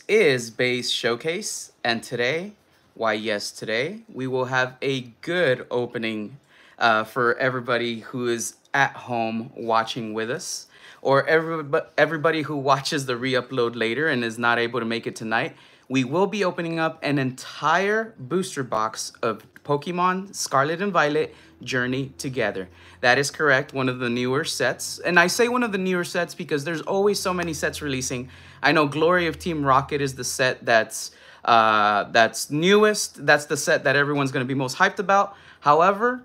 is Base Showcase, and today, why yes, today, we will have a good opening for everybody who is at home watching with us, or everybody who watches the re-upload later and is not able to make it tonight. We will be opening up an entire booster box of Pokemon Scarlet and Violet Journey Together. That is correct, one of the newer sets. And I say one of the newer sets because there's always so many sets releasing. I know Glory of Team Rocket is the set that's newest. That's the set that everyone's going to be most hyped about. However,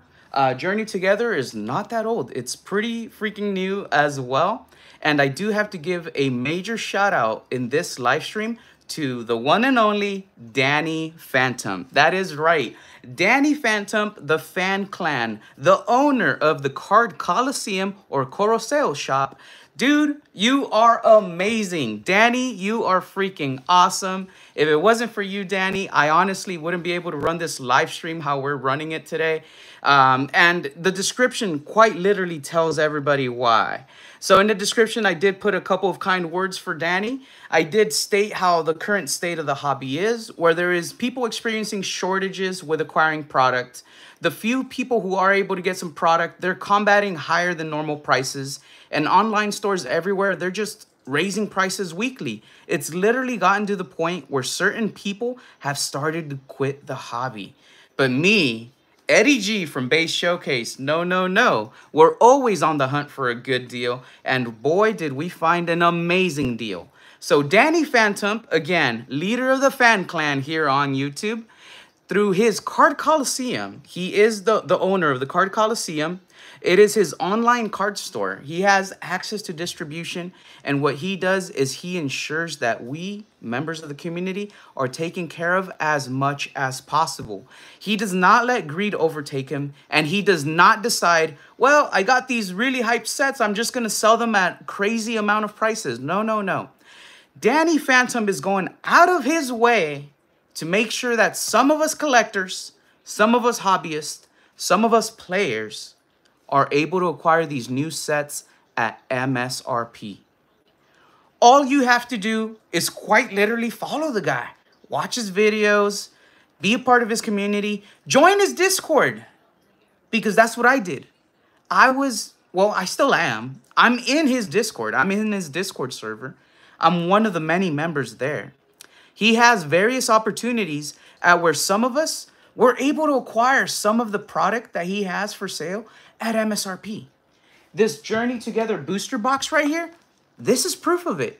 Journey Together is not that old. It's pretty freaking new as well. And I do have to give a major shout out in this live stream to the one and only Danny Phantom. That is right. Danny Phantom, the Fan Clan, the owner of the Card Colosseum or Colosseum shop. Dude, you are amazing. Danny, you are freaking awesome. If it wasn't for you, Danny, I honestly wouldn't be able to run this live stream how we're running it today. And the description quite literally tells everybody why. So in the description, I did put a couple of kind words for Danny. I did state how the current state of the hobby is, where there is people experiencing shortages with acquiring product. The few people who are able to get some product, they're combating higher than normal prices. And online stores everywhere, they're just raising prices weekly. It's literally gotten to the point where certain people have started to quit the hobby. But me, Eddie G from Base Showcase, no. We're always on the hunt for a good deal. And boy, did we find an amazing deal. So Danny Phantom, again, leader of the Fan Clan here on YouTube, through his Card Colosseum, he is the owner of the Card Colosseum. It is his online card store. He has access to distribution, and what he does is he ensures that we, members of the community, are taken care of as much as possible. He does not let greed overtake him, and he does not decide, well, I got these really hyped sets, I'm just going to sell them at crazy amount of prices. No. Danny Phantom is going out of his way to make sure that some of us collectors, some of us hobbyists, some of us players are able to acquire these new sets at MSRP. All you have to do is quite literally follow the guy, watch his videos, be a part of his community, join his Discord, because that's what I did. I still am. I'm in his Discord. I'm in his Discord server. I'm one of the many members there. He has various opportunities at where some of us were able to acquire some of the product that he has for sale at MSRP. This Journey Together booster box right here, this is proof of it.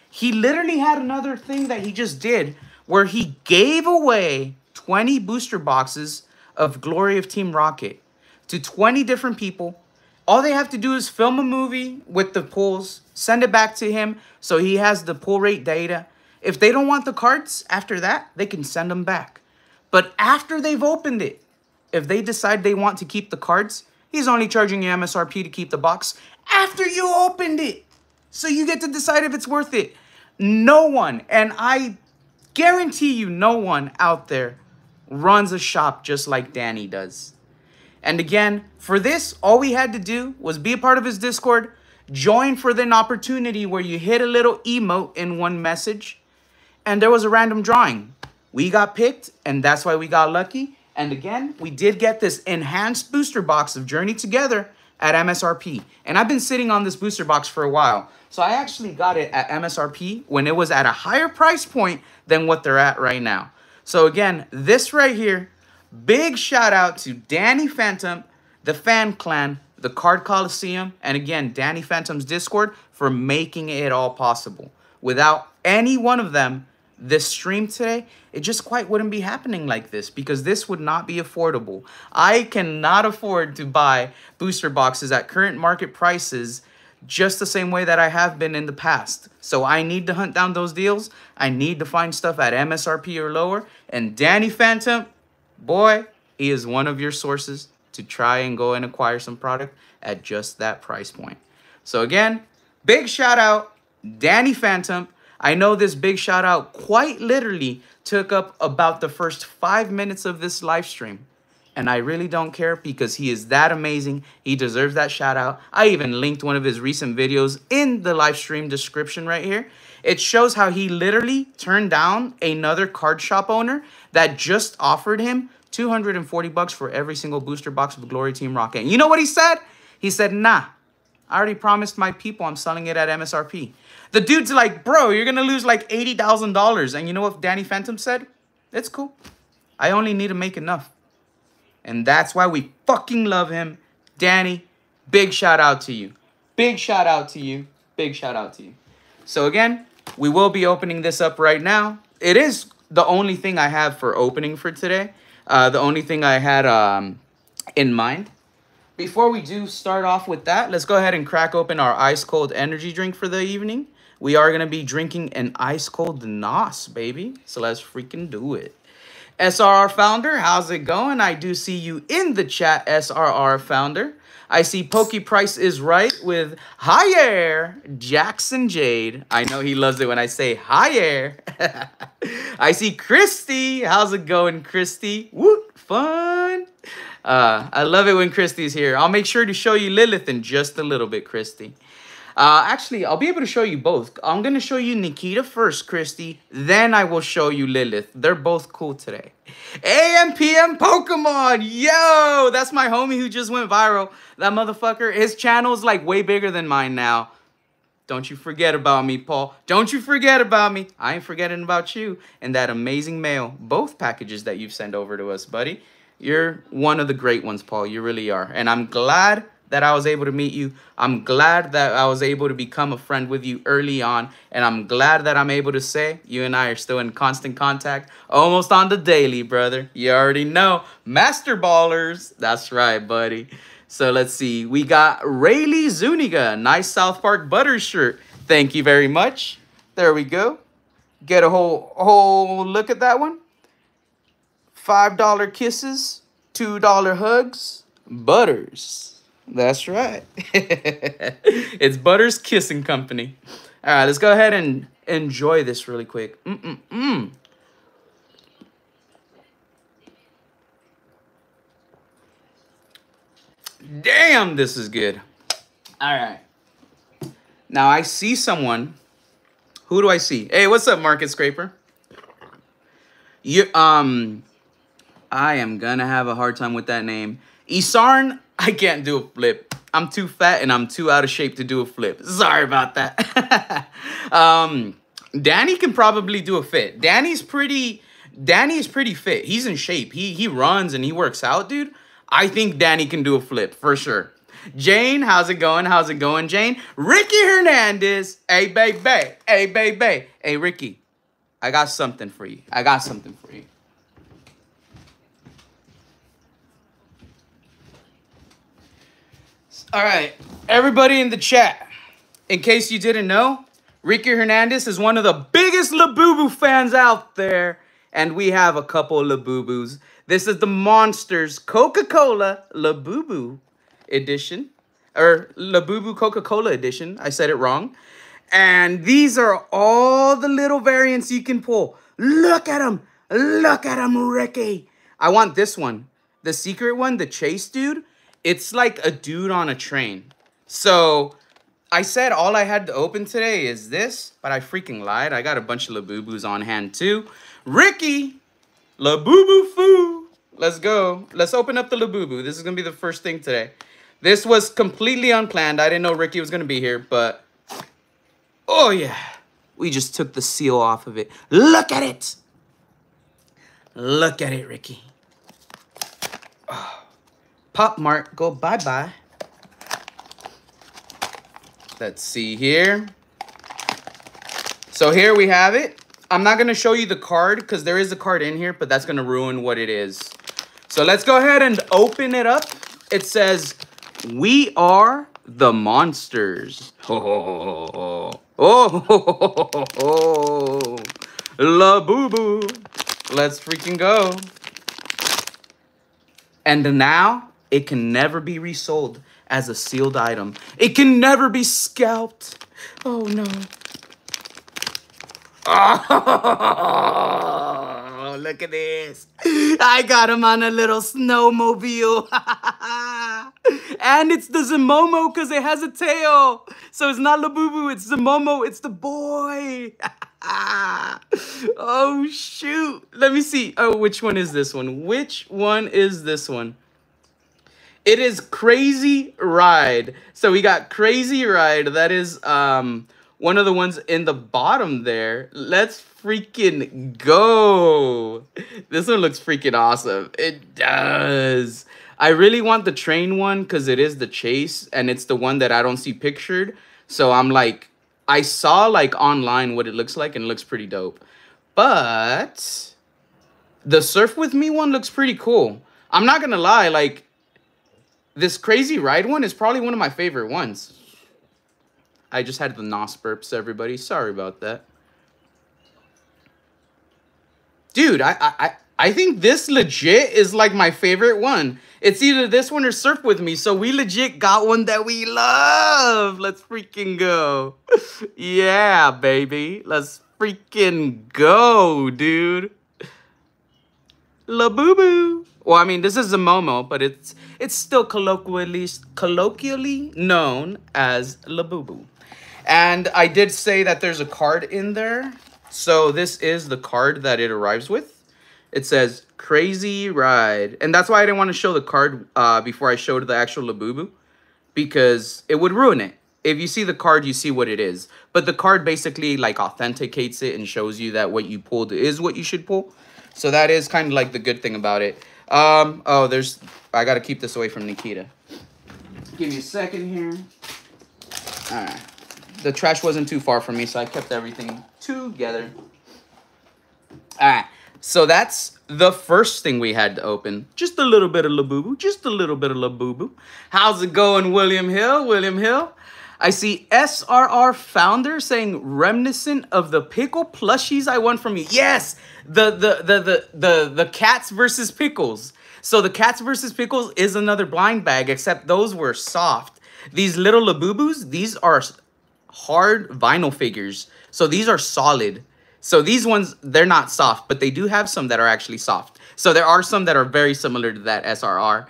He literally had another thing that he just did where he gave away 20 booster boxes of Glory of Team Rocket to 20 different people. All they have to do is film a movie with the pulls, send it back to him so he has the pull rate data. If they don't want the cards after that, they can send them back. But after they've opened it, if they decide they want to keep the cards, he's only charging you MSRP to keep the box after you opened it. So you get to decide if it's worth it. No one, and I guarantee you no one out there runs a shop just like Danny does. And again, for this, all we had to do was be a part of his Discord, join for an opportunity where you hit a little emote in one message, and there was a random drawing. We got picked, and that's why we got lucky. And again, we did get this enhanced booster box of Journey Together at MSRP. And I've been sitting on this booster box for a while. So I actually got it at MSRP when it was at a higher price point than what they're at right now. So again, this right here, big shout out to Danny Phantom, the Fan Clan, the Card Colosseum, and again, Danny Phantom's Discord for making it all possible. Without any one of them, this stream today, it just quite wouldn't be happening like this because this would not be affordable. I cannot afford to buy booster boxes at current market prices just the same way that I have been in the past. So I need to hunt down those deals. I need to find stuff at MSRP or lower. And Danny Phantom, boy, he is one of your sources to try and go and acquire some product at just that price point. So again, big shout out, Danny Phantom. I know this big shout out quite literally took up about the first 5 minutes of this live stream. And I really don't care because he is that amazing. He deserves that shout out. I even linked one of his recent videos in the live stream description right here. It shows how he literally turned down another card shop owner that just offered him 240 bucks for every single booster box of Glory Team Rocket. And you know what he said? He said, nah, I already promised my people I'm selling it at MSRP. The dude's like, bro, you're going to lose like $80,000. And you know what Danny Phantom said? It's cool. I only need to make enough. And that's why we fucking love him. Danny, big shout out to you. Big shout out to you. Big shout out to you. So again, we will be opening this up right now. It is the only thing I have for opening for today. The only thing I had in mind. Before we do start off with that, let's go ahead and crack open our ice cold energy drink for the evening. We are going to be drinking an ice cold NOS, baby. So let's freaking do it. SRR Founder, how's it going? I do see you in the chat, SRR Founder. I see Pokey Price is right with Hi Air, Jackson Jade. I know he loves it when I say Hi Air. I see Christy. How's it going, Christy? Woot, fun. I love it when Christy's here. I'll make sure to show you Lilith in just a little bit, Christy. Actually, I'll be able to show you both. I'm going to show you Nikita first, Christy. Then I will show you Lilith. They're both cool today. AMPM Pokemon. Yo, that's my homie who just went viral. That motherfucker, his channel's like way bigger than mine now. Don't you forget about me, Paul. Don't you forget about me. I ain't forgetting about you and that amazing mail. Both packages that you've sent over to us, buddy. You're one of the great ones, Paul. You really are. And I'm glad that I was able to meet you. I'm glad that I was able to become a friend with you early on. And I'm glad that I'm able to say you and I are still in constant contact almost on the daily, brother. You already know. Master Ballers. That's right, buddy. So let's see. We got Rayleigh Zuniga. Nice South Park Butter shirt. Thank you very much. There we go. Get a whole look at that one. $5 kisses, $2 hugs, Butters. That's right. It's Butters Kissing Company. All right, let's go ahead and enjoy this really quick. Damn, this is good. All right. Now I see someone. Who do I see? Hey, what's up, Market Scraper? I am gonna have a hard time with that name. Isarn, I can't do a flip. I'm too fat and I'm too out of shape to do a flip. Sorry about that. Danny can probably do a fit. Danny is pretty fit. He's in shape. He runs and he works out, dude. I think Danny can do a flip for sure. Jane, how's it going? How's it going, Jane? Ricky Hernandez. Hey, baby. Hey, baby. Hey, Ricky. I got something for you. I got something for you. All right, everybody in the chat, in case you didn't know, Ricky Hernandez is one of the biggest Labubu fans out there, and we have a couple of Labubus. This is the Monsters Coca-Cola Labubu edition, or Labubu Coca-Cola edition. I said it wrong. And these are all the little variants you can pull. Look at them. Look at them, Ricky. I want this one. The secret one, the Chase dude. It's like a dude on a train. So I said all I had to open today is this, but I freaking lied. I got a bunch of Labubus on hand too. Ricky, Labubu Foo. Let's go. Let's open up the Labubu. This is going to be the first thing today. This was completely unplanned. I didn't know Ricky was going to be here, but oh yeah. We just took the seal off of it. Look at it. Look at it, Ricky. Oh. Pop Mart, go bye-bye. Let's see here. So here we have it. I'm not going to show you the card because there is a card in here, but that's going to ruin what it is. So let's go ahead and open it up. It says, "We are the monsters." Oh, Labubu. Let's freaking go. And now it can never be resold as a sealed item. It can never be scalped. Oh, no. Oh, look at this. I got him on a little snowmobile. And it's the Zamomo because it has a tail. So it's not Labubu, it's the Momo, it's the boy. Oh, shoot. Let me see. Oh, which one is this one? Which one is this one? It is Crazy Ride. So we got Crazy Ride. That is one of the ones in the bottom there. Let's freaking go. This one looks freaking awesome. It does. I really want the train one because it is the chase and it's the one that I don't see pictured. So I'm like, I saw like online what it looks like and it looks pretty dope. But the Surf With Me one looks pretty cool. I'm not gonna lie, like this Crazy Ride one is probably one of my favorite ones. I just had the nos burps, everybody. Sorry about that. Dude, I think this legit is like my favorite one. It's either this one or Surf With Me. So we legit got one that we love. Let's freaking go. Yeah, baby. Let's freaking go, dude. Labubu. Well, I mean, this is a Momo, but it's still colloquially known as Labubu. And I did say that there's a card in there. So this is the card that it arrives with. It says Crazy Ride. And that's why I didn't want to show the card before I showed the actual Labubu. Because it would ruin it. If you see the card, you see what it is. But the card basically like authenticates it and shows you that what you pulled is what you should pull. So that is kind of like the good thing about it. Oh, I got to keep this away from Nikita. Give me a second here. All right. The trash wasn't too far from me, so I kept everything together. All right. So that's the first thing we had to open. Just a little bit of Labubu. Just a little bit of Labubu. How's it going, William Hill? William Hill. I see SRR Founder saying reminiscent of the pickle plushies I won from you. Yes, the Cats versus Pickles. So the Cats versus Pickles is another blind bag, except those were soft. These little Labubus, these are hard vinyl figures. So these are solid. So these ones, they're not soft, but they do have some that are actually soft. So there are some that are very similar to that SRR.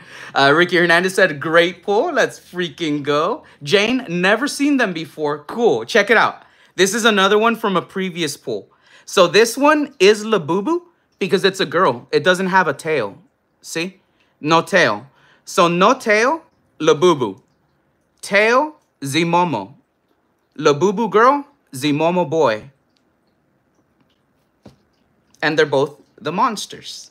Ricky Hernandez said, great pull. Let's freaking go. Jane, never seen them before. Cool. Check it out. This is another one from a previous pull. So this one is Labubu because it's a girl. It doesn't have a tail. See? No tail. So no tail, Labubu. Tail, Zimomo. Labubu girl, Zimomo boy. And they're both the monsters.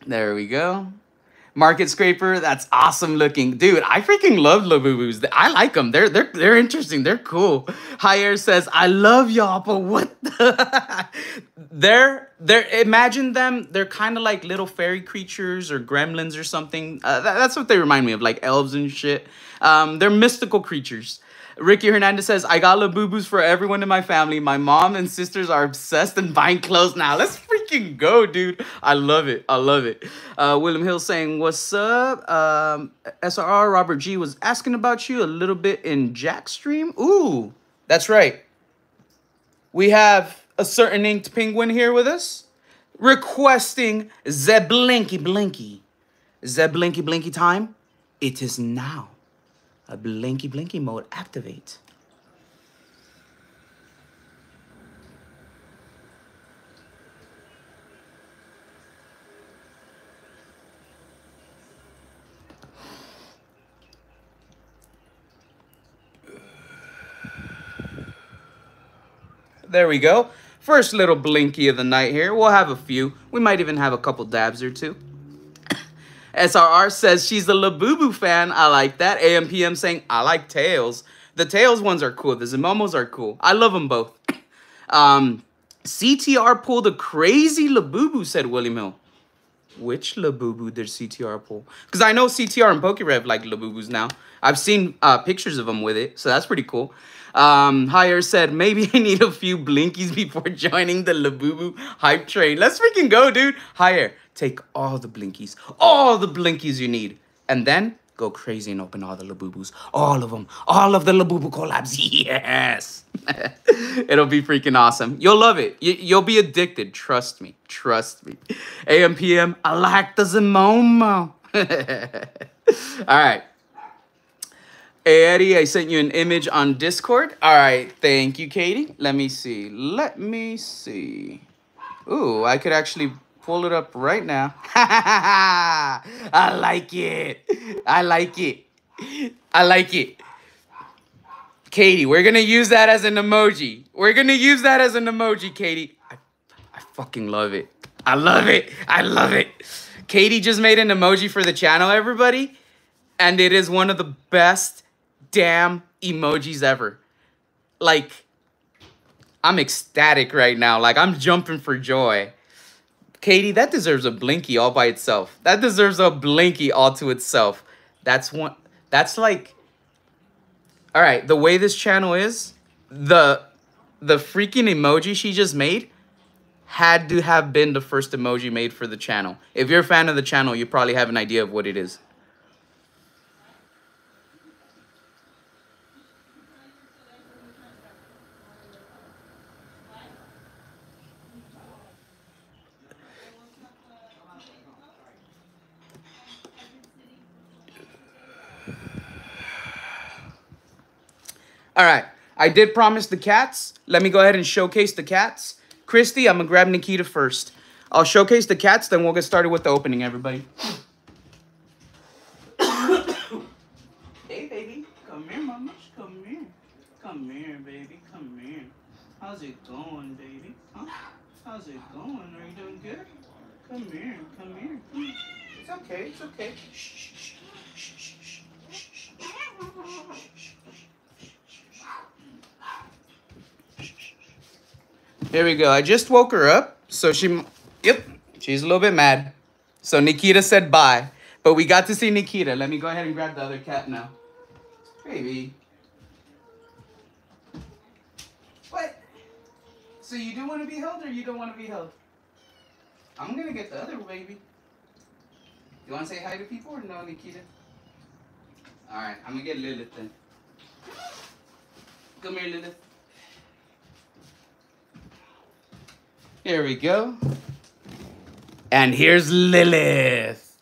There we go. Market Scraper, that's awesome looking. Dude, I freaking love Labubus. I like them. They're interesting. They're cool. Higher says, I love y'all, but what the... they're imagine them, they're kind of like little fairy creatures or gremlins or something. That's what they remind me of, like elves and shit. They're mystical creatures. Ricky Hernandez says, I got Labubus for everyone in my family. My mom and sisters are obsessed and buying clothes now. Let's freaking go, dude. I love it. I love it. William Hill saying, what's up? SRR Robert G was asking about you a little bit in Jack's stream. Ooh, that's right. We have a certain inked penguin here with us requesting the Blinky Blinky. The Blinky Blinky time. It is now. A Blinky Blinky mode activate. There we go. First little Blinky of the night here. We'll have a few. We might even have a couple dabs or two. SRR says she's a Labubu fan. I like that. AMPM saying, I like Tails. The Tails ones are cool. The Zimomos are cool. I love them both. CTR pulled a crazy Labubu, said William Hill. Which Labubu did CTR pull? Because I know CTR and PokeRev like Labubus now. I've seen pictures of them with it, so that's pretty cool. Higher said, maybe I need a few Blinkies before joining the Labubu hype train. Let's freaking go, dude. Higher, take all the Blinkies you need. And then go crazy and open all the Labubus. All of them. All of the Labubu collabs. Yes. It'll be freaking awesome. You'll love it. You'll be addicted. Trust me. Trust me. AMPM, I like the Zimomo. All right. Hey, Eddie, I sent you an image on Discord. All right, thank you, Katie. Let me see. Let me see. Ooh, I could actually pull it up right now. I like it. I like it. I like it. Katie, we're going to use that as an emoji. We're going to use that as an emoji, Katie. I fucking love it. I love it. I love it. Katie just made an emoji for the channel, everybody. And it is one of the best damn emojis ever. Like, I'm ecstatic right now. Like, I'm jumping for joy. Katie, that deserves a blinky all by itself. That deserves a blinky all to itself. That's one. That's like, all right, the way this channel is, the freaking emoji she just made had to have been the first emoji made for the channel. If you're a fan of the channel, you probably have an idea of what it is. All right, I did promise the cats. Let me go ahead and showcase the cats. Christy, I'm gonna grab Nikita first. I'll showcase the cats, then we'll get started with the opening, everybody. Hey, baby, come here, mama. Come here. Come here, baby, come here. How's it going, baby? Huh? How's it going? Are you doing good? Come here, come here. It's okay, it's okay. Shh, shh, shh, shh, shh, shh, shh, shh. Here we go. I just woke her up. So yep, she's a little bit mad. So Nikita said bye. But we got to see Nikita. Let me go ahead and grab the other cat now. Baby. What? So you do want to be held or you don't want to be held? I'm going to get the other baby. You want to say hi to people or no, Nikita? All right, I'm going to get Lilith then. Come here, Lilith. Here we go. And here's Lilith.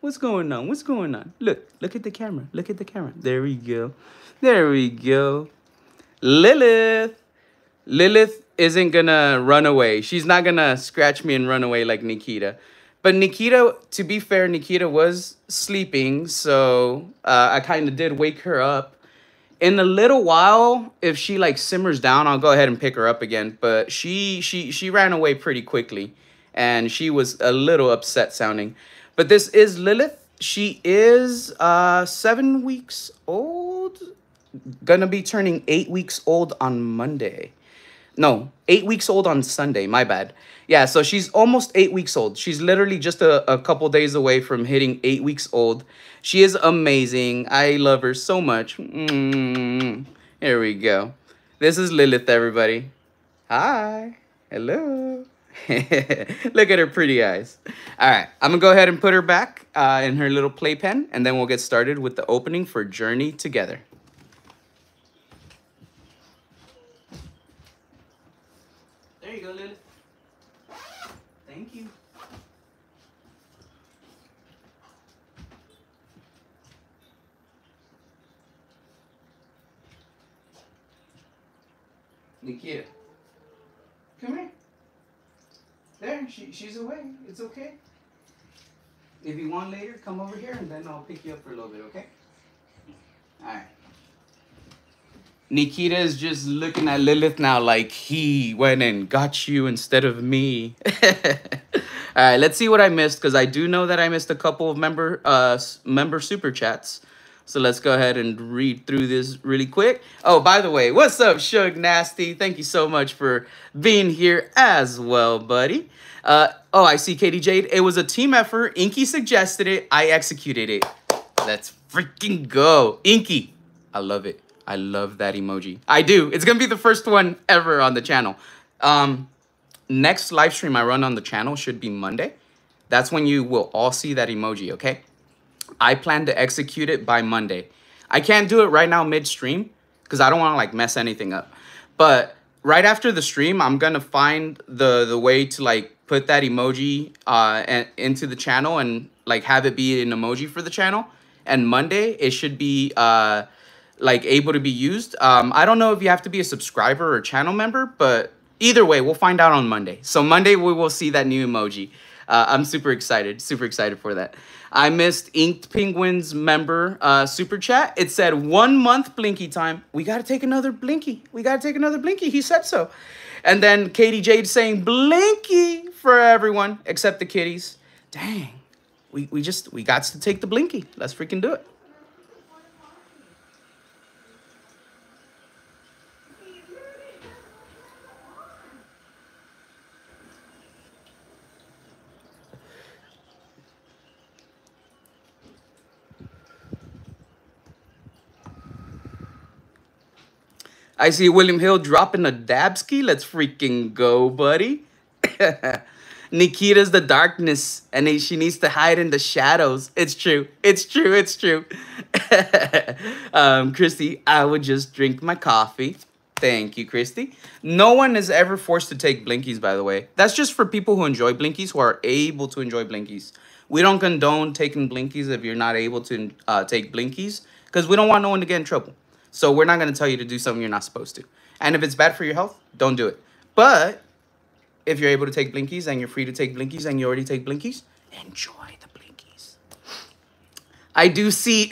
What's going on? What's going on? Look at the camera. Look at the camera. There we go. There we go. Lilith. Lilith isn't gonna run away. She's not gonna scratch me and run away like Nikita. But Nikita, to be fair, Nikita was sleeping, so I kind of did wake her up. In a little while, if she like simmers down, I'll go ahead and pick her up again. But she ran away pretty quickly, and she was a little upset sounding. But this is Lilith. She is 7 weeks old. Gonna be turning 8 weeks old on Monday. No, 8 weeks old on Sunday. My bad. Yeah, so she's almost 8 weeks old. She's literally just a couple days away from hitting 8 weeks old. She is amazing. I love her so much. Here we go. This is Lilith, everybody. Hi. Hello. Look at her pretty eyes. All right, I'm going to go ahead and put her back in her little playpen, and then we'll get started with the opening for Journey Together. There you go, Lilith. Thank you. Nikita, come here. There, she's away. It's okay. If you want later, come over here and then I'll pick you up for a little bit, okay? All right. Nikita is just looking at Lilith now like he went and got you instead of me. All right, let's see what I missed, because I do know that I missed a couple of member super chats. So let's go ahead and read through this really quick. Oh, by the way, what's up, Shug Nasty? Thank you so much for being here as well, buddy. Oh, I see Katie Jade. It was a team effort. Inky suggested it. I executed it. Let's freaking go. Inky. I love it. I love that emoji. I do. It's going to be the first one ever on the channel. Next live stream I run on the channel should be Monday. That's when you will all see that emoji, okay? I plan to execute it by Monday. I can't do it right now mid-stream because I don't want to like mess anything up. But right after the stream, I'm going to find the way to like put that emoji into the channel and like have it be an emoji for the channel. and Monday it should be like able to be used. I don't know if you have to be a subscriber or channel member, but either way, we'll find out on Monday. So Monday we will see that new emoji. I'm super excited for that. I missed Inked Penguin's member super chat. It said 1 month Blinky time. We gotta take another Blinky. We gotta take another Blinky. He said so. And then Katie Jade saying Blinky for everyone except the kitties. Dang, we got to take the Blinky. Let's freaking do it. I see William Hill dropping a Dabski. Let's freaking go, buddy. Nikita's the darkness, and she needs to hide in the shadows. It's true. It's true. It's true. Christy, I would just drink my coffee. Thank you, Christy. No one is ever forced to take Blinkies, by the way. That's just for people who enjoy Blinkies, who are able to enjoy Blinkies. We don't condone taking Blinkies if you're not able to take Blinkies, because we don't want no one to get in trouble. So we're not going to tell you to do something you're not supposed to. And if it's bad for your health, don't do it. But if you're able to take Blinkies and you're free to take Blinkies and you already take Blinkies, enjoy the Blinkies. I do see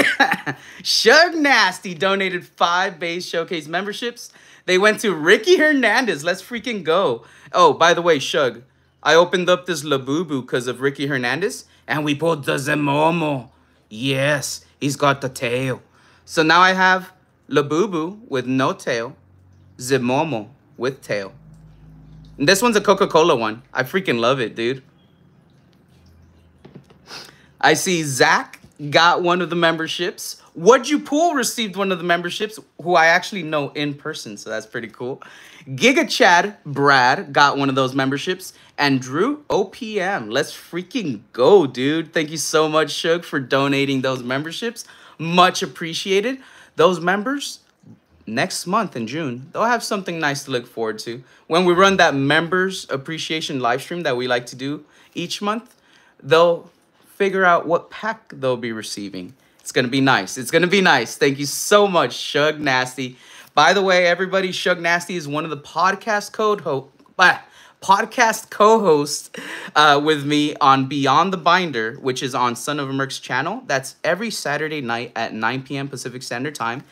Shug Nasty donated 5 base showcase memberships. They went to Ricky Hernandez. Let's freaking go. Oh, by the way, Shug, I opened up this Labubu because of Ricky Hernandez, and we pulled the Zemomo. Yes, he's got the tail. So now I have Labubu with no tail, Zemomo with tail. And this one's a Coca-Cola one. I freaking love it, dude. I see Zach got one of the memberships. What'd You Pool received one of the memberships, who I actually know in person, so that's pretty cool. Giga Chad Brad got one of those memberships. And Drew OPM. Let's freaking go, dude. Thank you so much, Shug, for donating those memberships. Much appreciated. Those members, next month in June, they'll have something nice to look forward to. When we run that members appreciation live stream that we like to do each month, they'll figure out what pack they'll be receiving. It's going to be nice. It's going to be nice. Thank you so much, Shug Nasty. By the way, everybody, Shug Nasty is one of the podcast co-hosts with me on Beyond the Binder, which is on Son of a Merc's channel. That's every Saturday night at 9 p.m. Pacific Standard Time.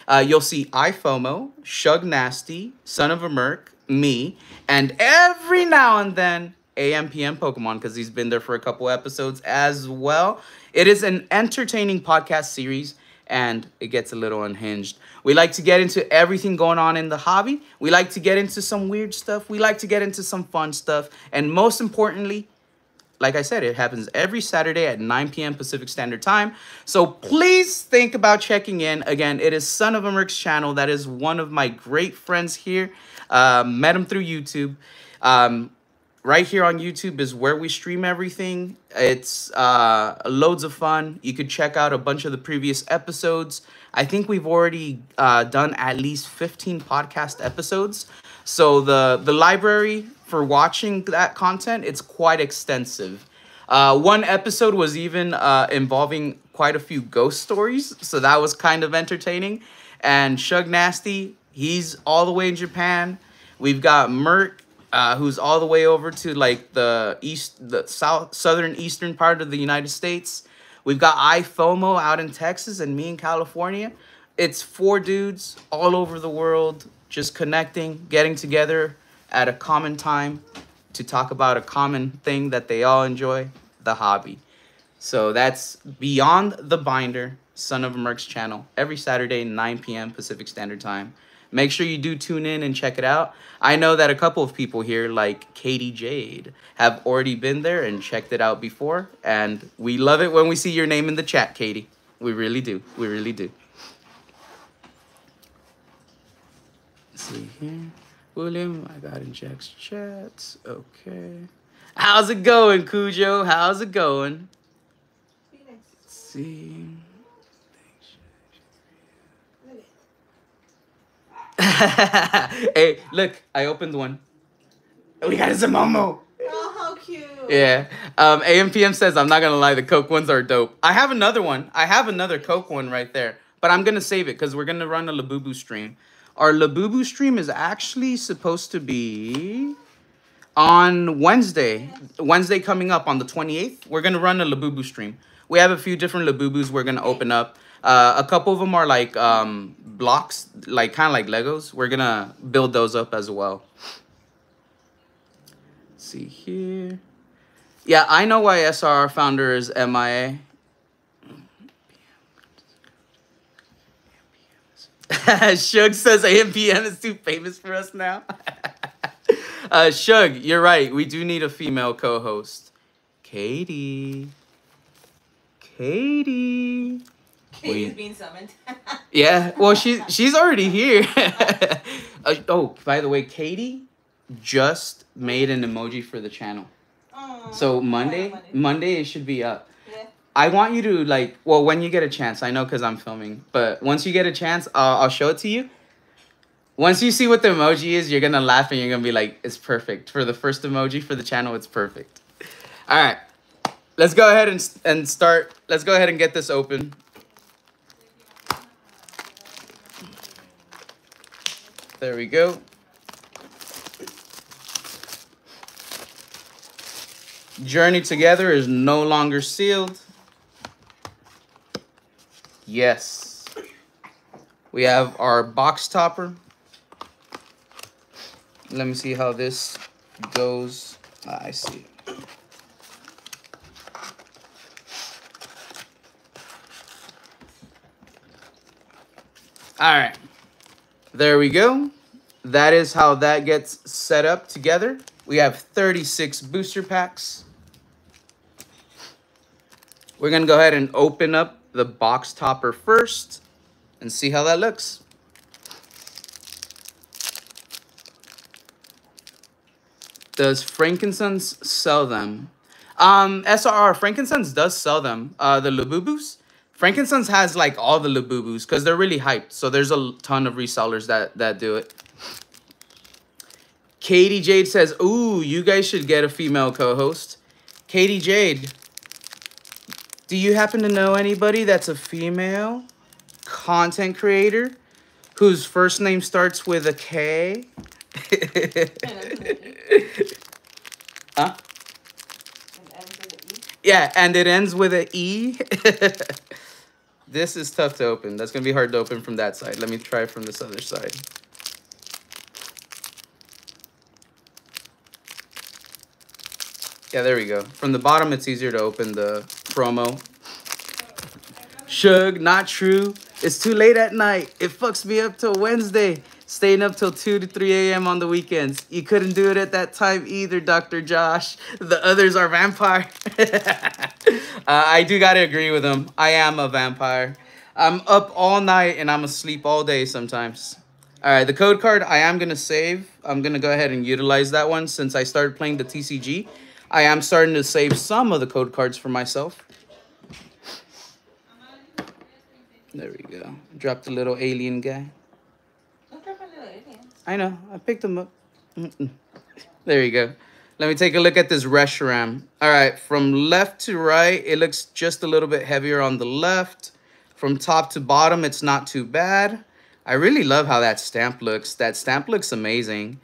You'll see iFOMO, Shug Nasty, Son of a Merc, me, and every now and then AMPM Pokemon, because he's been there for a couple episodes as well. It is an entertaining podcast series, and it gets a little unhinged. We like to get into everything going on in the hobby. We like to get into some weird stuff. We like to get into some fun stuff. And most importantly, like I said, it happens every Saturday at 9 p.m. Pacific Standard Time. So please think about checking in. Again, it is Son of a Merc's channel. That is one of my great friends here. Met him through YouTube. Right here on YouTube is where we stream everything. It's loads of fun. You could check out a bunch of the previous episodes. I think we've already done at least 15 podcast episodes. So the library for watching that content, it's quite extensive. One episode was even involving quite a few ghost stories. So that was kind of entertaining. And Shug Nasty, he's all the way in Japan. We've got Merc, who's all the way over to like the southern eastern part of the United States. We've got iFOMO out in Texas and me in California. It's 4 dudes all over the world just connecting, getting together at a common time to talk about a common thing that they all enjoy, the hobby. So that's Beyond the Binder, Son of a Merc's channel, every Saturday, 9 p.m. Pacific Standard Time. Make sure you do tune in and check it out. I know that a couple of people here, like Katie Jade, have already been there and checked it out before. And we love it when we see your name in the chat, Katie. We really do. We really do. Let's see here. William, I got in Jack's chats. Okay. How's it going, Cujo? How's it going? Let's see. Hey, look, I opened one. We got a Zemomo. Oh, how cute. Yeah. AMPM says, I'm not going to lie, the Coke ones are dope. I have another one. I have another Coke one right there. But I'm going to save it because we're going to run a Labubu stream. Our Labubu stream is actually supposed to be on Wednesday. Wednesday coming up on the 28th. We're going to run a Labubu stream. We have a few different Labubus we're going to open up. A couple of them are like blocks, like kind of like Legos. We're going to build those up as well. Let's see here. Yeah, I know why SRR founder is MIA. Shug says AMPM is too famous for us now. Shug, you're right. We do need a female co-host. Katie. Katie's being summoned. Yeah, well, she's already here. Oh, by the way, Katie just made an emoji for the channel. So Monday it should be up. Yeah. I want you to like, well, when you get a chance, I know because I'm filming, but once you get a chance, I'll show it to you. Once you see what the emoji is, you're gonna laugh and you're gonna be like, it's perfect. For the first emoji for the channel, it's perfect. All right, let's go ahead and start. Let's go ahead and get this open. There we go. Journey Together is no longer sealed. Yes. We have our box topper. Let me see how this goes. I see. All right. There we go. That is how that gets set up together. We have 36 booster packs. We're going to go ahead and open up the box topper first and see how that looks. Does Frankincense sell them? SRR, Frankincense does sell them. The Labubus. Frankincense has like all the Labubus because they're really hyped. So there's a ton of resellers that do it. Katie Jade says, ooh, you guys should get a female co-host. Katie Jade, do you happen to know anybody that's a female content creator whose first name starts with a K? Huh? Yeah, and it ends with an E. This is tough to open. That's going to be hard to open from that side. Let me try from this other side. Yeah, there we go. From the bottom, it's easier to open the promo. Shug, not true. It's too late at night. It fucks me up till Wednesday. Staying up till 2 to 3 a.m. on the weekends. You couldn't do it at that time either, Dr. Josh. The others are vampire. I do gotta agree with him. I am a vampire. I'm up all night and I'm asleep all day sometimes. All right, the code card I am gonna save. I'm gonna go ahead and utilize that one since I started playing the TCG. I am starting to save some of the code cards for myself. There we go. Dropped a little alien guy. I know. I picked him up. There you go. Let me take a look at this Reshiram. All right. From left to right, it looks just a little bit heavier on the left. From top to bottom, it's not too bad. I really love how that stamp looks. That stamp looks amazing.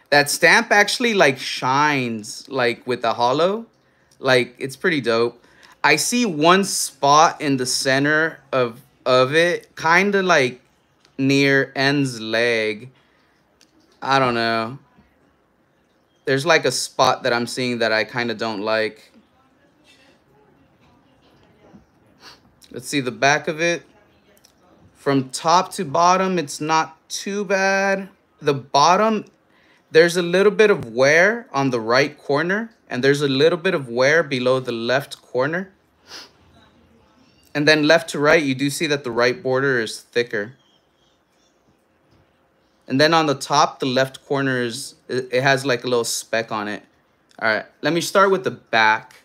That stamp actually like shines like with the hollow. Like it's pretty dope. I see one spot in the center of it, kind of like near N's leg. I don't know. There's like a spot that I'm seeing that I kind of don't like. Let's see the back of it. From top to bottom, it's not too bad. The bottom, there's a little bit of wear on the right corner, and there's a little bit of wear below the left corner. And then left to right, you do see that the right border is thicker. And then on the top, the left corner is, it has like a little speck on it. All right, let me start with the back.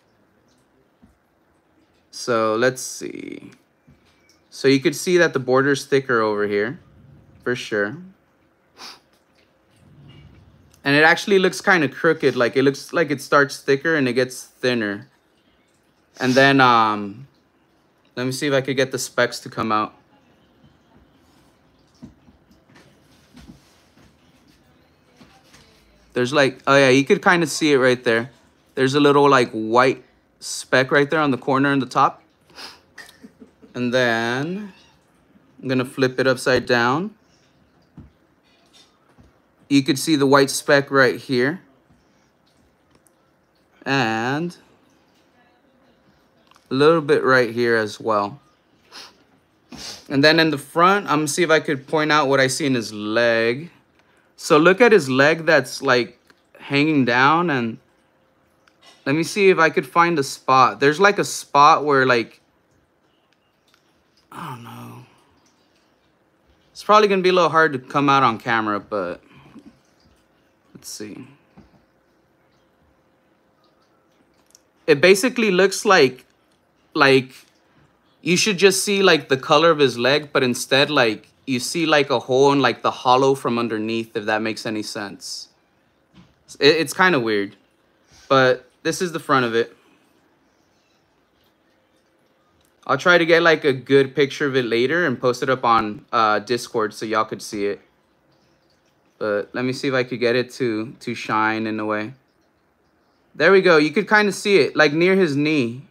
So let's see. So you could see that the border is thicker over here, for sure. And it actually looks kind of crooked. Like it looks like it starts thicker and it gets thinner. And then let me see if I could get the specs to come out. There's like, oh yeah, you could kind of see it right there. There's a little like white speck right there on the corner in the top. And then I'm gonna flip it upside down. You could see the white speck right here. And a little bit right here as well. And then in the front, I'm gonna see if I could point out what I see in his leg. So look at his leg that's like hanging down, and let me see if I could find a spot. There's like a spot where like, I don't know. It's probably gonna be a little hard to come out on camera, but let's see. It basically looks like you should just see like the color of his leg, but instead like you see like a hole in like the hollow from underneath, if that makes any sense. It's kind of weird, but this is the front of it. I'll try to get like a good picture of it later and post it up on Discord so y'all could see it. But let me see if I could get it to shine in a way. There we go. You could kind of see it like near his knee.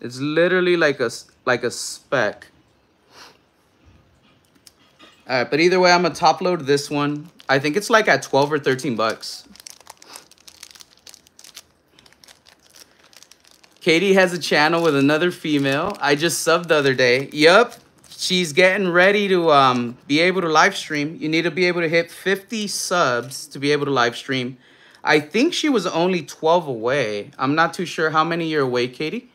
It's literally like a speck. All right, but either way, I'm gonna top load this one. I think it's like at 12 or 13 bucks. Katie has a channel with another female. I just subbed the other day. Yup, she's getting ready to be able to live stream. You need to be able to hit 50 subs to be able to live stream. I think she was only 12 away. I'm not too sure how many you're away, Katie.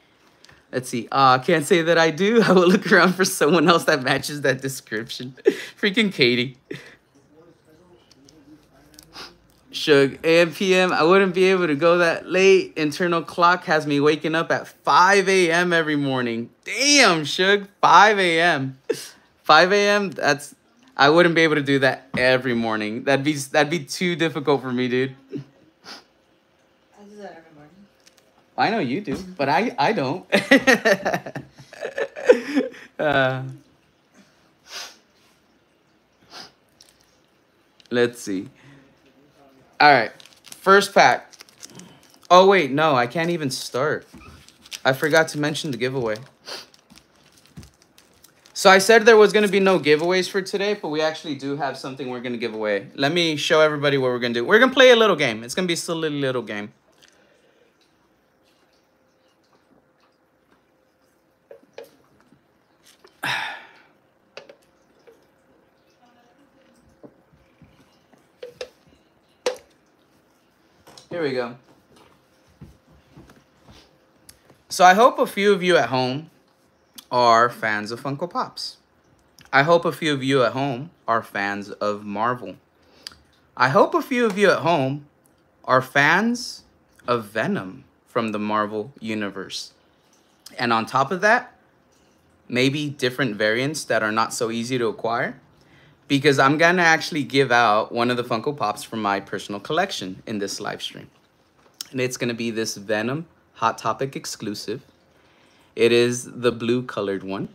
Let's see. I can't say that I do. I will look around for someone else that matches that description. Freaking Katie. Shug, AM, PM, I wouldn't be able to go that late. Internal clock has me waking up at 5 a.m. every morning. Damn, Shug, 5 a.m. 5 a.m., I wouldn't be able to do that every morning. That'd be too difficult for me, dude. I do that every morning. I know you do, but I don't. Let's see. All right, first pack. Oh, wait, no, I can't even start. I forgot to mention the giveaway. So I said there was going to be no giveaways for today, but we actually do have something we're going to give away. Let me show everybody what we're going to do. We're going to play a little game. It's going to be a silly little game. Here we go. So I hope a few of you at home are fans of Funko Pops. I hope a few of you at home are fans of Marvel. I hope a few of you at home are fans of Venom from the Marvel Universe. And on top of that, maybe different variants that are not so easy to acquire, because I'm going to actually give out one of the Funko Pops from my personal collection in this live stream. And it's going to be this Venom Hot Topic exclusive. It is the blue colored one.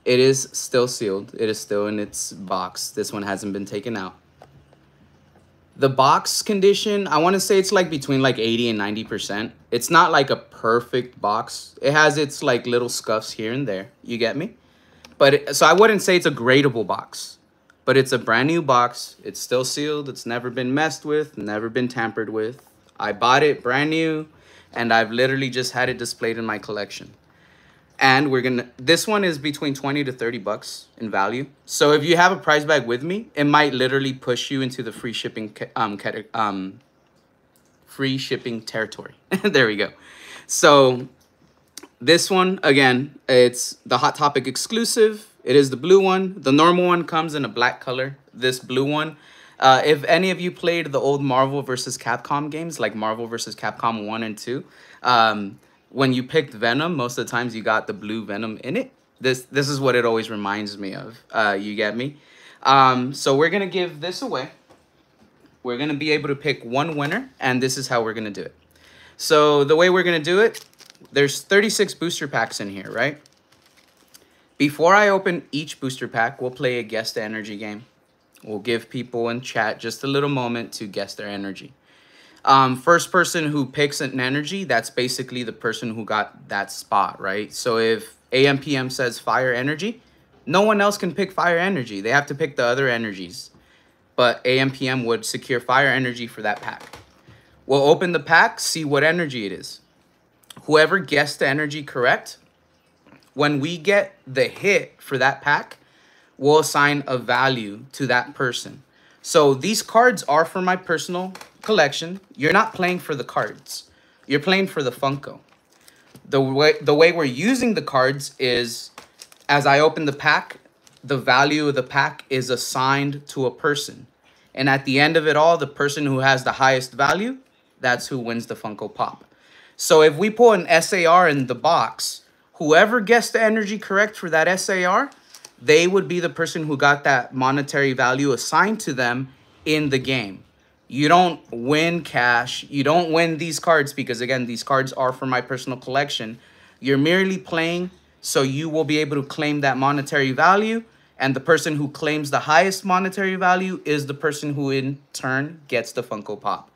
It is still sealed. It is still in its box. This one hasn't been taken out. The box condition, I want to say it's like between like 80 and 90%. It's not like a perfect box. It has its like little scuffs here and there. You get me? But so I wouldn't say it's a gradable box, but it's a brand new box. It's still sealed. It's never been messed with, never been tampered with. I bought it brand new, and I've literally just had it displayed in my collection. And this one is between 20 to 30 bucks in value. So if you have a price bag with me, it might literally push you into the free shipping territory. There we go. So this one, again, it's the Hot Topic exclusive. It is the blue one. The normal one comes in a black color. This blue one, if any of you played the old Marvel vs. Capcom games, like Marvel vs. Capcom 1 and 2, when you picked Venom, most of the times you got the blue Venom in it. This is what it always reminds me of. You get me? So we're gonna give this away. We're gonna be able to pick one winner, and this is how we're gonna do it. So the way we're gonna do it, there's 36 booster packs in here, right? Before I open each booster pack, we'll play a guess the energy game. We'll give people in chat just a little moment to guess their energy. First person who picks an energy, that's basically the person who got that spot, right? So if AMPM says fire energy, no one else can pick fire energy. They have to pick the other energies. But AMPM would secure fire energy for that pack. We'll open the pack, see what energy it is. Whoever guessed the energy correct, when we get the hit for that pack, we'll assign a value to that person. So these cards are for my personal collection. You're not playing for the cards. You're playing for the Funko. The way we're using the cards is, as I open the pack, the value of the pack is assigned to a person. And at the end of it all, the person who has the highest value, that's who wins the Funko Pop. So if we pull an SAR in the box, whoever guessed the energy correct for that SAR, they would be the person who got that monetary value assigned to them in the game. You don't win cash. You don't win these cards because, again, these cards are for my personal collection. You're merely playing so you will be able to claim that monetary value, and the person who claims the highest monetary value is the person who in turn gets the Funko Pop.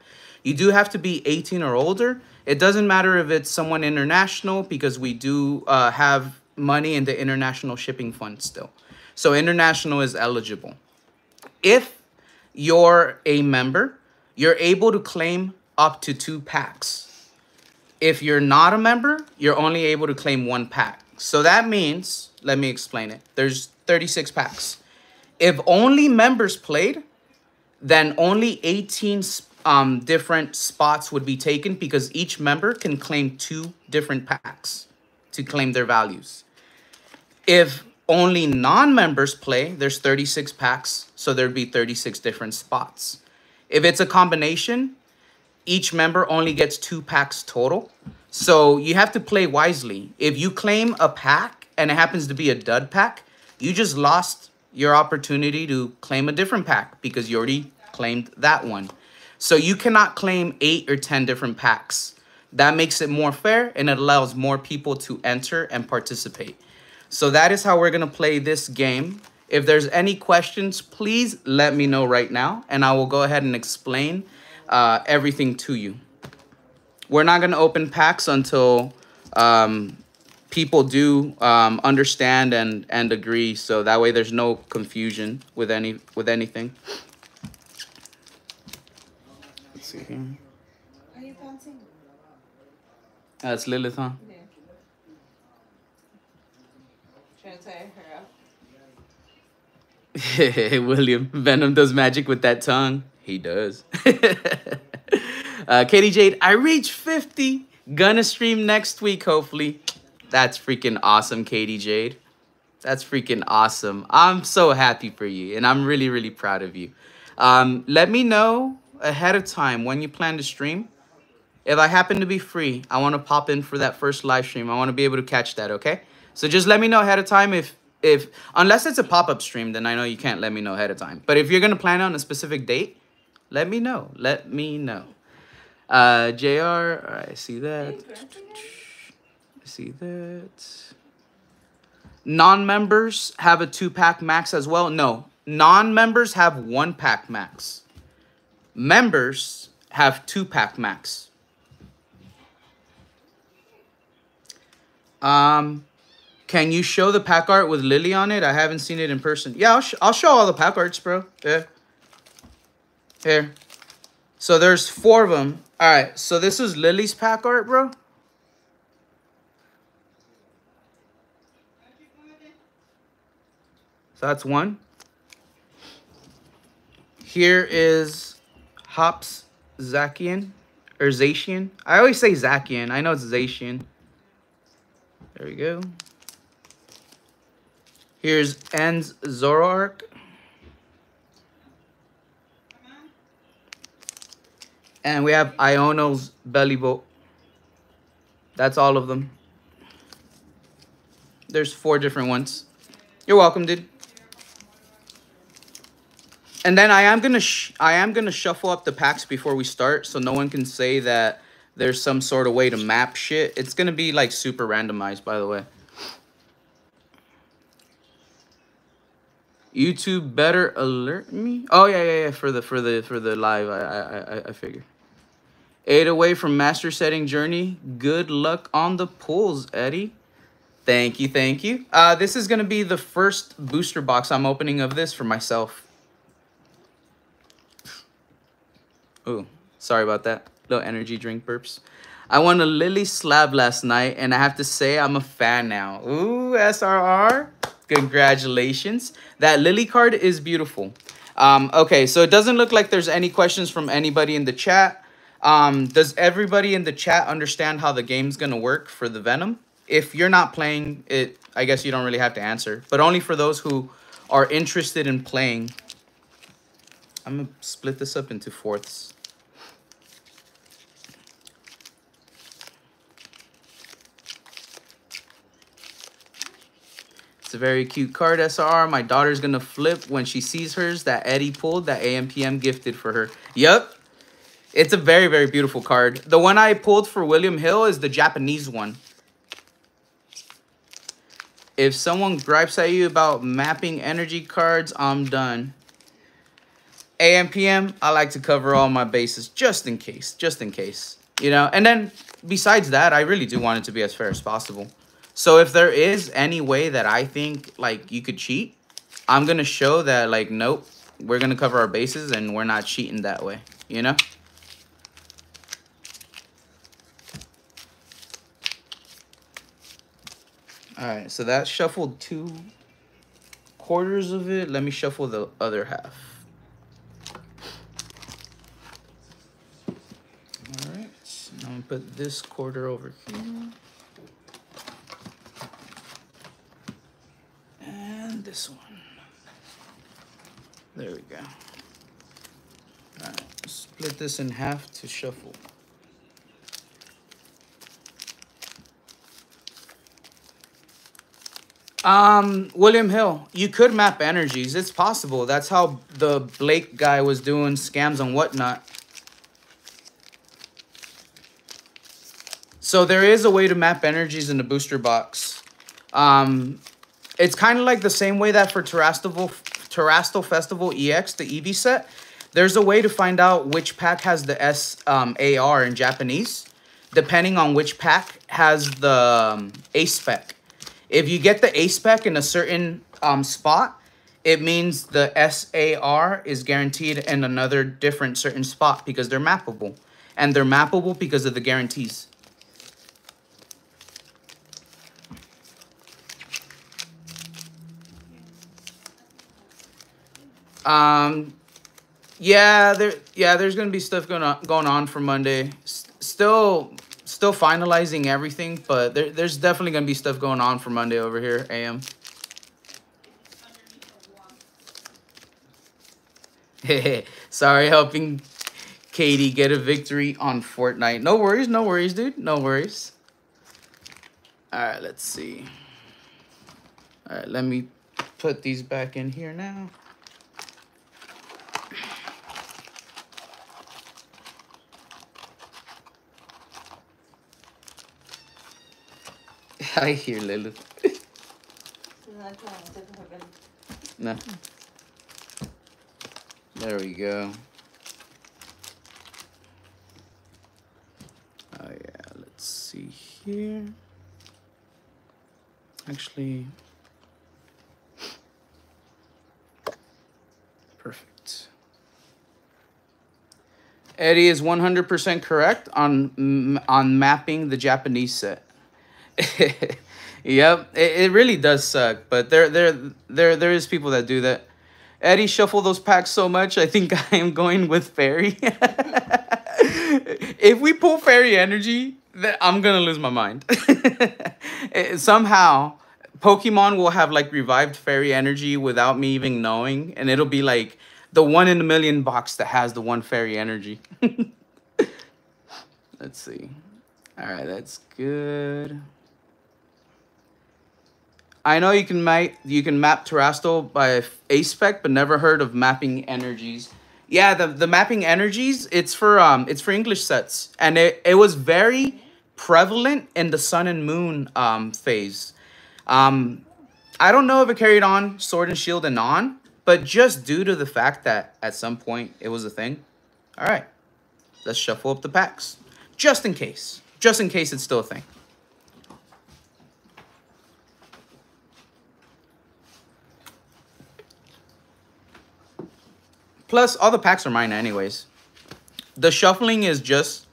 You do have to be 18 or older. It doesn't matter if it's someone international because we do have money in the international shipping fund still. So international is eligible. If you're a member, you're able to claim up to 2 packs. If you're not a member, you're only able to claim 1 pack. So that means, let me explain it. There's 36 packs. If only members played, then only 18 different spots would be taken because each member can claim 2 different packs to claim their values. If only non-members play, there's 36 packs, so there'd be 36 different spots. If it's a combination, each member only gets 2 packs total. So you have to play wisely. If you claim a pack and it happens to be a dud pack, you just lost your opportunity to claim a different pack because you already claimed that one. So you cannot claim 8 or 10 different packs. That makes it more fair and it allows more people to enter and participate. So that is how we're going to play this game. If there's any questions, please let me know right now and I will go ahead and explain everything to you. We're not going to open packs until people do understand and agree. So that way there's no confusion with anything. Let's see here. Are you bouncing? That's Lilith, huh? Yeah. Trying to tire her out. William, Venom does magic with that tongue. He does. Katie Jade, I reached 50. Gonna stream next week, hopefully. That's freaking awesome, Katie Jade. That's freaking awesome. I'm so happy for you, and I'm really, really proud of you. Let me know ahead of time when you plan to stream. If I happen to be free, I want to pop in for that first live stream. I want to be able to catch that, okay? So just let me know ahead of time if unless it's a pop-up stream, then I know you can't let me know ahead of time. But if you're going to plan on a specific date, let me know. Let me know. JR, all right, I see that. I see that. Non-members have a 2-pack max as well. No, non-members have 1-pack max. Members have 2-pack max. Can you show the pack art with Lily on it? I haven't seen it in person. Yeah, I'll show all the pack arts, bro. Yeah. Here. So there's 4 of them. All right, so this is Lily's pack art, bro. So that's 1. Here is Hops Zakian, or Zacian. I always say Zakian. I know it's Zacian. There we go. Here's En's Zoroark. And we have Iono's Belly Boat. That's all of them. There's 4 different ones. You're welcome, dude. And then I am gonna shuffle up the packs before we start, so no one can say that there's some sort of way to map shit. It's gonna be like super randomized, by the way. YouTube better alert me. Oh yeah. For the live, I figure. 8 away from master setting journey. Good luck on the pulls, Eddie. Thank you. This is gonna be the first booster box I'm opening of this for myself. Ooh, sorry about that. Little energy drink burps. I won a Lily slab last night, and I have to say I'm a fan now. Ooh, SRR. Congratulations. That Lily card is beautiful. Okay, so it doesn't look like there's any questions from anybody in the chat. Does everybody in the chat understand how the game's going to work for the Venom? If you're not playing it, I guess you don't really have to answer. But only for those who are interested in playing. I'm going to split this up into fourths. It's a very cute card, SR. My daughter's going to flip when she sees hers that Eddie pulled, that AMPM gifted for her. Yep. It's a very, very beautiful card. The one I pulled for William Hill is the Japanese one. If someone gripes at you about mapping energy cards, I'm done. AMPM, I like to cover all my bases just in case. You know, and then besides that, I really do want it to be as fair as possible. So if there is any way that I think, like, you could cheat, I'm going to show that, like, nope, we're going to cover our bases and we're not cheating that way, you know? All right, so that shuffled 2/4 of it. Let me shuffle the other half. All right, so now I'm going to put this quarter over here. And this one. There we go. All right, split this in half to shuffle. William Hill, you could map energies. It's possible. That's how the Blake guy was doing scams and whatnot. So there is a way to map energies in the booster box. It's kind of like the same way that for Terrastal Festival EX, the EV set, there's a way to find out which pack has the SAR in Japanese, depending on which pack has the A spec. If you get the A spec in a certain spot, it means the SAR is guaranteed in another different certain spot because they're mappable. And they're mappable because of the guarantees. There's gonna be stuff going on for Monday. Still finalizing everything, but there's definitely gonna be stuff going on for Monday over here, AM. Sorry, helping Katie get a victory on Fortnite. No worries, dude. No worries. All right, let's see. All right, let me put these back in here now. I hear Lilith. No. There we go. Oh yeah, let's see here. Actually, perfect. Eddie is 100% correct on mapping the Japanese set. Yep, it really does suck, but there is people that do that. Eddie, shuffle those packs so much, I think I am going with Fairy. If we pull Fairy Energy, then I'm gonna lose my mind. Somehow, Pokemon will have like revived Fairy Energy without me even knowing, and it'll be like the 1 in a million box that has the 1 Fairy Energy. Let's see. All right, that's good. I know you can map Terastal by A-Spec, but never heard of mapping energies. Yeah, the mapping energies, it's for English sets, and it was very prevalent in the Sun and Moon phase. I don't know if it carried on Sword and Shield and on, but just due to the fact that at some point it was a thing. All right, let's shuffle up the packs, just in case it's still a thing. Plus, all the packs are mine anyways. The shuffling is just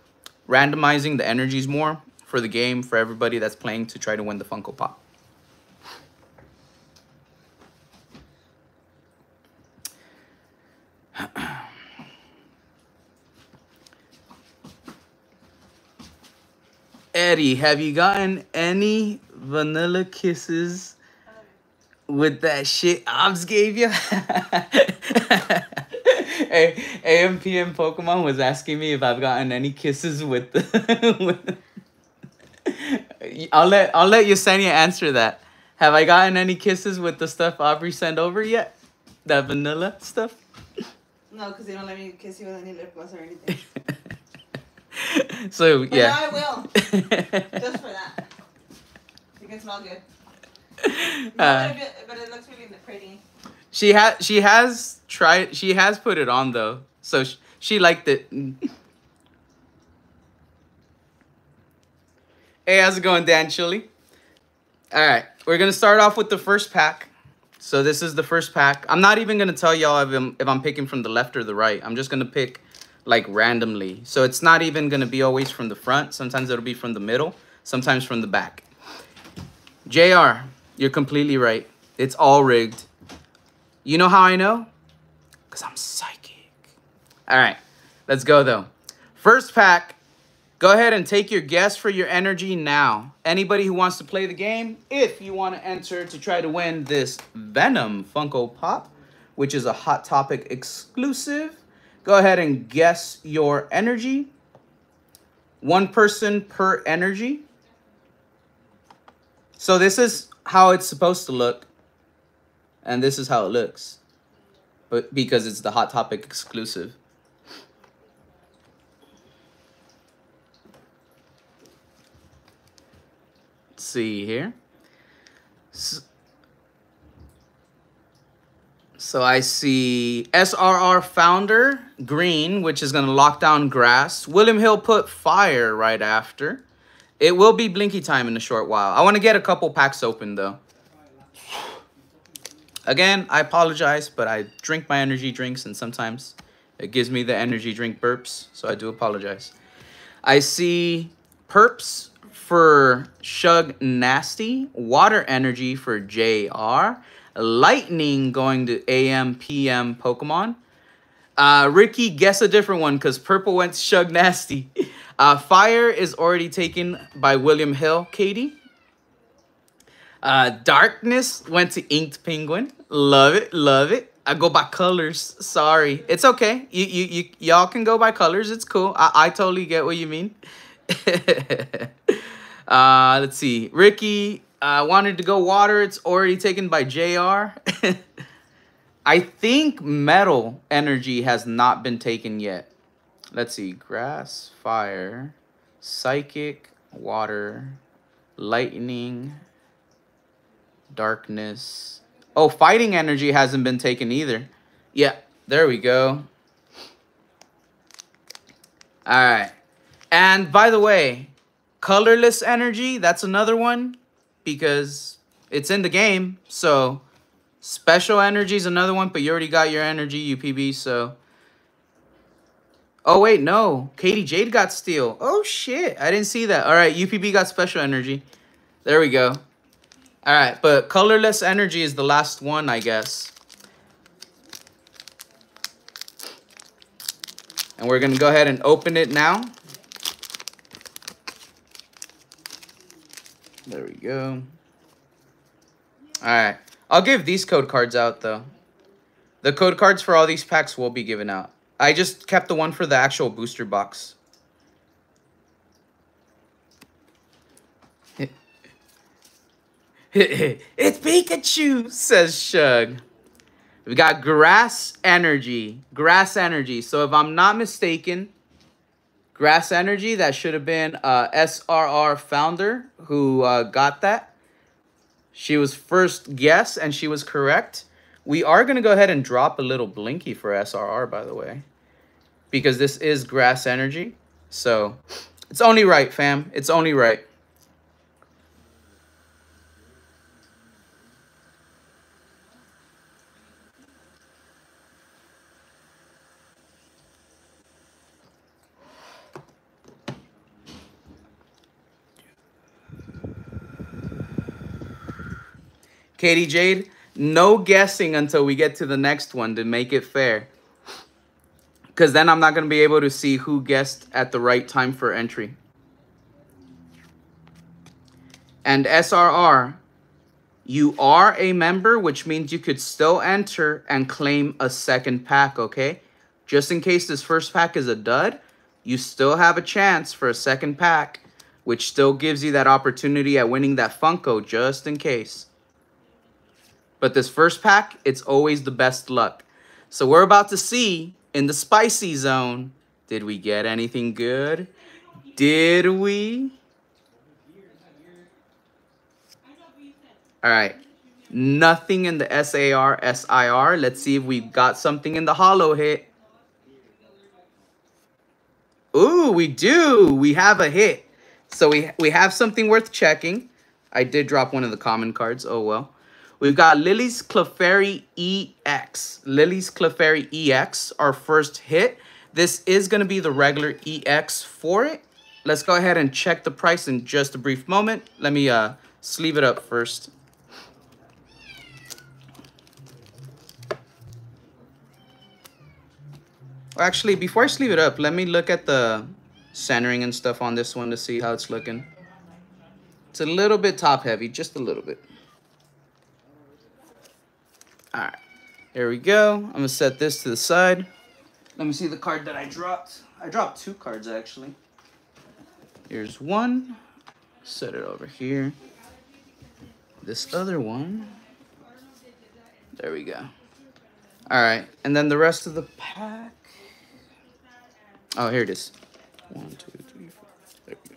randomizing the energies more for the game, for everybody that's playing to try to win the Funko Pop. Eddie, have you gotten any vanilla kisses with that shit Obs gave you? Hey, AMPM Pokemon was asking me if I've gotten any kisses with the I'll let Yesenia answer that. Have I gotten any kisses with the stuff Aubrey sent over yet? That vanilla stuff? No, because they don't let me kiss you with any lip gloss or anything. So, But yeah. now I will. Just for that. You can smell good. But it looks really pretty. She has put it on though. So she liked it. Hey, how's it going, Dan Chili? All right, we're going to start off with the first pack. So this is the first pack. I'm not even going to tell y'all if I'm picking from the left or the right. I'm just going to pick like randomly. So it's not even going to be always from the front. Sometimes it'll be from the middle, sometimes from the back. JR, you're completely right. It's all rigged. You know how I know? Because I'm psychic. All right, let's go though. First pack, go ahead and take your guess for your energy now. Anybody who wants to play the game, if you want to enter to try to win this Venom Funko Pop, which is a Hot Topic exclusive, go ahead and guess your energy. One person per energy. So this is how it's supposed to look. And this is how it looks. But because it's the Hot Topic exclusive. Let's see here. So I see SRR Founder, green, which is going to lock down grass. William Hill put fire right after. It will be blinky time in a short while. I want to get a couple packs open, though. Again, I apologize, but I drink my energy drinks, and sometimes it gives me the energy drink burps, so I do apologize. I see Perps for Shug Nasty, Water Energy for JR, Lightning going to AM PM Pokemon. Ricky, guess a different one because Purple went to Shug Nasty. Fire is already taken by William Hill, Katie. Darkness went to Inked Penguin. Love it, love it. I go by colors. Sorry, it's okay. Y'all can go by colors. It's cool. I totally get what you mean. Let's see. Ricky wanted to go water. It's already taken by JR. I think metal energy has not been taken yet. Let's see. Grass, fire, psychic, water, lightning, darkness. Oh, fighting energy hasn't been taken either. Yeah, there we go. All right. And by the way, colorless energy, that's another one because it's in the game. So special energy is another one, but you already got your energy, UPB, so. Oh, wait, no. Katie Jade got steel. Oh, shit. I didn't see that. All right, UPB got special energy. There we go. All right, but colorless energy is the last one, I guess. And we're going to go ahead and open it now. There we go. All right. I'll give these code cards out, though. The code cards for all these packs will be given out. I just kept the one for the actual booster box. It's Pikachu, says Shug. We got Grass Energy. Grass Energy. So if I'm not mistaken, Grass Energy, that should have been SRR founder who got that. She was first guess and she was correct. We are going to go ahead and drop a little Blinky for SRR, by the way, because this is Grass Energy. So it's only right, fam. It's only right. Katie Jade, no guessing until we get to the next one to make it fair. Because then I'm not going to be able to see who guessed at the right time for entry. And SRR, you are a member, which means you could still enter and claim a second pack, okay? Just in case this first pack is a dud, you still have a chance for a second pack, which still gives you that opportunity at winning that Funko, just in case. But this first pack, it's always the best luck. So we're about to see in the spicy zone, did we get anything good? Did we? All right. Nothing in the SAR, SIR. Let's see if we've got something in the holo hit. Ooh, we do. We have a hit. So we have something worth checking. I did drop one of the common cards. Oh, well. We've got Lily's Clefairy EX. Lily's Clefairy EX, our first hit. This is going to be the regular EX for it. Let's go ahead and check the price in just a brief moment. Let me sleeve it up first. Actually, before I sleeve it up, let me look at the centering and stuff on this one to see how it's looking. It's a little bit top heavy, just a little bit. All right, here we go. I'm gonna set this to the side. Let me see the card that I dropped. I dropped two cards, actually. Here's one. Set it over here. This other one. There we go. All right, and then the rest of the pack. Oh, here it is. 1, 2, 3, 4. There we go.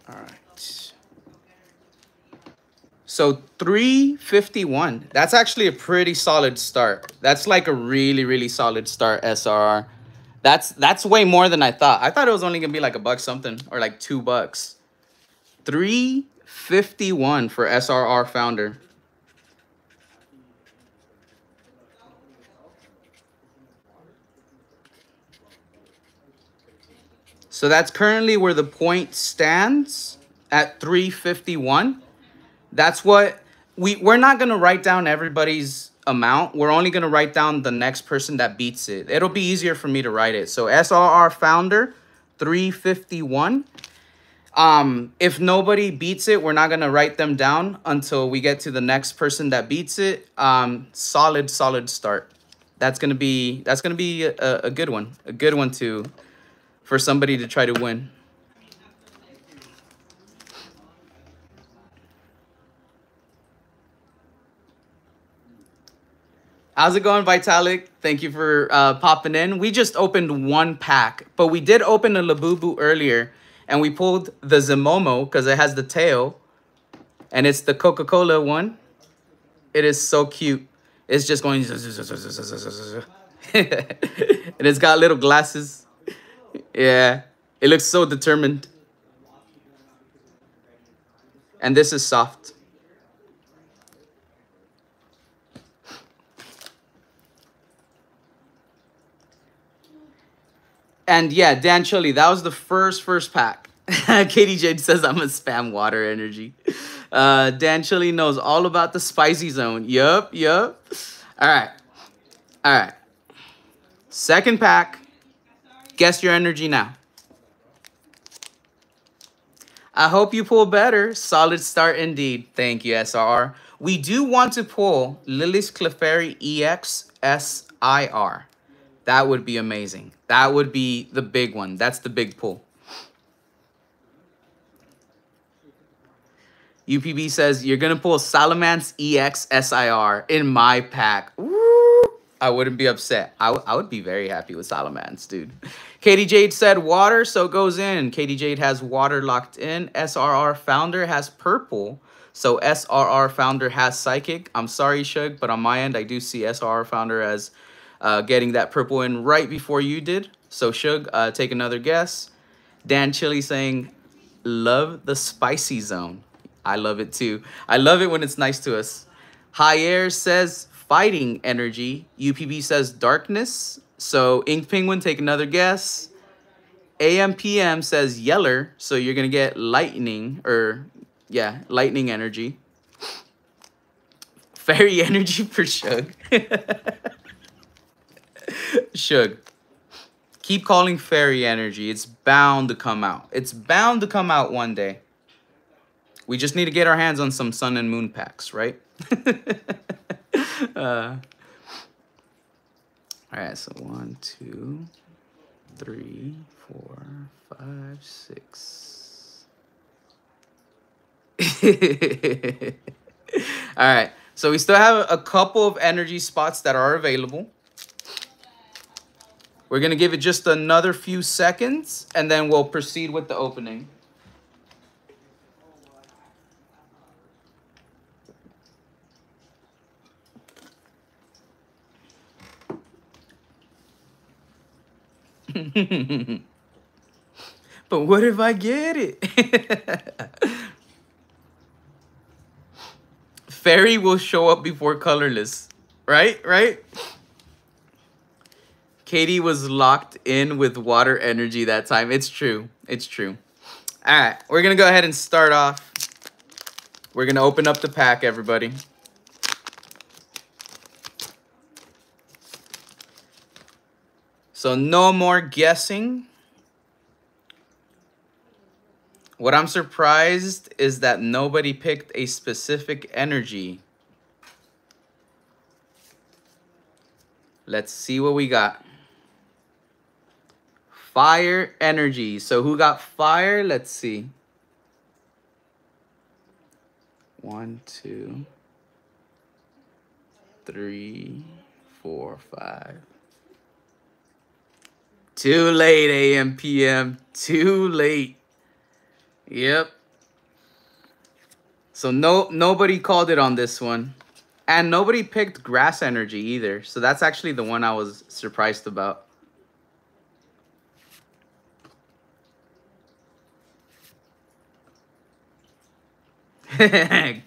All right. So 351. That's actually a pretty solid start. That's like a really, really solid start, SRR. That's way more than I thought. I thought it was only gonna be like $1 something or like $2. 351 for SRR founder. So that's currently where the point stands at 351. That's what we're not going to write down everybody's amount. We're only going to write down the next person that beats it. It'll be easier for me to write it. So SRR founder 351. If nobody beats it, we're not going to write them down until we get to the next person that beats it. Solid start. That's going to be a good one. A good one too. For somebody to try to win. How's it going, Vitalik? Thank you for popping in. We just opened one pack, but we did open a Labubu earlier, and we pulled the Zemomo because it has the tail, and it's the Coca-Cola one. It is so cute. It's just going, and it's got little glasses. Yeah, it looks so determined. And this is soft. And yeah, Dan Chili, that was the first pack. Katie Jade says I'm a spam water energy. Dan Chili knows all about the spicy zone. Yup. All right. Second pack. Guess your energy now. I hope you pull better. Solid start indeed. Thank you, SRR. We do want to pull Lily's Clefairy EX SIR. That would be amazing. That would be the big one. That's the big pull. UPB says, you're going to pull Salamence EX SIR in my pack. Woo! I wouldn't be upset. I would be very happy with Salamence, dude. Katie Jade said water, so it goes in. Katie Jade has water locked in. SRR Founder has purple, so SRR Founder has psychic. I'm sorry, Shug, but on my end, I do see SRR Founder as getting that purple in right before you did. So, Shug, take another guess. Dan Chili saying, love the spicy zone. I love it too. I love it when it's nice to us. High Air says fighting energy. UPB says darkness. So Ink Penguin, take another guess. AMPM says yeller. So you're going to get lightning, or yeah, lightning energy. Fairy energy for Shug. Shug. Keep calling fairy energy. It's bound to come out. It's bound to come out one day. We just need to get our hands on some sun and moon packs, right? All right, so 1, 2, 3, 4, 5, 6. All right, so we still have a couple of energy spots that are available. We're going to give it just another few seconds, and then we'll proceed with the opening. But what if I get it? Fairy will show up before colorless. Right? Right? Katie was locked in with water energy that time. It's true. It's true. All right. We're going to go ahead and start off. We're going to open up the pack, everybody. So no more guessing. What I'm surprised is that nobody picked a specific energy. Let's see what we got. Fire energy. So who got fire? Let's see. 1, 2, 3, 4, 5. Too late, AM, PM. Too late. Yep. So nobody called it on this one. And nobody picked grass energy either. So that's actually the one I was surprised about.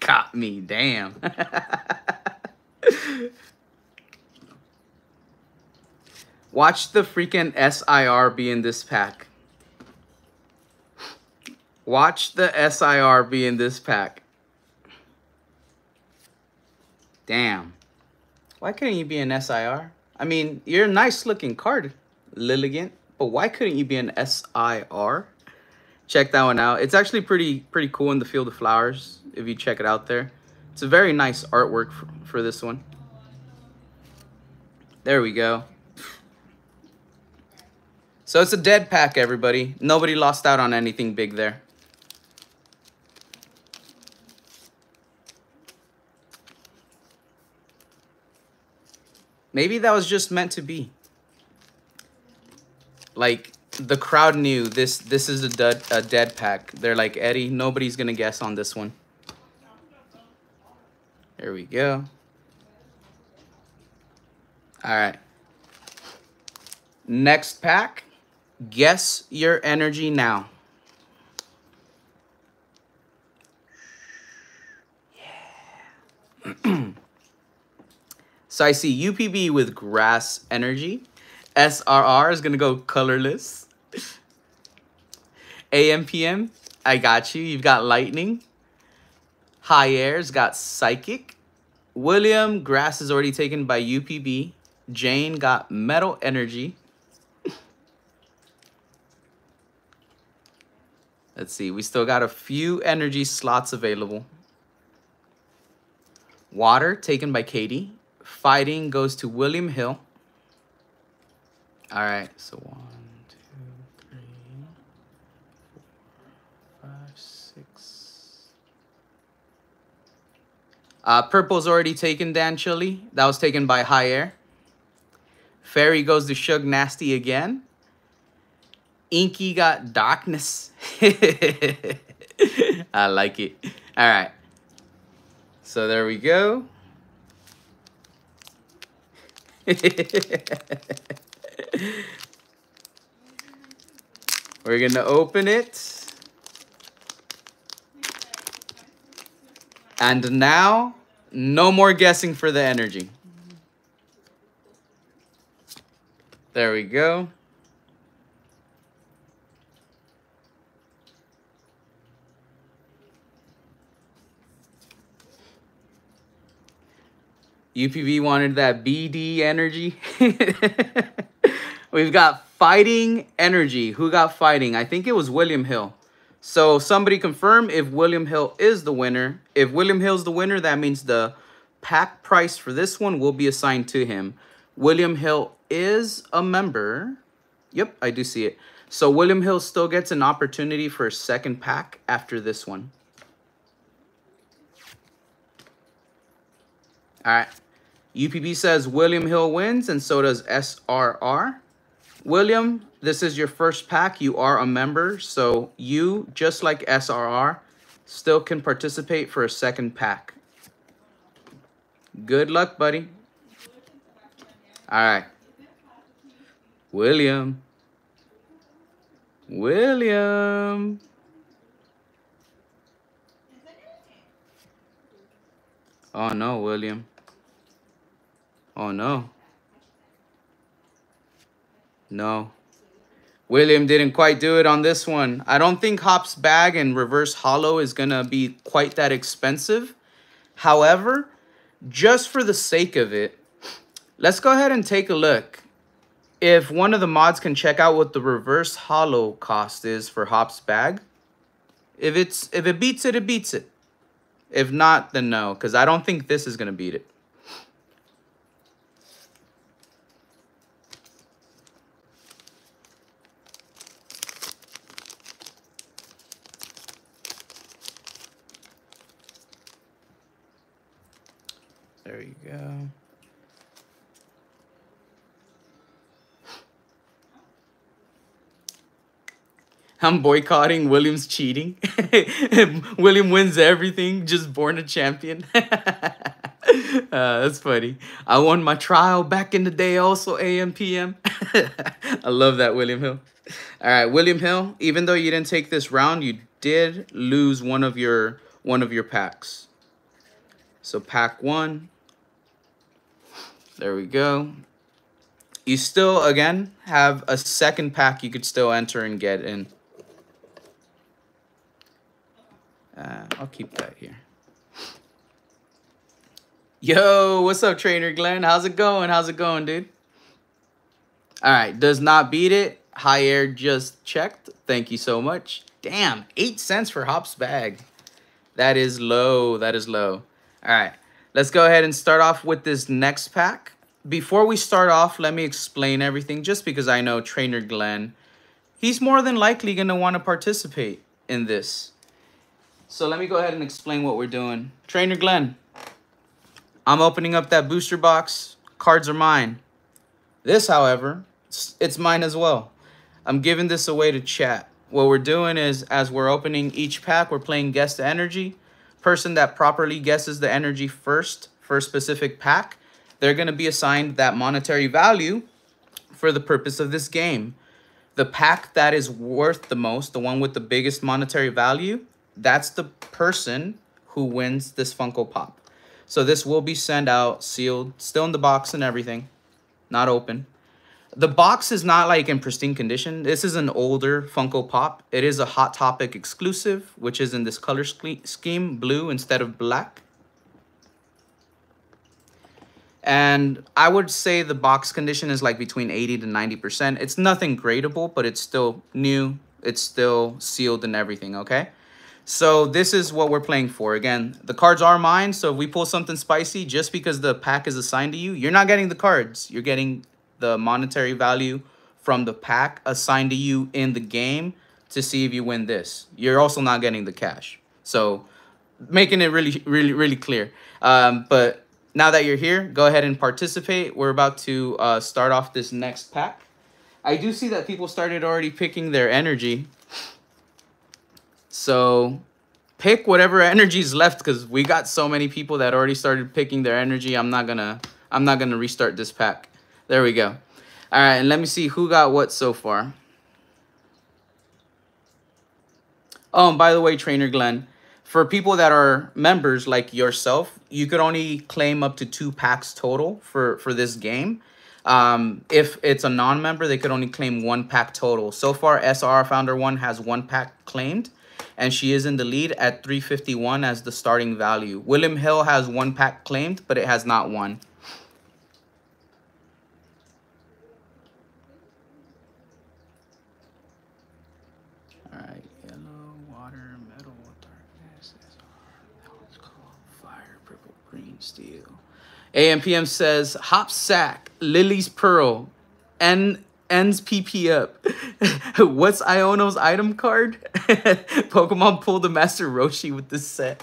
Caught me, damn. Watch the freaking SIR be in this pack. Watch the SIR be in this pack. Damn. Why couldn't you be an SIR? I mean, you're a nice looking card, Lilligant, but why couldn't you be an SIR? Check that one out. It's actually pretty cool in the Field of Flowers, if you check it out there. It's a very nice artwork for this one. There we go. So it's a dead pack, everybody. Nobody lost out on anything big there. Maybe that was just meant to be. Like, the crowd knew this is a dead pack. They're like, Eddie, nobody's going to guess on this one. There we go. All right. Next pack. Guess your energy now. Yeah. So I see UPB with grass energy. SRR is going to go colorless. AMPM, I got you. You've got lightning. High Air's got psychic. William, grass is already taken by UPB. Jane got metal energy. Let's see. We still got a few energy slots available. Water taken by Katie. Fighting goes to William Hill. All right, so 1, 2, 3, 4, 5, 6. Purple's already taken, Dan Chili. That was taken by High Air. Fairy goes to Shug Nasty again. Inky got Darkness. I like it. All right. So there we go. We're going to open it. And now, no more guessing for the energy. There we go. UPV wanted that BD energy. We've got Fighting Energy. Who got Fighting? I think it was William Hill. So somebody confirm if William Hill is the winner. If William Hill's the winner, that means the pack price for this one will be assigned to him. William Hill is a member. Yep, I do see it. So William Hill still gets an opportunity for a second pack after this one. All right. UPB says William Hill wins, and so does SRR. William, this is your first pack. You are a member, so you, just like SRR, still can participate for a second pack. Good luck, buddy. All right. William. William. Oh, no, William. Oh, no. No. William didn't quite do it on this one. I don't think Hop's Bag and Reverse Hollow is going to be quite that expensive. However, just for the sake of it, let's go ahead and take a look. If one of the mods can check out what the Reverse Hollow cost is for Hop's Bag. If it beats it, it beats it. If not, then no, because I don't think this is going to beat it. There you go. I'm boycotting. William's cheating. William wins everything. Just born a champion. That's funny. I won my trial back in the day also, AM, PM. I love that, William Hill. All right, William Hill, even though you didn't take this round, you did lose one of your packs. So pack 1. There we go. You still, again, have a second pack you could still enter and get in. I'll keep that here. Yo, what's up, Trainer Glenn? How's it going? How's it going, dude? All right, does not beat it. High Air just checked. Thank you so much. Damn, 8 cents for Hop's Bag. That is low. That is low. All right, let's go ahead and start off with this next pack. Before we start off, let me explain everything, just because I know Trainer Glenn, he's more than likely going to want to participate in this. So let me go ahead and explain what we're doing. Trainer Glenn, I'm opening up that booster box. Cards are mine. This, however, it's mine as well. I'm giving this away to chat. What we're doing is, as we're opening each pack, we're playing Guess the Energy. Person that properly guesses the energy first for a specific pack, they're going to be assigned that monetary value for the purpose of this game. The pack that is worth the most, the one with the biggest monetary value, that's the person who wins this Funko Pop. So this will be sent out, sealed, still in the box and everything, not open. The box is not like in pristine condition. This is an older Funko Pop. It is a Hot Topic exclusive, which is in this color scheme, blue instead of black. And I would say the box condition is like between 80 to 90%. It's nothing gradable, but it's still new. It's still sealed and everything, okay? So this is what we're playing for. Again, the cards are mine, so if we pull something spicy, just because the pack is assigned to you, you're not getting the cards. You're getting the monetary value from the pack assigned to you in the game to see if you win this. You're also not getting the cash. So making it really clear. But now that you're here, go ahead and participate. We're about to start off this next pack. I do see that people started already picking their energy. So pick whatever energy is left, because we got so many people that already started picking their energy. I'm not gonna restart this pack. There we go. All right, and let me see who got what so far. Oh, and by the way, Trainer Glenn, for people that are members like yourself, you could only claim up to 2 packs total for this game. If it's a non-member, they could only claim 1 pack total. So far, SR Founder 1 has 1 pack claimed, and she is in the lead at 351 as the starting value. William Hill has 1 pack claimed, but it has not won. All right, yellow, water, metal, darkness, SR, let's go, fire, purple, green, steel. AMPM says, Hop Sack, Lily's Pearl, ends PP up. What's Iono's item card? Pokemon pulled the Master Roshi with this set.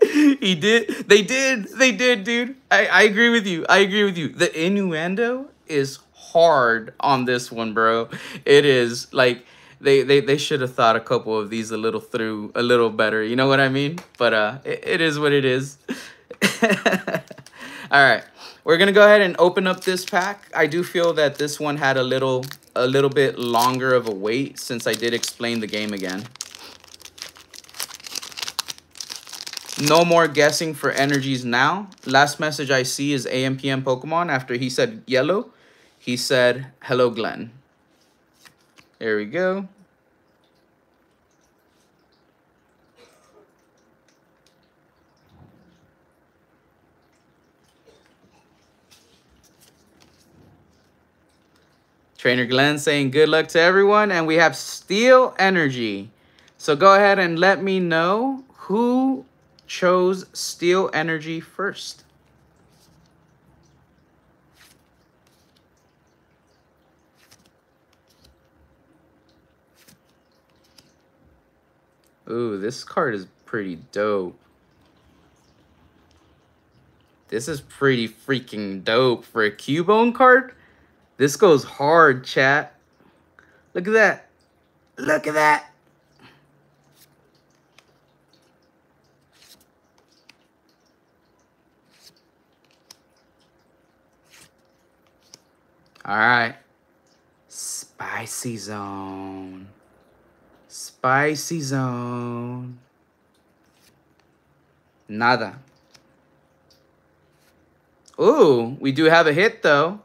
He did. They did, dude. I agree with you. The innuendo is hard on this one, bro. It is like they should have thought a couple of these a little better. You know what I mean? But it is what it is. All right, we're gonna go ahead and open up this pack. I do feel that this one had a little bit longer of a wait since I did explain the game again. No more guessing for energies now. Last message I see is AMPM Pokemon. After he said yellow, he said hello Glenn. There we go. Trainer Glenn saying good luck to everyone, and we have Steel Energy. So go ahead and let me know who chose Steel Energy first. Ooh, this card is pretty dope. This is pretty freaking dope for a Cubone card. This goes hard, chat. Look at that. Look at that. All right. Spicy Zone. Spicy Zone. Nada. Ooh, we do have a hit, though.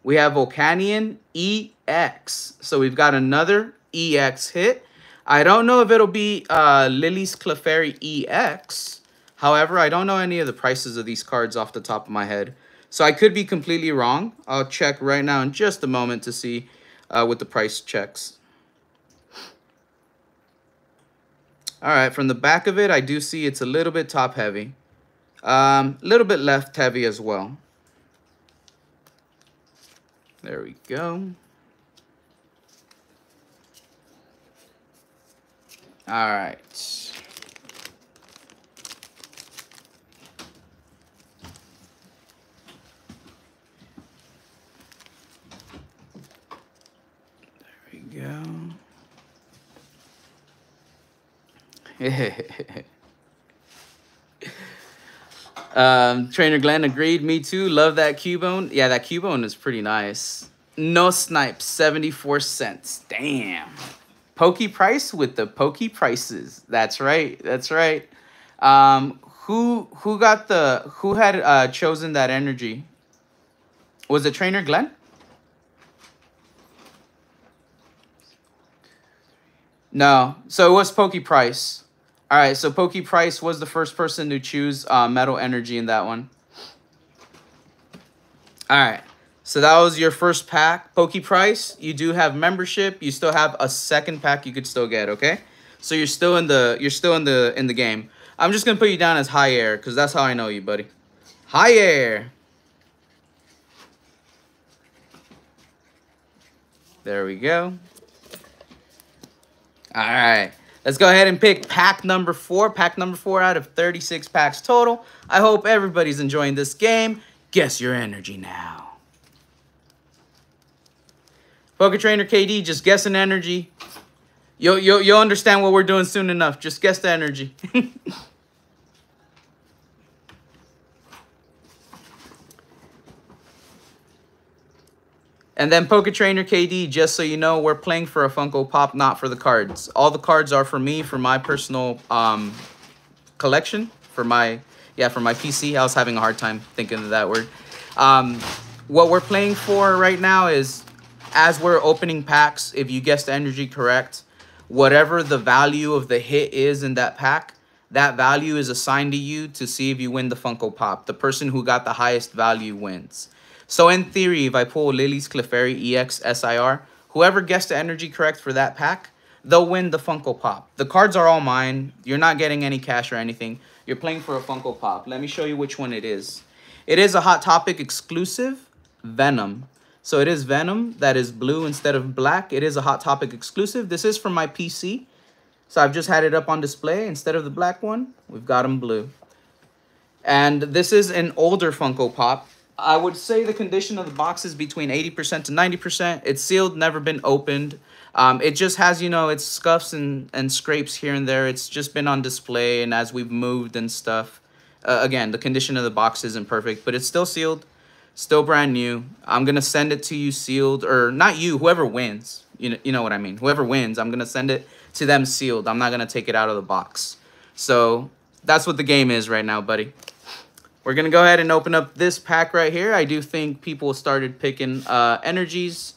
We have Volcanion EX. So we've got another EX hit. I don't know if it'll be Lily's Clefairy EX. However, I don't know any of the prices of these cards off the top of my head. So I could be completely wrong. I'll check right now in just a moment to see what the price checks. All right, from the back of it, I do see it's a little bit top heavy. A little bit left heavy as well. There we go. All right. There we go. Trainer Glenn agreed. Me too. Love that Cubone. Yeah, that Cubone is pretty nice. No Snipe, 74 cents. Damn. Pokey price with the pokey prices. That's right. That's right. Who had chosen that energy? Was it Trainer Glenn? No. So it was Pokey Price. All right, so Pokey Price was the first person to choose Metal Energy in that one. All right, so that was your first pack. Pokey Price, you do have membership. You still have a second pack you could still get, okay? So you're still in the game. I'm just gonna put you down as High Air because that's how I know you, buddy. High Air. There we go. All right. Let's go ahead and pick pack number 4. Pack number 4 out of 36 packs total. I hope everybody's enjoying this game. Guess your energy now. Poker Trainer KD, just guess an energy. You'll understand what we're doing soon enough. Just guess the energy. And then Poker Trainer KD, just so you know, we're playing for a Funko Pop, not for the cards. All the cards are for me, for my personal collection, for my PC. I was having a hard time thinking of that word. What we're playing for right now is, as we're opening packs, if you guessed the energy correct, whatever the value of the hit is in that pack, that value is assigned to you to see if you win the Funko Pop. The person who got the highest value wins. So in theory, if I pull Lily's Clefairy EX SIR, whoever guessed the energy correct for that pack, they'll win the Funko Pop. The cards are all mine. You're not getting any cash or anything. You're playing for a Funko Pop. Let me show you which one it is. It is a Hot Topic exclusive, Venom. So it is Venom that is blue instead of black. It is a Hot Topic exclusive. This is from my PC. So I've just had it up on display. Instead of the black one, we've got them blue. And this is an older Funko Pop. I would say the condition of the box is between 80% to 90%. It's sealed, never been opened. It just has, you know, its scuffs and scrapes here and there. It's just been on display, and as we've moved and stuff. Again, the condition of the box isn't perfect, but it's still sealed, still brand new. I'm going to send it to you sealed, or not you, whoever wins. You know what I mean. Whoever wins, I'm going to send it to them sealed. I'm not going to take it out of the box. So that's what the game is right now, buddy. We're going to go ahead and open up this pack right here. I do think people started picking energies.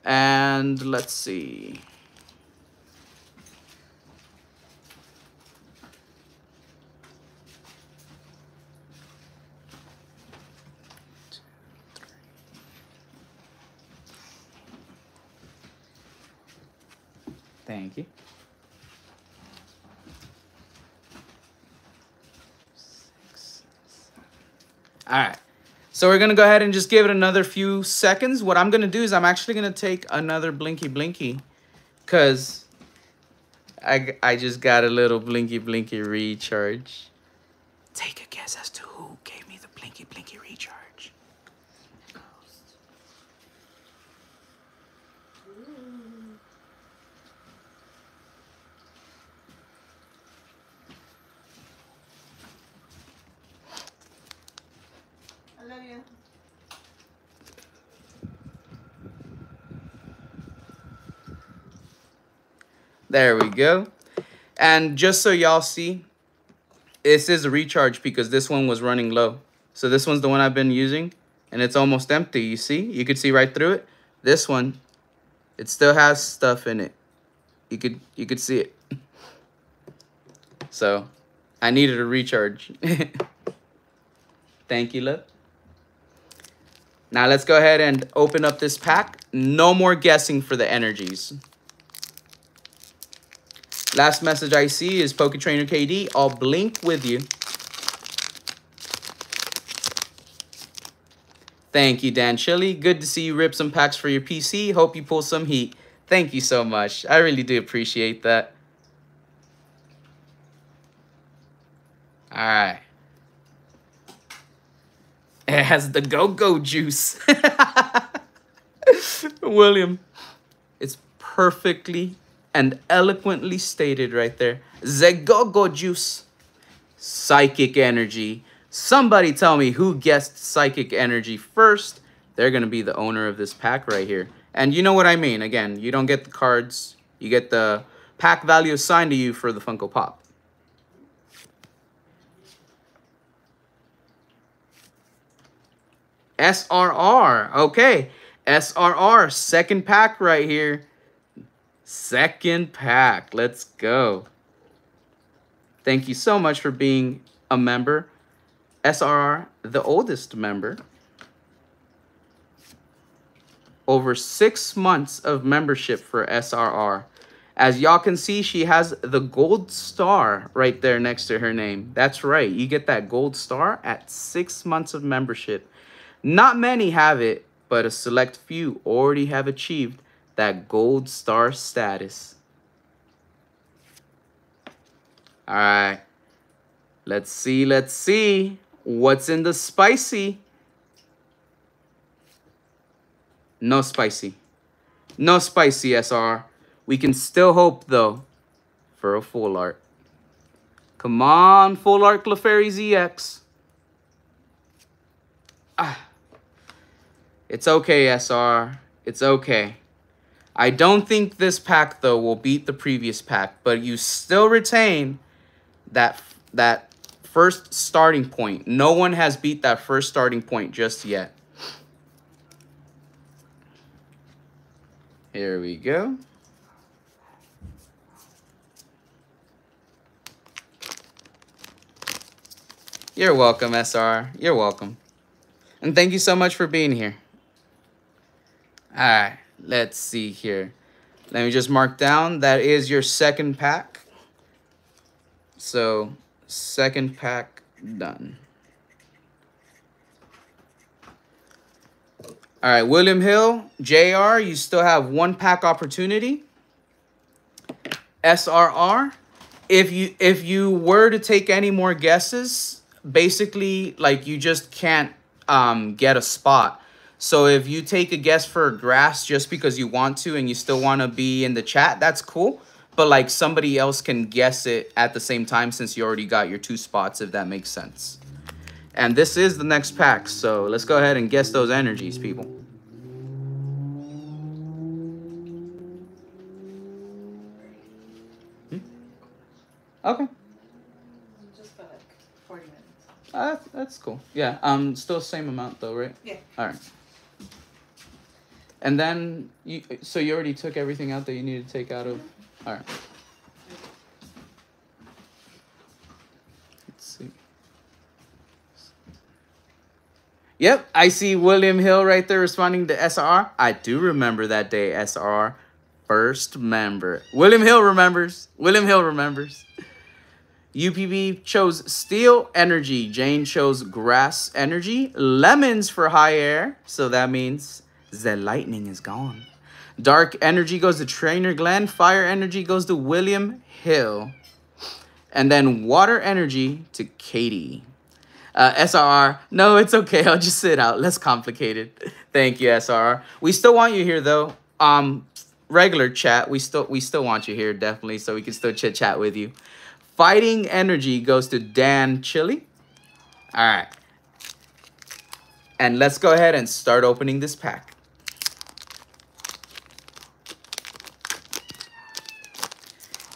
And let's see. Thank you. All right, so we're going to go ahead and just give it another few seconds. What I'm going to do is I'm actually going to take another Blinky because I just got a little Blinky recharge. Take a guess as to who gave me the Blinky recharge. I love you. There we go. And just so y'all see, this is a recharge because this one was running low. So this one's the one I've been using, and it's almost empty. You see? You could see right through it. This one, it still has stuff in it. You could see it. So I needed a recharge. Thank you, love. Now let's go ahead and open up this pack. No more guessing for the energies. Last message I see is Poker Trainer KD. I'll blink with you. Thank you, Dan Chili. Good to see you rip some packs for your PC. Hope you pull some heat. Thank you so much. I really do appreciate that. All right. It has the go-go juice. William, it's perfectly and eloquently stated right there. The go-go juice. Psychic energy. Somebody tell me who guessed psychic energy first. They're going to be the owner of this pack right here. And you know what I mean. Again, you don't get the cards. You get the pack value assigned to you for the Funko Pop. SRR. Okay. SRR. Second pack right here. Second pack. Let's go. Thank you so much for being a member. SRR, the oldest member. Over 6 months of membership for SRR. As y'all can see, she has the gold star right there next to her name. That's right. You get that gold star at 6 months of membership. Not many have it. but a select few already have achieved that gold star status. All right. Let's see. What's in the spicy? No spicy. No spicy, SR. We can still hope, though, for a full art. Come on, full art Clefairy ZX. It's okay, SR. It's okay. I don't think this pack, though, will beat the previous pack, but you still retain that first starting point. No one has beat that first starting point just yet. Here we go. You're welcome, SR. You're welcome. And thank you so much for being here. All right, let's see here. Let me just mark down. That is your second pack. So, second pack done. All right, William Hill, JR, you still have one pack opportunity. SRR, if you were to take any more guesses, basically, like, you just can't get a spot. So if you take a guess for grass just because you want to and you still want to be in the chat, that's cool. But, like, somebody else can guess it at the same time since you already got your 2 spots, if that makes sense. And this is the next pack, so let's go ahead and guess those energies, people. Okay. Just for like 40 minutes. That's cool. Yeah, still same amount though, right? Yeah. All right. And then, so you already took everything out that you needed to take out of? All right. Let's see. Yep, I see William Hill right there responding to SR. I do remember that day, SR. First member. William Hill remembers. William Hill remembers. UPB chose Steel Energy. Jane chose Grass Energy. Lemons for High Air. So that means the lightning is gone. Dark Energy goes to Trainer Glenn. Fire Energy goes to William Hill. And then Water Energy to Katie. SRR, no, it's okay. I'll just sit out. Less complicated. Thank you, SRR. We still want you here, though. Regular chat, we still want you here, definitely, so we can still chit-chat with you. Fighting Energy goes to Dan Chili. All right. And let's go ahead and start opening this pack.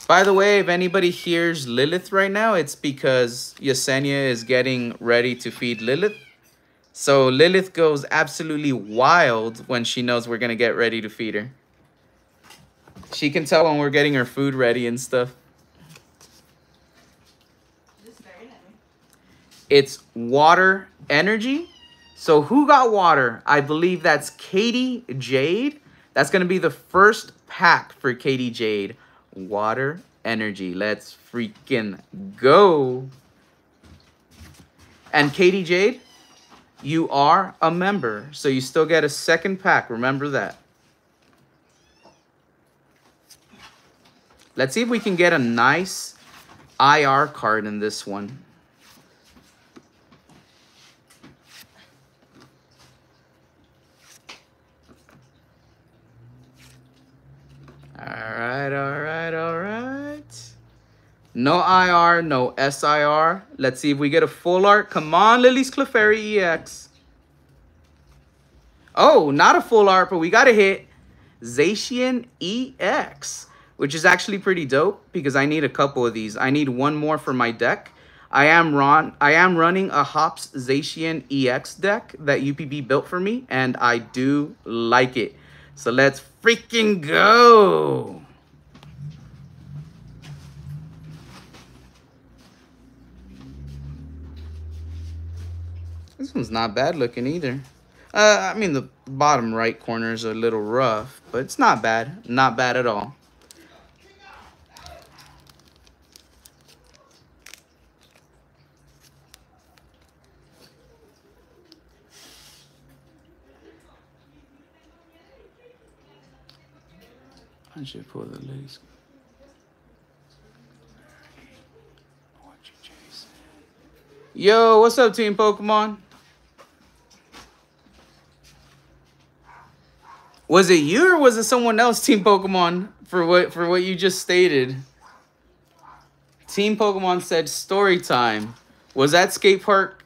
By the way, if anybody hears Lilith right now, it's because Yesenia is getting ready to feed Lilith. So Lilith goes absolutely wild when she knows we're going to get ready to feed her. She can tell when we're getting her food ready and stuff. It's Water Energy. So who got water? I believe that's Katie Jade. That's going to be the first pack for Katie Jade. Water Energy. Let's freaking go. And Katie Jade, you are a member. So you still get a second pack. Remember that. Let's see if we can get a nice IR card in this one. All right. No IR, no SIR. Let's see if we get a full art. Come on, Lily's Clefairy EX. Oh, not a full art, but we got a hit. Zacian EX, which is actually pretty dope because I need a couple of these. I need one more for my deck. I am running a Hops Zacian EX deck that UPB built for me, and I do like it. So let's freaking go. This one's not bad looking either. I mean, the bottom right corner is a little rough, but it's not bad. Not bad at all. I should pull the list. Yo, what's up, Team Pokemon? Was it you or was it someone else, Team Pokemon, for what you just stated? Team Pokemon said story time. Was that skate park?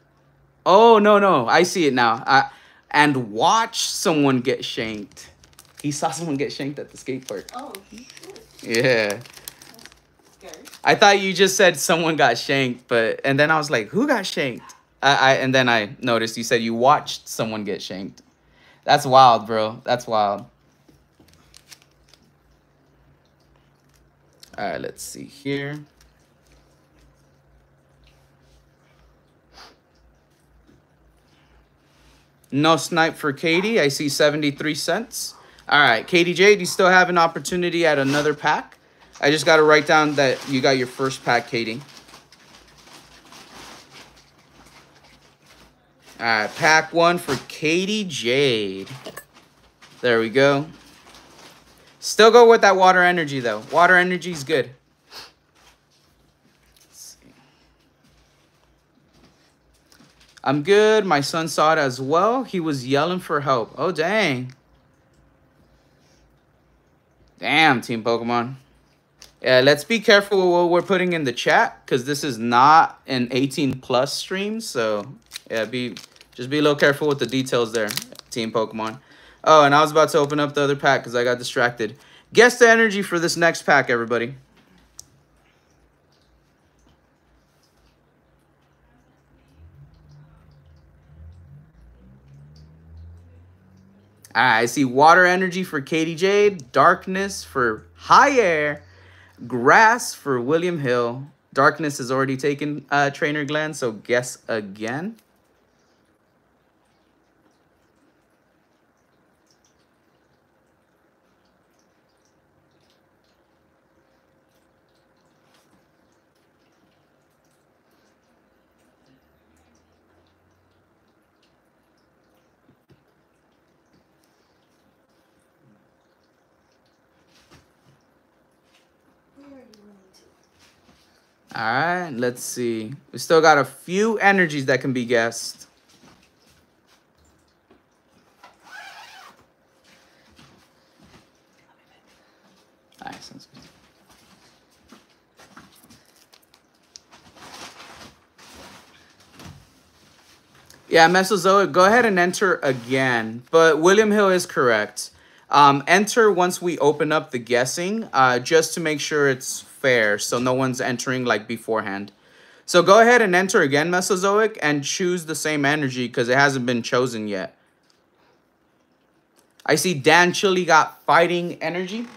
Oh, no. I see it now. And watch someone get shanked. He saw someone get shanked at the skate park. Oh, shit. Yeah. Scary. I thought you just said someone got shanked, and then I was like, who got shanked? And then I noticed you said you watched someone get shanked. That's wild, bro. That's wild. All right, let's see here. No snipe for Katie. I see 73 cents. All right, Katie J, do you still have an opportunity at another pack? I just got to write down that you got your first pack, Katie. All right, pack 1 for Katie Jade. There we go. Still go with that water energy, though. Water energy is good. Let's see. I'm good. My son saw it as well. He was yelling for help. Oh, dang. Damn, Team Pokemon. Yeah, let's be careful with what we're putting in the chat, because this is not an 18+ stream. So, yeah, just be a little careful with the details there, Team Pokemon. Oh, and I was about to open up the other pack because I got distracted. Guess the energy for this next pack, everybody. All right, I see water energy for Katie Jade, darkness for High Air, grass for William Hill. Darkness has already taken Trainer Glenn, so guess again. All right, let's see. We still got a few energies that can be guessed. All right, sounds good. Yeah, Mesozoic, go ahead and enter again. But William Hill is correct. Enter once we open up the guessing, just to make sure it's fair, so no one's entering like beforehand. So go ahead and enter again, Mesozoic, and choose the same energy because it hasn't been chosen yet. I see Dan Chili got fighting energy.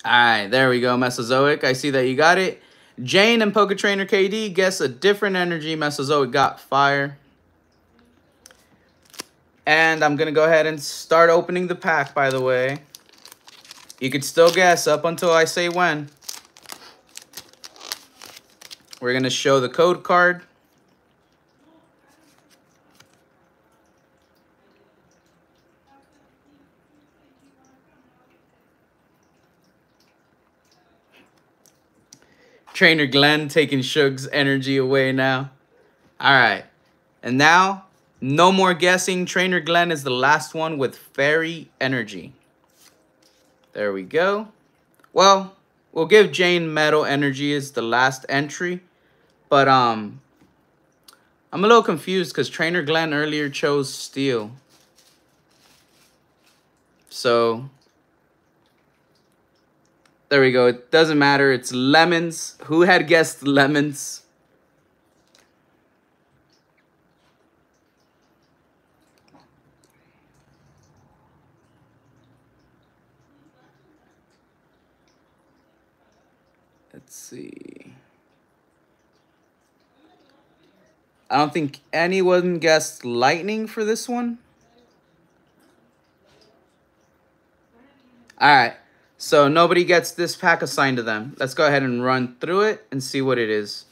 All right, there we go, Mesozoic. I see that you got it. Jane and Poketrainer KD guess a different energy. Mesozoic got fire. And I'm going to go ahead and start opening the pack, by the way. You could still guess up until I say when. We're going to show the code card. Trainer Glenn taking Shug's energy away now. All right. And now, no more guessing. Trainer Glenn is the last one with fairy energy. There we go. Well, we'll give Jane metal energy as the last entry. But I'm a little confused because Trainer Glenn earlier chose steel. So there we go. It doesn't matter. It's lemons. Who had guessed lemons? Let's see. I don't think anyone guessed lightning for this one. All right. So nobody gets this pack assigned to them. Let's go ahead and run through it and see what it is.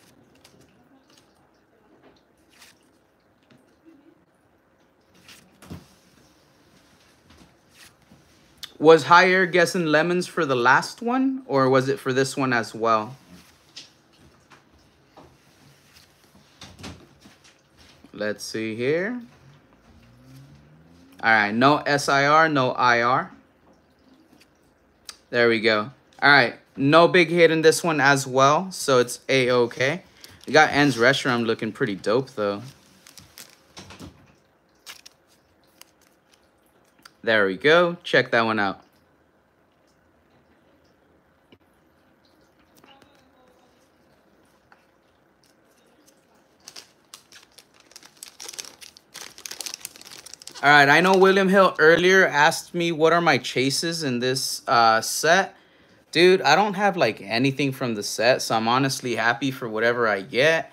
Was Higher guessing lemons for the last one, or was it for this one as well? Let's see here. All right, no SIR, no IR. There we go. All right, no big hit in this one as well, so it's A-OK. We got N's Restaurant looking pretty dope, though. There we go. Check that one out. All right, I know William Hill earlier asked me what are my chases in this set. Dude, I don't have like anything from the set, so I'm honestly happy for whatever I get.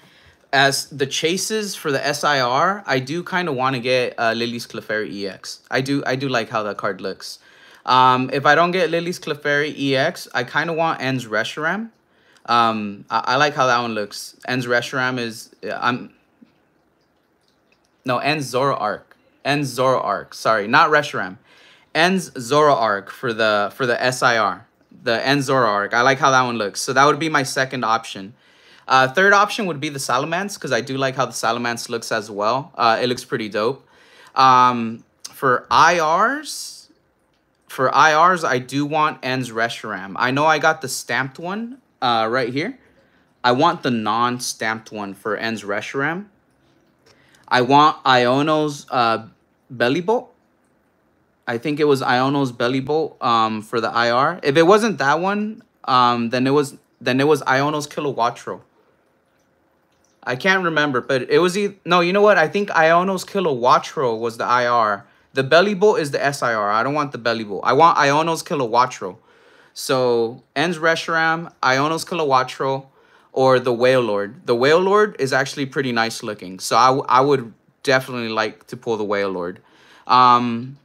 As the chases for the SIR, I do kind of want to get Lily's Clefairy EX. I do like how that card looks. If I don't get Lily's Clefairy EX, I kind of want N's Reshiram. I like how that one looks. N's Reshiram is N's Zoroark. N's Zoroark. Sorry, not Reshiram. N's Zoroark for the SIR. The N's Zoroark. I like how that one looks. So that would be my second option. Third option would be the Salamence, because I do like how the Salamence looks as well. It looks pretty dope. For IRs, I do want N's Reshiram. I know I got the stamped one right here. I want the non-stamped one for N's Reshiram. I want Iono's Belly Bolt. I think it was Iono's Belly Bolt for the IR. If it wasn't that one, then it was Iono's Kilowattrel. I can't remember, but it was no, you know what? I think Iono's Kilowattrel was the IR. The Belly Bolt is the SIR. I don't want the Belly Bolt. I want Iono's Kilowattrel. So N's Reshiram, Iono's Kilowattrel, or the Whale Lord. The Whale Lord is actually pretty nice looking. So I would definitely like to pull the Whale Lord. And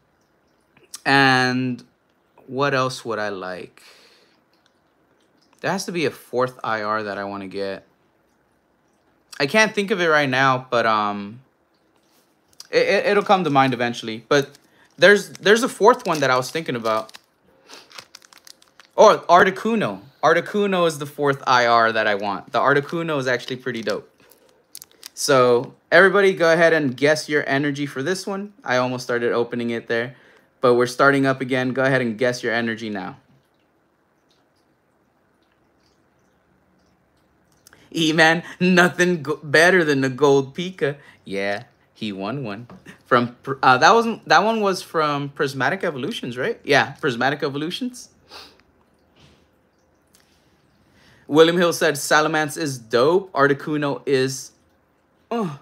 what else would I like? There has to be a fourth IR that I want to get. I can't think of it right now, but it'll come to mind eventually. But there's a fourth one that I was thinking about. Oh, Articuno. Articuno is the fourth IR that I want. The Articuno is actually pretty dope. So everybody go ahead and guess your energy for this one. I almost started opening it there, but we're starting up again. Go ahead and guess your energy now. E-Man, nothing better than the gold Pika. Yeah, he won one. From that one was from Prismatic Evolutions, right? Yeah, Prismatic Evolutions. William Hill said Salamence is dope. Articuno is... Oh.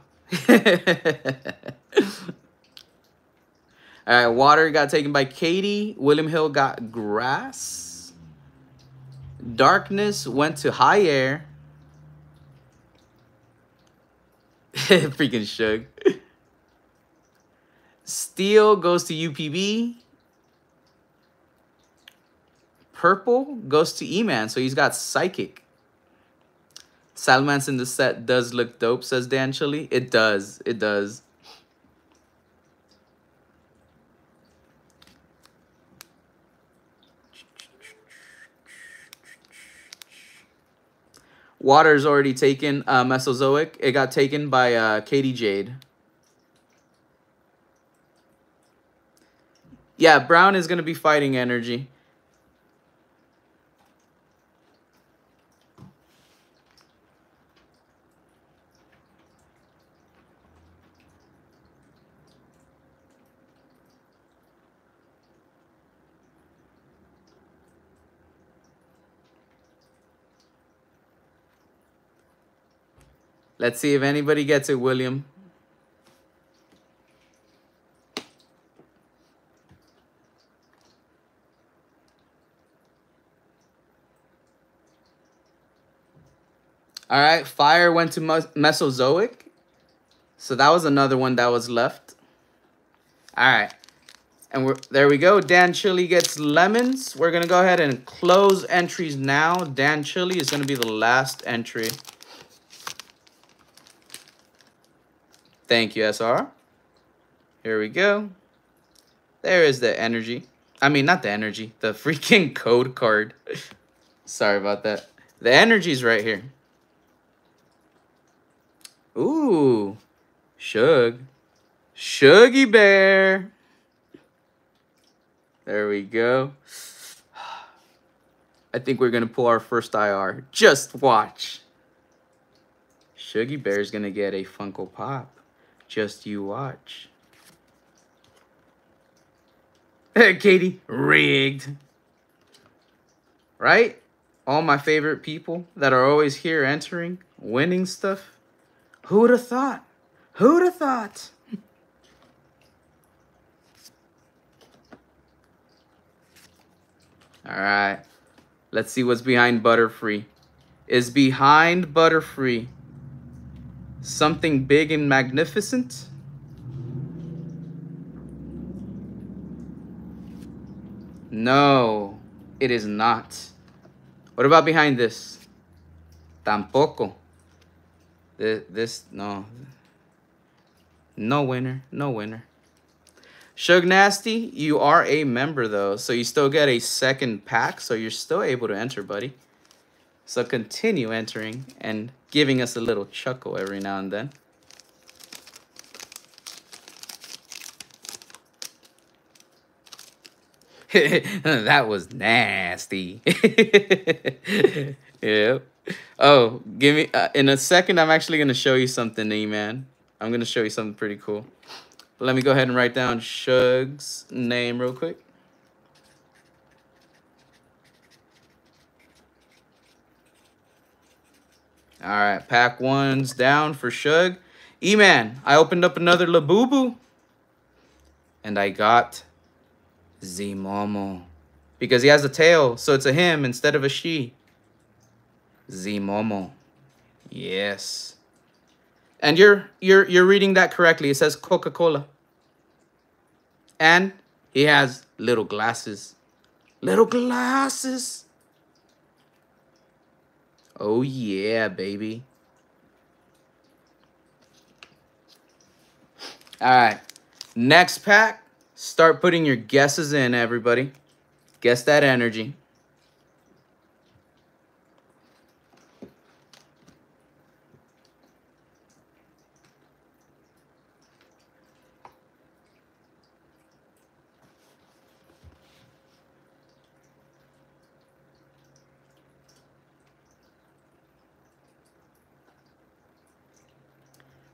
All right, Water got taken by Katie. William Hill got Grass. Darkness went to High Air. Freaking Shug. Steel goes to UPB. Purple goes to E-Man, so he's got Psychic. Salamence in the set does look dope, says Dan Chili. It does. It does. Water's already taken Mesozoic. It got taken by Katie Jade. Yeah, Brown is going to be fighting energy. Let's see if anybody gets it, William. All right, Fire went to Mesozoic. So that was another one that was left. All right. And there we go. Dan Chili gets lemons. We're going to go ahead and close entries now. Dan Chili is going to be the last entry. Thank you, SR. Here we go. There is the energy. I mean, not the energy. The freaking code card. Sorry about that. The energy's right here. Ooh. Shug. Shuggy Bear. There we go. I think we're going to pull our first IR. Just watch. Shuggy Bear's going to get a Funko Pop. Just you watch. Hey, Katie. Rigged. Right? All my favorite people that are always here entering, winning stuff. Who'd have thought? Who'd have thought? All right. Let's see what's behind Butterfree. Is behind Butterfree something big and magnificent? No, it is not. What about behind this? Tampoco. This, no. No winner, no winner. Shug Nasty, you are a member though, so you still get a second pack, so you're still able to enter, buddy. So continue entering and giving us a little chuckle every now and then. That was nasty. Yep. Oh, give me in a second. I'm actually gonna show you something, E-Man. I'm gonna show you something pretty cool. But let me go ahead and write down Shug's name real quick. All right, pack one's down for Shug. E-Man, I opened up another Labubu, and I got Z-Momo because he has a tail, so it's a him instead of a she. Z-Momo, yes. And you're reading that correctly. It says Coca-Cola. And he has little glasses. Little glasses. Oh yeah, baby. All right. Next pack. Start putting your guesses in, everybody. Guess that energy.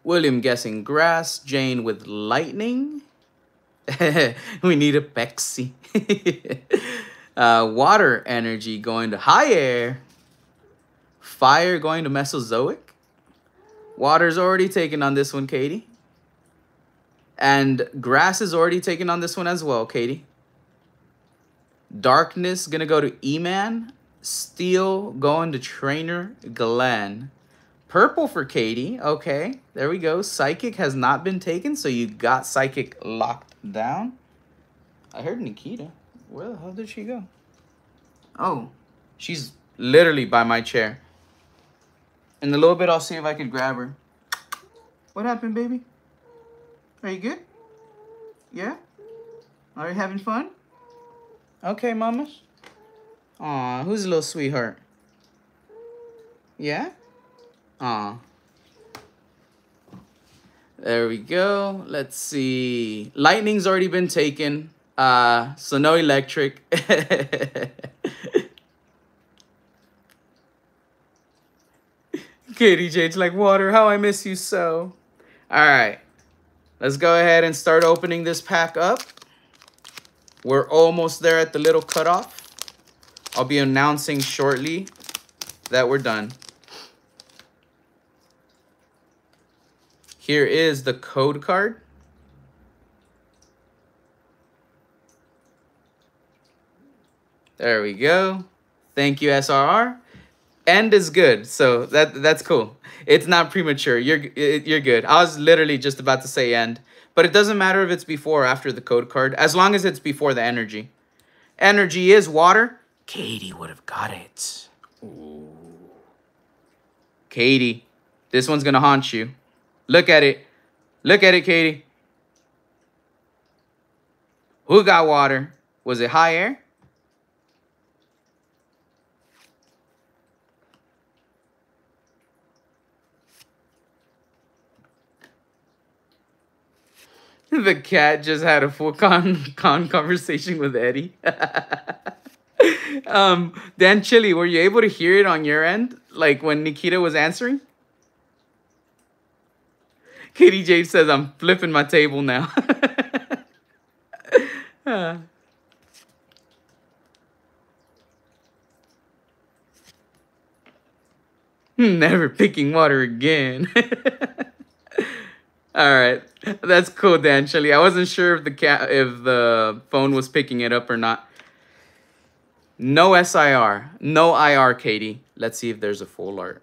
William guessing grass. Jane with lightning. We need a Pepsi. Water energy going to high air. Fire going to Mesozoic. Water's already taken on this one, Katie. And grass is already taken on this one as well, Katie. Darkness gonna go to E-Man. Steel going to Trainer Glenn. Purple for Katie. Okay, there we go. Psychic has not been taken, so you got Psychic locked down. I heard Nikita. Where the hell did she go? Oh, she's literally by my chair. In a little bit, I'll see if I can grab her. What happened, baby? Are you good? Yeah? Are you having fun? Okay, mamas. Aw, who's a little sweetheart? Yeah? Aw. There we go. Let's see. Lightning's already been taken. So no electric. Katie Jade's like, water, how I miss you so. All right. Let's go ahead and start opening this pack up. We're almost there at the little cutoff. I'll be announcing shortly that we're done. Here is the code card. There we go. Thank you, SRR. End is good, so that's cool. It's not premature. You're good. I was literally just about to say end, but it doesn't matter if it's before or after the code card, as long as it's before the energy. Energy is water. Katie would have got it. Ooh. Katie, this one's gonna haunt you. Look at it. Look at it, Katie. Who got water? Was it high air? The cat just had a full conversation with Eddie. Dan Chili, were you able to hear it on your end? Like when Nikita was answering? Katie J says, I'm flipping my table now. Never picking water again. All right, that's cool, Dan Chili. I wasn't sure if the phone was picking it up or not. No SIR, no IR, Katie. Let's see if there's a full art.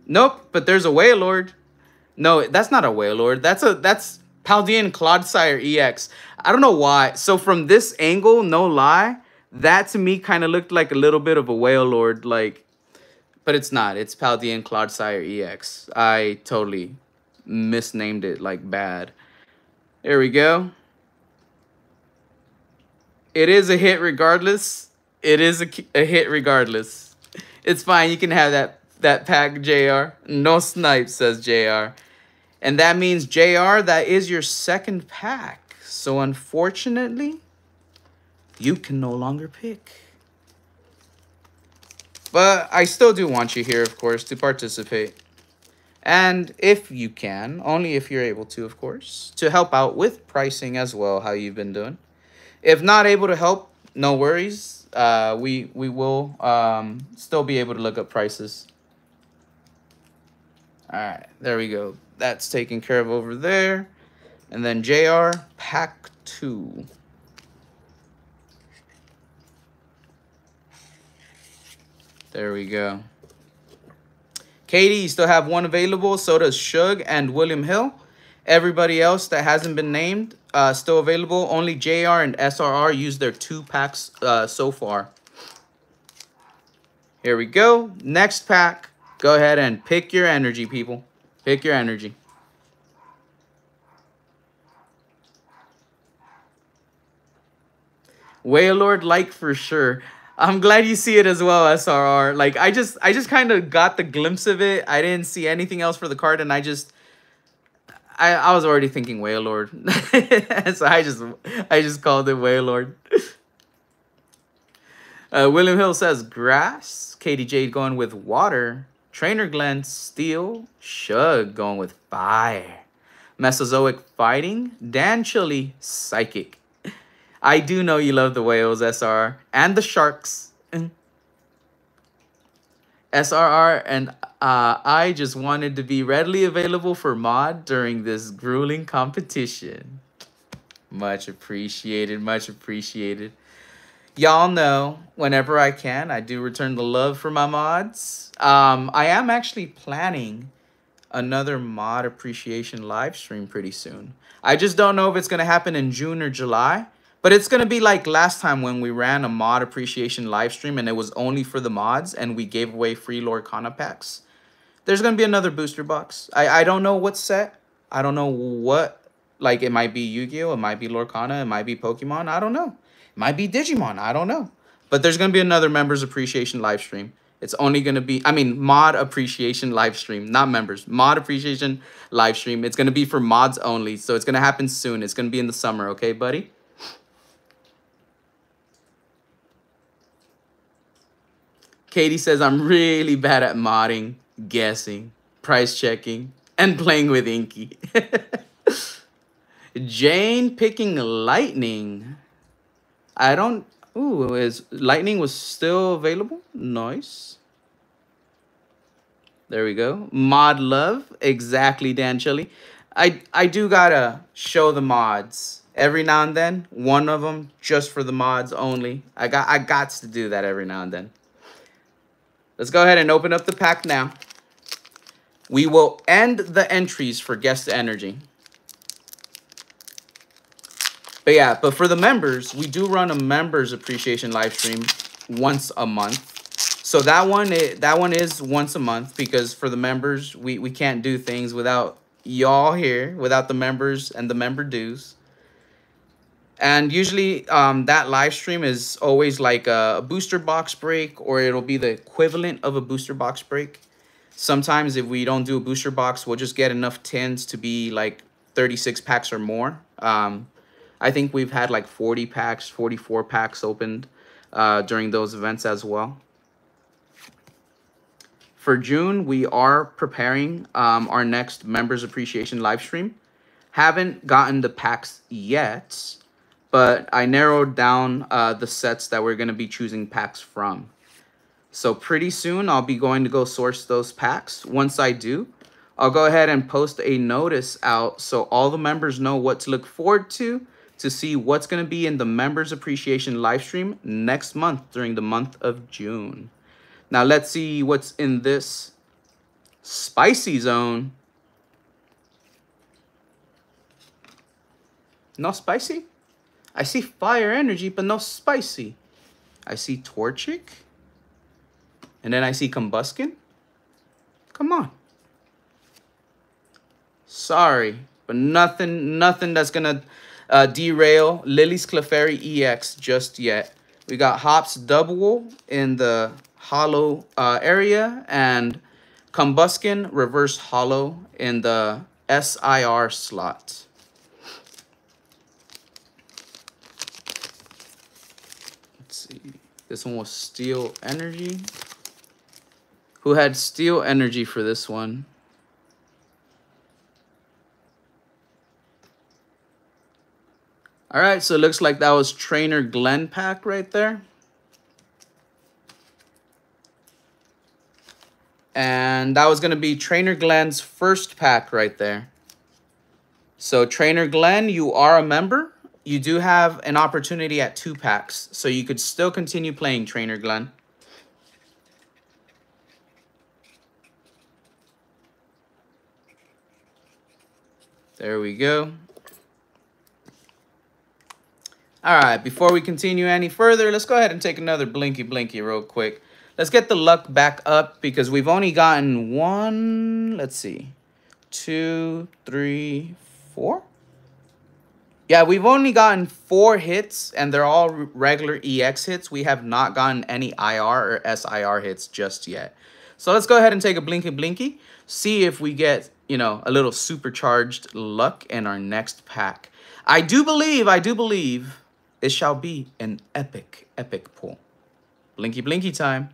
Nope, but there's a Wailord. No, that's not a Wailord. That's Paldean Clodsire EX. I don't know why. So from this angle, no lie, that to me kind of looked like a little bit of a Wailord, like. But it's not. It's Paldean Clodsire EX. I totally misnamed it like bad. There we go. It is a hit regardless. It is a hit regardless. It's fine. You can have that pack, JR. No snipe, says JR. And that means, JR, that is your second pack. So unfortunately, you can no longer pick. But I still do want you here, of course, to participate. And if you can, only if you're able to, of course, to help out with pricing as well, how you've been doing. If not able to help, no worries. We will still be able to look up prices. All right, there we go. That's taken care of over there. And then JR, pack 2. There we go. Katie, you still have one available. So does Shug and William Hill. Everybody else that hasn't been named, still available. Only JR and SRR used their 2 packs so far. Here we go. Next pack. Go ahead and pick your energy, people. Pick your energy. Wailord, like for sure. I'm glad you see it as well, SRR. Like I just kind of got the glimpse of it. I didn't see anything else for the card, and I was already thinking Wailord. So I just called it Wailord. William Hill says grass. Katie Jade going with water. Trainer Glenn steel. Shug going with fire. Mesozoic fighting. Dan Chili psychic. I do know you love the whales, SR, and the sharks. SRR and I just wanted to be readily available for mod during this grueling competition. Much appreciated, much appreciated. Y'all know, whenever I can, I do return the love for my mods. I am actually planning another mod appreciation live stream pretty soon. I just don't know if it's going to happen in June or July. But it's going to be like last time when we ran a mod appreciation live stream and it was only for the mods and we gave away free Lorcana packs. There's going to be another booster box. I don't know what set. I don't know what. Like, it might be Yu-Gi-Oh! It might be Lorcana. It might be Pokemon. I don't know. It might be Digimon. I don't know. But there's going to be another members appreciation live stream. It's only going to be, mod appreciation live stream, not members. Mod appreciation live stream. It's going to be for mods only. So it's going to happen soon. It's going to be in the summer. Okay, buddy? Katie says, I'm really bad at modding, guessing, price checking, and playing with Inky. Jane picking Lightning. I don't... Ooh, Lightning was still available? Nice. There we go. Mod love. Exactly, Dan Chili. I do gotta show the mods. Every now and then. One of them just for the mods only. I got to do that every now and then. let's go ahead and open up the pack now. We will end the entries for guest energy. But yeah, but for the members, we do run a members appreciation live stream once a month. So that one is once a month, because for the members, we can't do things without y'all here, without the members and the member dues. And usually that live stream is always like a booster box break, or it'll be the equivalent of a booster box break. Sometimes if we don't do a booster box, we'll just get enough tins to be like 36 packs or more. I think we've had like 40 packs, 44 packs opened during those events as well. For June, we are preparing our next Members Appreciation live stream. Haven't gotten the packs yet, but I narrowed down the sets that we're going to be choosing packs from. So pretty soon, I'll be going to go source those packs. Once I do, I'll go ahead and post a notice out so all the members know what to look forward to see what's going to be in the Members Appreciation live stream next month during the month of June. Now, let's see what's in this spicy zone. No spicy? I see fire energy, but no spicy. I see Torchic. And then I see Combustion. Come on. Sorry, but nothing that's going to derail Lily's Clefairy EX just yet. We got Hops Double in the hollow area, and Combustion reverse hollow in the SIR slot. Let's see. This one was Steel Energy. Who had Steel Energy for this one? All right, so it looks like that was Trainer Glenn pack right there. And that was going to be Trainer Glenn's first pack right there. So Trainer Glenn, you are a member. You do have an opportunity at 2 packs. So you could still continue playing Trainer Glenn. There we go. All right, before we continue any further, let's go ahead and take another blinky real quick. Let's get the luck back up because we've only gotten 1, let's see, 2, 3, 4. Yeah, we've only gotten 4 hits, and they're all regular EX hits. We have not gotten any IR or SIR hits just yet. So let's go ahead and take a blinky, see if we get, you know, a little supercharged luck in our next pack. I do believe it shall be an epic pull. Blinky time.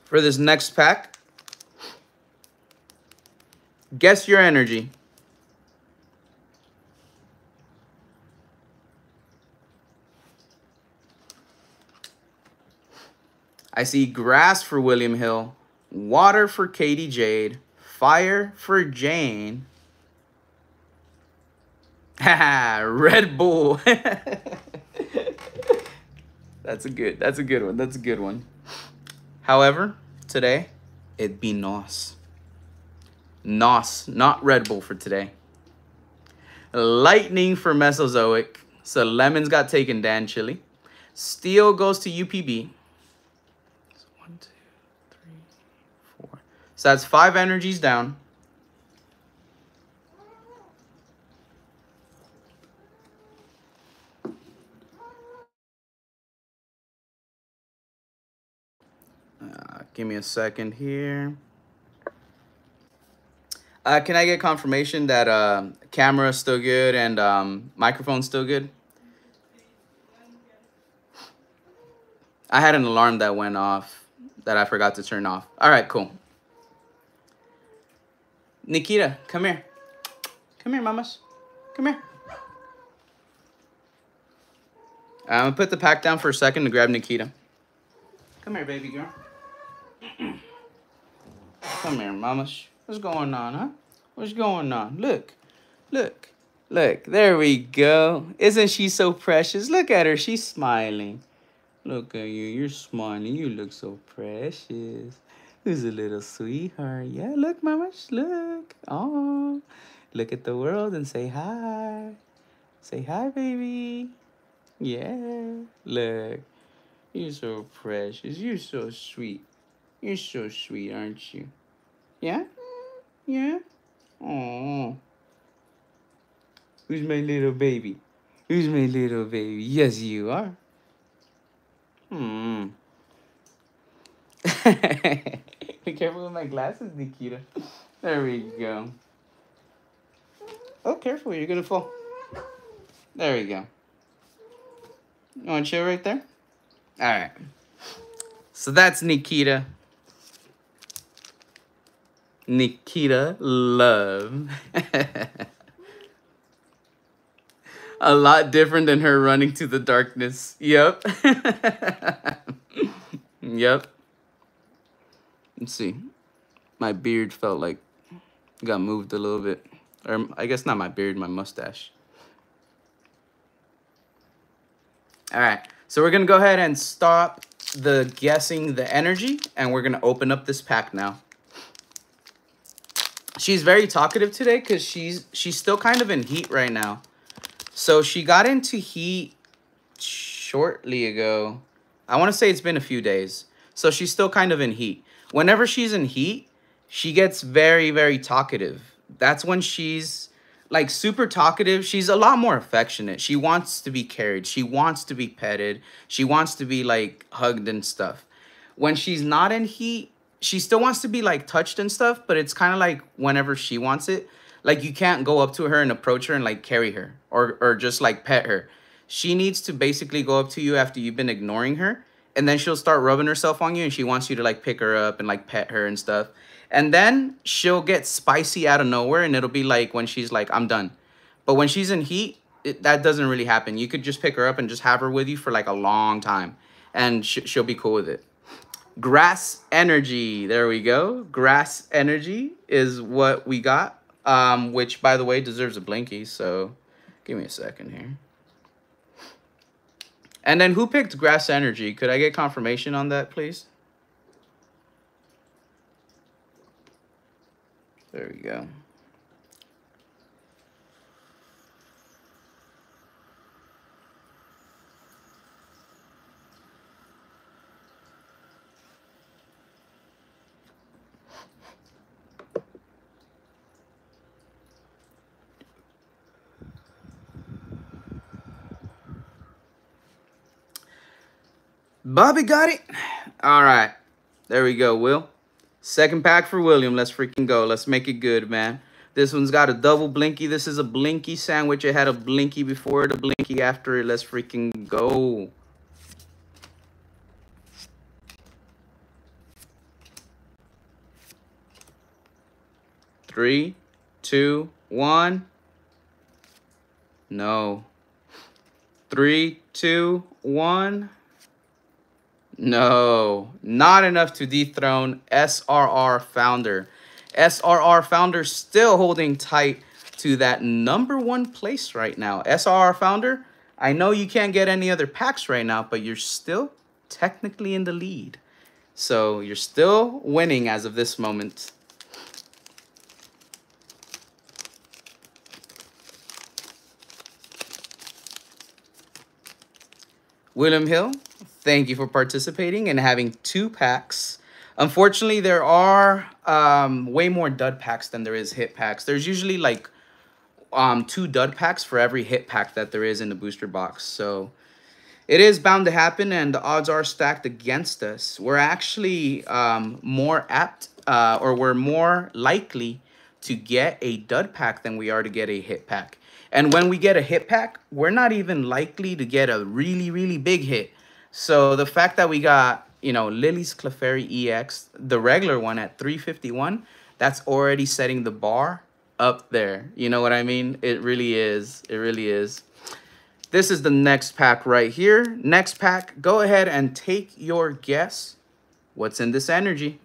For this next pack, guess your energy. I see grass for William Hill, water for Katie Jade, fire for Jane. Haha, Red Bull. That's a good one. However, today, it'd be NOS. NOS, not Red Bull for today. Lightning for Mesozoic. So Lemons got taken, Dan Chili. Steel goes to UPB. So 1, 2, 3, 4. So that's 5 energies down. Give me a second here. Can I get confirmation that camera is still good and microphone's still good? I had an alarm that went off that I forgot to turn off. All right, cool. Nikita, come here. Come here, mamas. Come here. I'm gonna put the pack down for a second to grab Nikita. Come here, baby girl. Come here, mamas. What's going on, huh? What's going on? Look, look, look. There we go. Isn't she so precious? Look at her. She's smiling. Look at you. You're smiling. You look so precious. Who's a little sweetheart? Yeah, look, mamas. Look. Oh, look at the world and say hi. Say hi, baby. Yeah. Look. You're so precious. You're so sweet. You're so sweet, aren't you? Yeah? Yeah? Oh. Who's my little baby? Who's my little baby? Yes, you are. Hmm. Be careful with my glasses, Nikita. There we go. Oh, careful. You're going to fall. There we go. You want to chill right there? All right. So that's Nikita. Nikita Love. A lot different than her running to the darkness. Yep. Yep. Let's see. My beard felt like it got moved a little bit. Or I guess not my beard, my mustache. All right. So we're going to go ahead and stop the guessing the energy. And we're going to open up this pack now. She's very talkative today because she's still kind of in heat right now. So she got into heat shortly ago. I want to say it's been a few days. So she's still kind of in heat. Whenever she's in heat, she gets very, very talkative. That's when she's like super talkative. She's a lot more affectionate. She wants to be carried. She wants to be petted. She wants to be like hugged and stuff. When she's not in heat, she still wants to be like touched and stuff, but it's kind of like whenever she wants it. Like you can't go up to her and approach her and like carry her or just like pet her. She needs to basically go up to you after you've been ignoring her, and then she'll start rubbing herself on you and she wants you to like pick her up and like pet her and stuff. And then she'll get spicy out of nowhere and it'll be like when she's like, I'm done. But when she's in heat, that doesn't really happen. You could just pick her up and just have her with you for like a long time and she'll be cool with it. Grass energy. There we go. Grass energy is what we got. Which, by the way, deserves a blinky. So give me a second here. And then who picked grass energy? Could I get confirmation on that, please? There we go. Bobby got it. All right. There we go, Will. Second pack for William. Let's freaking go. Let's make it good, man. This one's got a double blinky. This is a blinky sandwich. It had a blinky before it, a blinky after it. Let's freaking go. Three, two, one. No. 3, 2, 1. No, not enough to dethrone SRR founder. SRR founder still holding tight to that #1 place right now. SRR founder, I know you can't get any other packs right now, but you're still technically in the lead. So you're still winning as of this moment. William Hill, thank you for participating and having 2 packs. Unfortunately, there are way more dud packs than there is hit packs. There's usually like 2 dud packs for every hit pack that there is in the booster box. So it is bound to happen, and the odds are stacked against us. We're actually more apt or we're more likely to get a dud pack than we are to get a hit pack. And when we get a hit pack, we're not even likely to get a really, really big hit. So the fact that we got, you know, Lily's Clefairy EX, the regular one at 351, that's already setting the bar up there. You know what I mean? It really is. It really is. This is the next pack right here. Next pack, go ahead and take your guess. What's in this energy?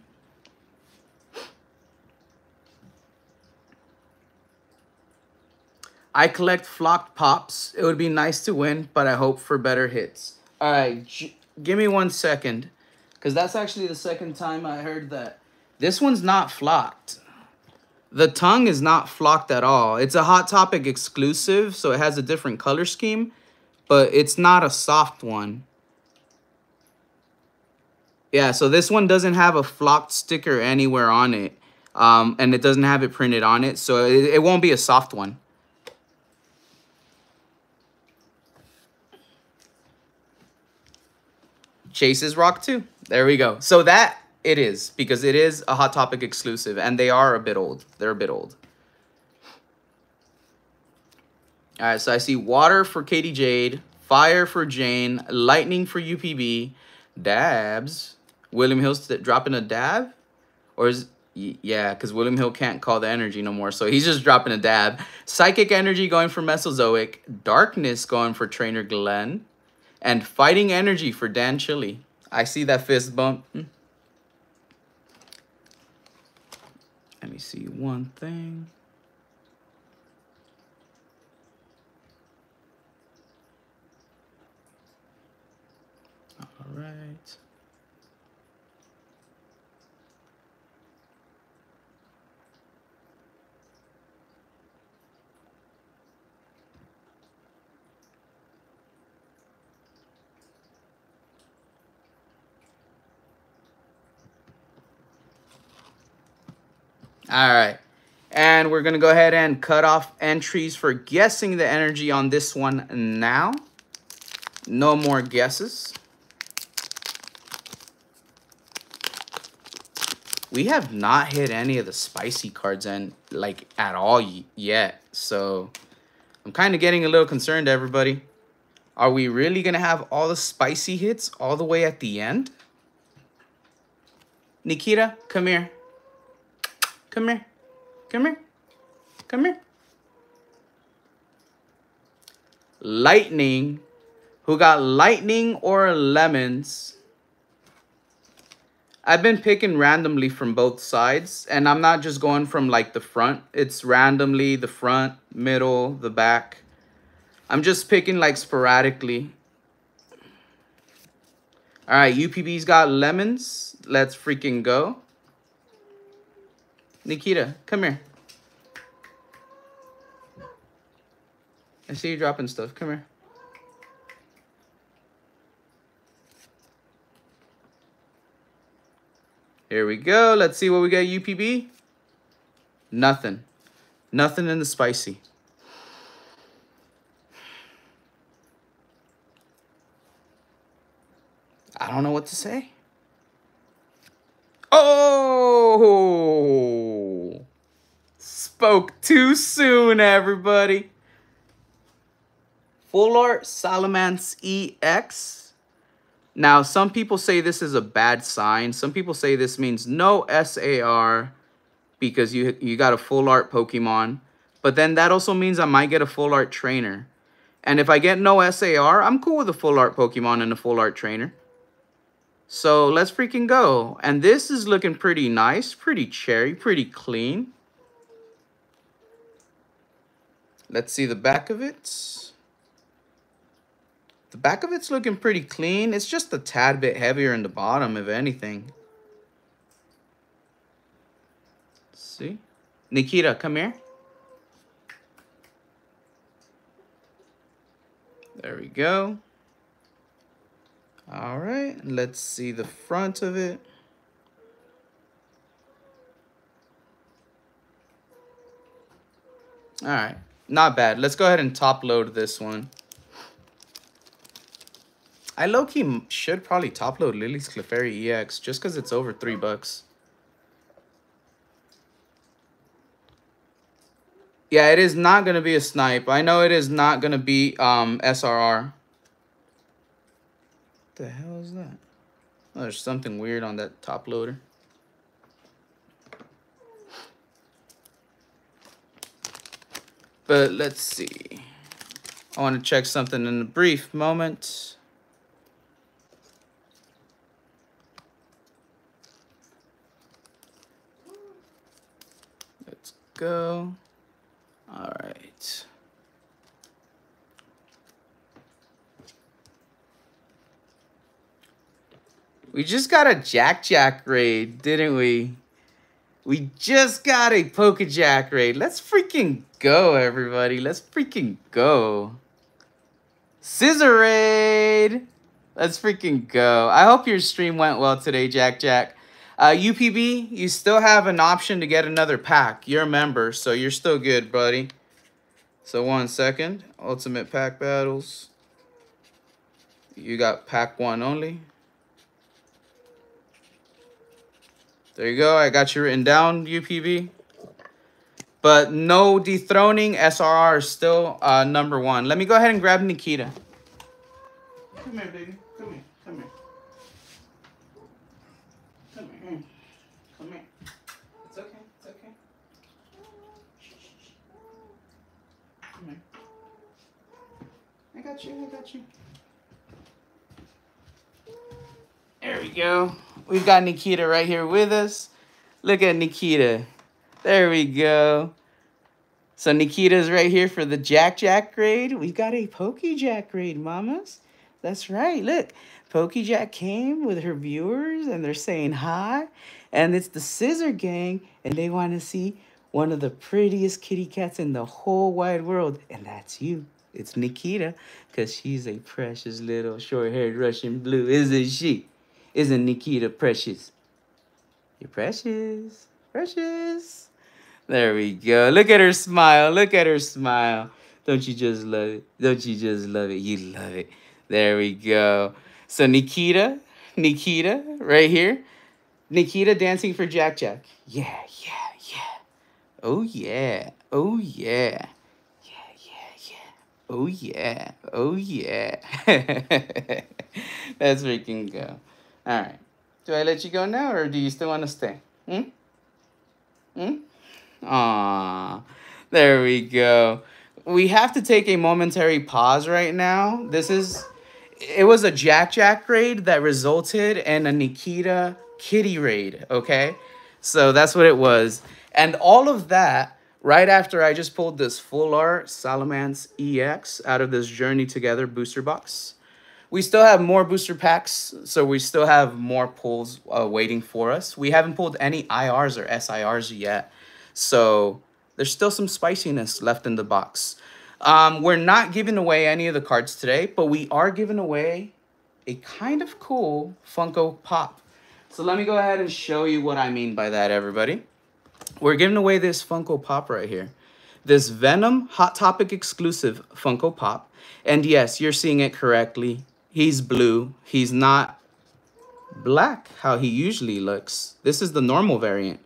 I collect flocked pops. It would be nice to win, but I hope for better hits. All right, give me 1 second, because that's actually the second time I heard that. This one's not flocked. The tongue is not flocked at all. It's a Hot Topic exclusive, so it has a different color scheme, but it's not a soft one. Yeah, so this one doesn't have a flocked sticker anywhere on it, and it doesn't have it printed on it, so it won't be a soft one. Chase's Rock 2. There we go. So that it is, because it is a Hot Topic exclusive, and they are a bit old. They're a bit old. All right, so I see water for Katie Jade, fire for Jane, lightning for UPB, dabs. William Hill's dropping a dab? Or is... Yeah, because William Hill can't call the energy no more, so he's just dropping a dab. Psychic energy going for Mesozoic, darkness going for Trainer Glenn, and fighting energy for Dan Chili. I see that fist bump. Let me see one thing. All right. All right. And we're going to go ahead and cut off entries for guessing the energy on this one now. No more guesses. We have not hit any of the spicy cards at all yet. So I'm kind of getting a little concerned, everybody. Are we really going to have all the spicy hits all the way at the end? Nikita, come here. Come here. Come here. Come here. Lightning. Who got lightning or lemons? I've been picking randomly from both sides, and I'm not just going from like the front. It's randomly the front, middle, the back. I'm just picking like sporadically. All right, UPB's got lemons. Let's freaking go. Nikita, come here. I see you dropping stuff. Come here. Here we go. Let's see what we got, UPB. Nothing. Nothing in the spicy. I don't know what to say. Oh! Spoke too soon, everybody. Full Art Salamence EX. Now, some people say this is a bad sign. Some people say this means no SAR because you got a full art Pokemon. But then that also means I might get a full art trainer. And if I get no SAR, I'm cool with a full art Pokemon and a full art trainer. So let's freaking go. And this is looking pretty nice, pretty cherry, pretty clean. Let's see the back of it. The back of it's looking pretty clean. It's just a tad bit heavier in the bottom, if anything. Let's see. Nikita, come here. There we go. All right, let's see the front of it. All right, not bad. Let's go ahead and top load this one. I low-key should probably top load Lily's Clefairy EX just because it's over $3. Yeah, it is not going to be a snipe. I know it is not going to be SRR. What the hell is that? Oh, there's something weird on that top loader. But let's see. I want to check something in a brief moment. Let's go. All right. We just got a Jack raid, didn't we? We just got a Pokejack raid. Let's freaking go, everybody. Let's freaking go. Scissor raid. Let's freaking go. I hope your stream went well today, Jack. UPB, you still have an option to get another pack. You're a member, so you're still good, buddy. So 1 second. Ultimate pack battles. You got pack 1 only. There you go. I got you written down, UPB. But no dethroning. SRR is still number 1. Let me go ahead and grab Nikita. Come here, baby. Come here. Come here. Come here. Come here. It's okay. It's okay. Come here. I got you. I got you. There we go. We've got Nikita right here with us. Look at Nikita. There we go. So Nikita's right here for the Jack raid. We've got a Pokejack raid, mamas. That's right. Look, Pokejack came with her viewers, and they're saying hi. And it's the Scissor Gang, and they want to see one of the prettiest kitty cats in the whole wide world. And that's you. It's Nikita, because she's a precious little short-haired Russian blue, isn't she? Isn't Nikita precious? You're precious. Precious. There we go. Look at her smile. Look at her smile. Don't you just love it? Don't you just love it? You love it. There we go. So Nikita right here. Nikita dancing for Jack. Yeah, yeah, yeah. Oh, yeah. Oh, yeah. Yeah, yeah, yeah. Oh, yeah. Oh, yeah. Let's freaking go. All right. Do I let you go now, or do you still want to stay? Aww. There we go. We have to take a momentary pause right now. It was a Jack raid that resulted in a Nikita kitty raid, okay? So that's what it was. And all of that, right after I just pulled this full art Salamence EX out of this Journey Together booster box. We still have more booster packs, so we still have more pulls waiting for us. We haven't pulled any IRs or SIRs yet, so there's still some spiciness left in the box. We're not giving away any of the cards today, but we are giving away a kind of cool Funko Pop. So let me go ahead and show you what I mean by that, everybody. We're giving away this Funko Pop right here. This Venom Hot Topic exclusive Funko Pop. And yes, you're seeing it correctly. He's blue. He's not black, how he usually looks. This is the normal variant.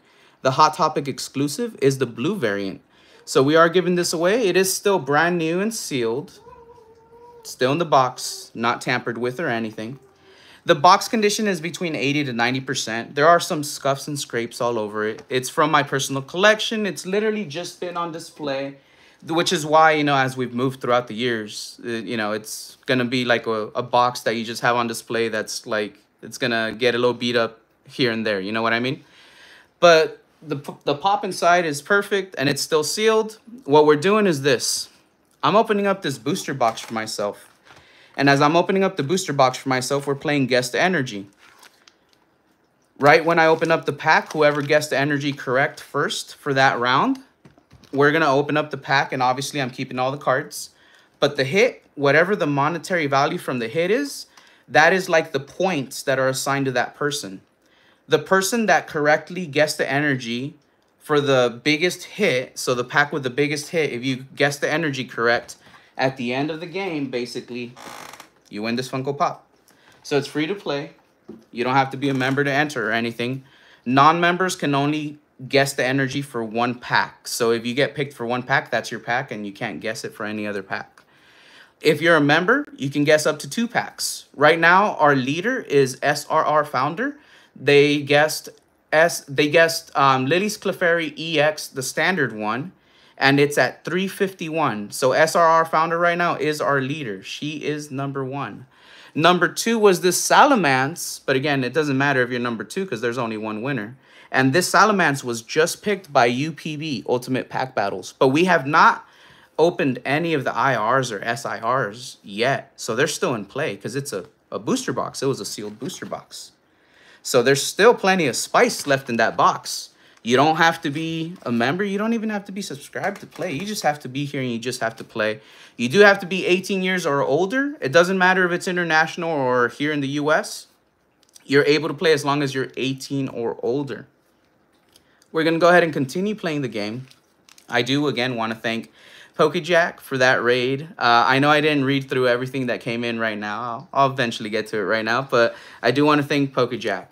The Hot Topic exclusive is the blue variant. So we are giving this away. It is still brand new and sealed. Still in the box, not tampered with or anything. The box condition is between 80 to 90%. There are some scuffs and scrapes all over it. It's from my personal collection. It's literally just been on display, which is why, you know, as we've moved throughout the years, you know, it's going to be like a box that you just have on display that's like, it's going to get a little beat up here and there. You know what I mean? But the pop inside is perfect and it's still sealed. What we're doing is this. I'm opening up this booster box for myself. And as I'm opening up the booster box for myself, we're playing Guess the Energy. Right when I open up the pack, whoever guessed the energy correct first for that round, we're going to open up the pack, and obviously I'm keeping all the cards. But the hit, whatever the monetary value from the hit is, that is like the points that are assigned to that person. The person that correctly guessed the energy for the biggest hit, so the pack with the biggest hit, if you guess the energy correct, at the end of the game, basically, you win this Funko Pop. So it's free to play. You don't have to be a member to enter or anything. Non-members can only guess the energy for one pack. So if you get picked for one pack, that's your pack, and you can't guess it for any other pack. If you're a member, you can guess up to 2 packs. Right now, our leader is SRR Founder. They guessed Lily's Clefairy EX, the standard one, and it's at 351. So SRR founder right now is our leader. She is number 1. Number 2 was this Salamance, but again, it doesn't matter if you're number 2 because there's only one winner. And this Salamance was just picked by UPB, Ultimate Pack Battles. But we have not opened any of the IRs or SIRs yet. So they're still in play because it's a booster box. It was a sealed booster box. So there's still plenty of spice left in that box. You don't have to be a member. You don't even have to be subscribed to play. You just have to be here and you just have to play. You do have to be 18 years or older. It doesn't matter if it's international or here in the US. You're able to play as long as you're 18 or older. We're going to go ahead and continue playing the game. I do, again, want to thank PokeJack for that raid. I know I didn't read through everything that came in right now. I'll eventually get to it right now, but I do want to thank PokeJack.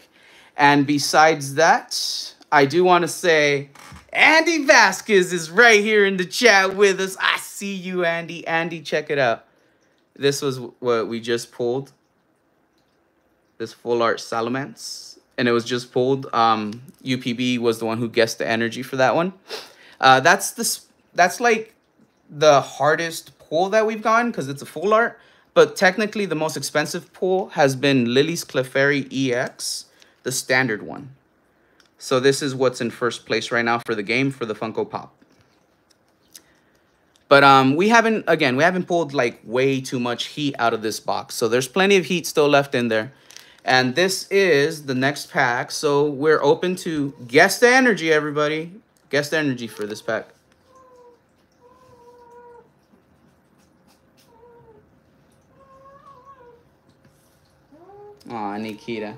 And besides that, I do want to say Andy Vasquez is right here in the chat with us. I see you, Andy. Andy, check it out. This was what we just pulled. This full art Salamence. And it was just pulled. UPB was the one who guessed the energy for that one. That's like the hardest pull that we've gotten because it's a full art. But technically the most expensive pull has been Lily's Clefairy EX, the standard one. So this is what's in first place right now for the game for the Funko Pop. But we haven't pulled like way too much heat out of this box. So there's plenty of heat still left in there. And this is the next pack. So we're open to guess the energy, everybody. Guess the energy for this pack. Aw, Nikita.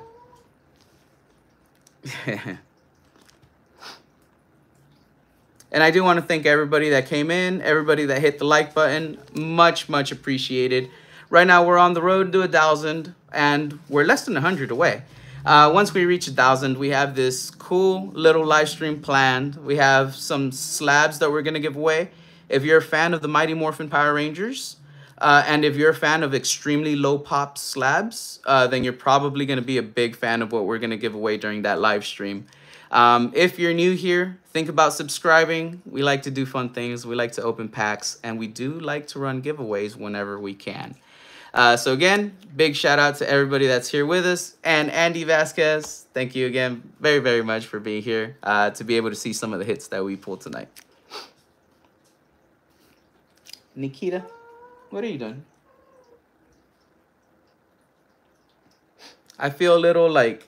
And I do want to thank everybody that came in, everybody that hit the like button. Much, much appreciated. Right now, we're on the road to 1,000, and we're less than 100 away. Once we reach 1,000, we have this cool little live stream planned. We have some slabs that we're going to give away. If you're a fan of the Mighty Morphin Power Rangers, and if you're a fan of extremely low pop slabs, then you're probably going to be a big fan of what we're going to give away during that live stream. If you're new here, think about subscribing. We like to do fun things. We like to open packs, and we do like to run giveaways whenever we can. So again, big shout out to everybody that's here with us. And Andy Vasquez, thank you again very, very much for being here to be able to see some of the hits that we pulled tonight. Nikita, what are you doing? I feel a little like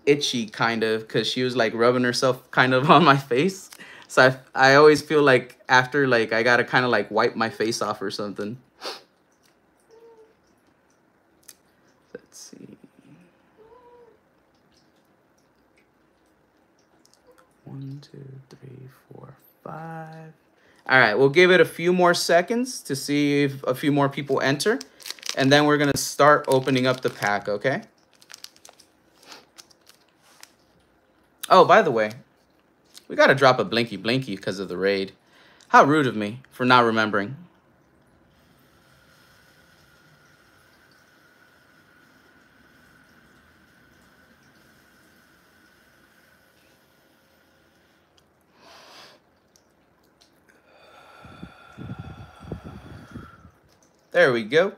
itchy kind of because she was like rubbing herself kind of on my face. So I always feel like after like I gotta kind of like wipe my face off or something. Let's see. 1, 2, 3, 4, 5. All right, we'll give it a few more seconds to see if a few more people enter. And then we're gonna start opening up the pack, okay? Oh, by the way, we got to drop a Blinky Blinky because of the raid. How rude of me for not remembering. There we go.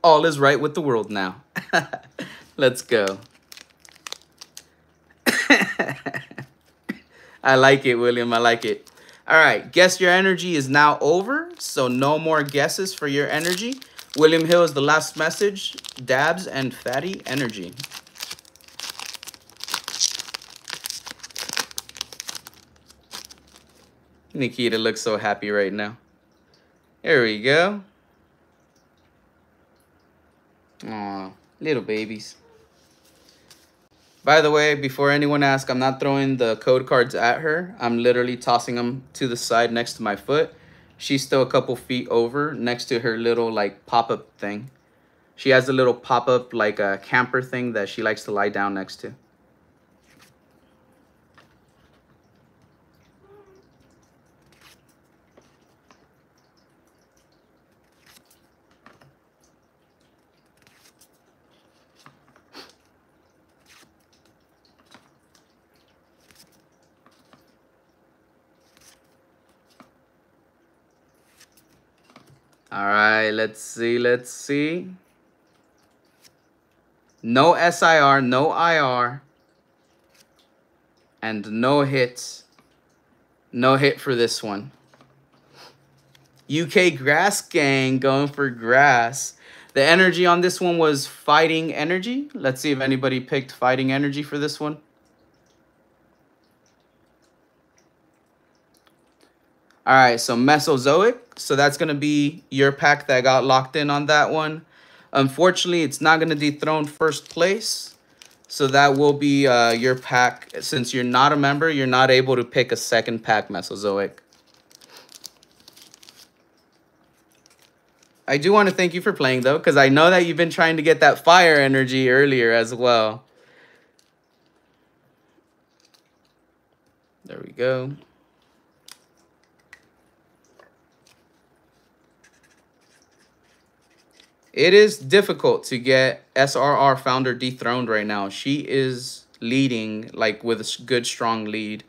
All is right with the world now. Let's go. I like it, William. I like it. All right. Guess your energy is now over. So no more guesses for your energy. William Hill is the last message. Dabs and fatty energy. Nikita looks so happy right now. There we go. Aw, little babies. By the way, before anyone asks, I'm not throwing the code cards at her. I'm literally tossing them to the side next to my foot. She's still a couple feet over next to her little like pop-up thing. She has a little pop-up like a camper thing that she likes to lie down next to. All right, let's see, let's see. No SIR, no IR, and no hits. No hit for this one. UK Grass Gang going for grass. The energy on this one was fighting energy. Let's see if anybody picked fighting energy for this one. All right, so Mesozoic. So that's going to be your pack that got locked in on that one. Unfortunately, it's not going to dethrone first place. So that will be your pack. Since you're not a member, you're not able to pick a second pack, Mesozoic. I do want to thank you for playing, though, because I know that you've been trying to get that fire energy earlier as well. There we go. It is difficult to get SRR founder dethroned right now. She is leading, like, with a good, strong lead.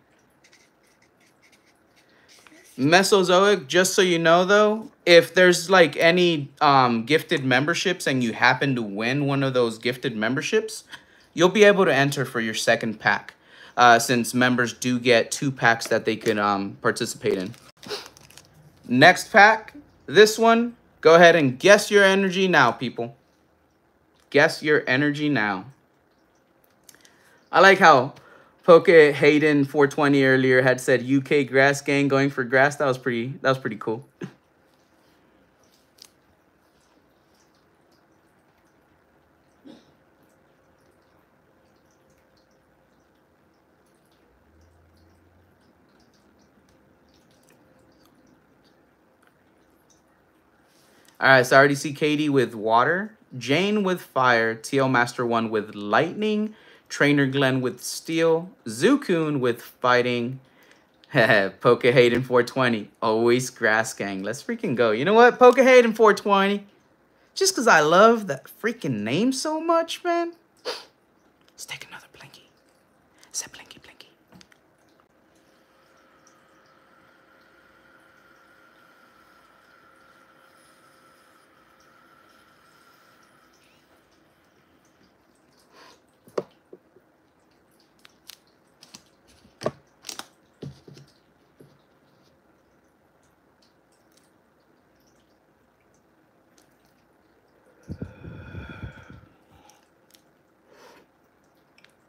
Mesozoic, just so you know, though, if there's, like, any gifted memberships and you happen to win one of those gifted memberships, you'll be able to enter for your second pack, since members do get 2 packs that they can participate in. Next pack, this one. Go ahead and guess your energy now, people. Guess your energy now. I like how Poke Hayden 420 earlier had said UK Grass Gang going for grass. That was pretty cool. All right, so I already see Katie with water, Jane with fire, TL Master 1 with lightning, Trainer Glenn with steel, Zukun with fighting, Poke Hayden 420, always Grass Gang. Let's freaking go. You know what? Poke Hayden 420. Just because I love that freaking name so much, man. Let's take another blinky. Say blinky, blinky.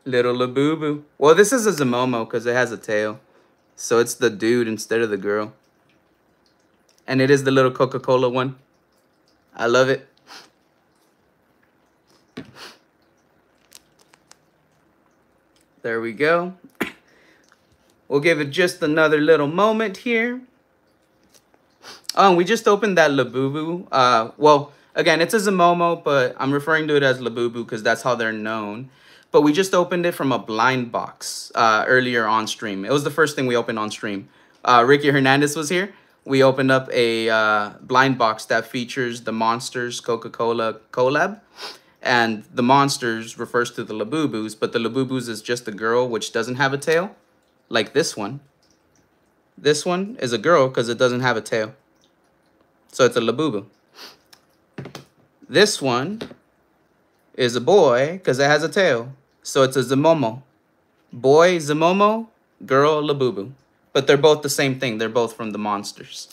Little Labubu. Well, this is a Zamomo because it has a tail. So it's the dude instead of the girl. And it is the little Coca-Cola one. I love it. There we go. We'll give it just another little moment here. Oh, we just opened that Labubu. Well, again, it's a Zamomo, but I'm referring to it as Labubu because that's how they're known. But we just opened it from a blind box earlier on stream. It was the first thing we opened on stream. Ricky Hernandez was here. We opened up a blind box that features the Monsters Coca-Cola collab. And the Monsters refers to the Labubus, but the Labubus is just a girl which doesn't have a tail, like this one. This one is a girl because it doesn't have a tail. So it's a Labubu. This one is a boy because it has a tail. So it's a Zamomo. Boy Zamomo, girl Labubu. But they're both the same thing. They're both from the Monsters.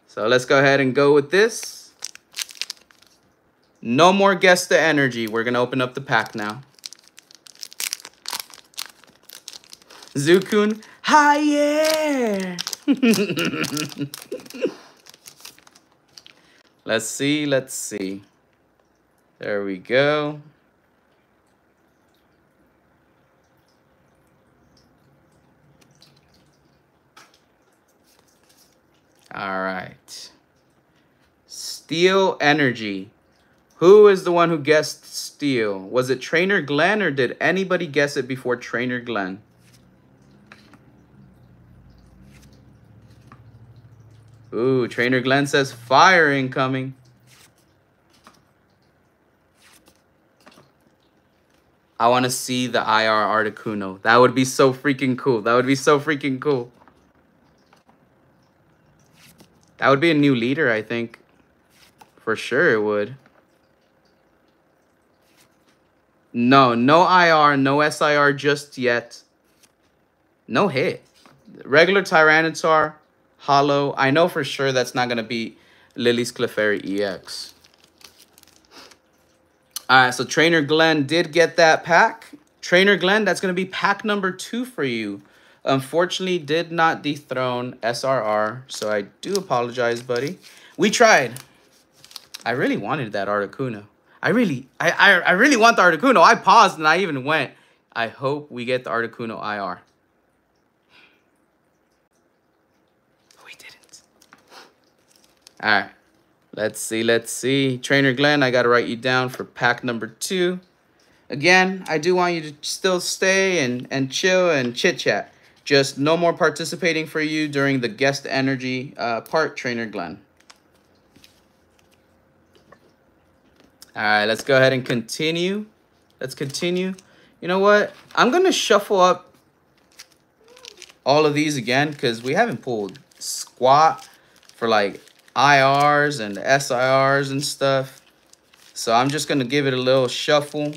So let's go ahead and go with this. No more guess the energy. We're going to open up the pack now. Zukun, hi, yeah. Let's see, let's see. There we go. All right. Steel energy. Who is the one who guessed steel? Was it Trainer Glenn or did anybody guess it before Trainer Glenn? Ooh, Trainer Glenn says fire incoming. I want to see the IR Articuno. That would be so freaking cool. That would be so freaking cool. That would be a new leader, I think. For sure it would. No IR, no SIR just yet. No hit. Regular Tyranitar, Hollow. I know for sure that's not going to be Lily's Clefairy EX. Alright, so Trainer Glenn did get that pack. Trainer Glenn, that's going to be pack number 2 for you. Unfortunately, did not dethrone SRR, so I do apologize, buddy. We tried. I really wanted that Articuno. I really want the Articuno. I paused and I even went. I hope we get the Articuno IR. We didn't. All right. Let's see. Trainer Glenn, I got to write you down for pack number 2. Again, I do want you to still stay and chill and chit-chat. Just no more participating for you during the guest energy part, Trainer Glenn. All right, let's go ahead and continue. Let's continue. You know what? I'm going to shuffle up all of these again because we haven't pulled squat for like IRs and SIRs and stuff. So I'm just going to give it a little shuffle.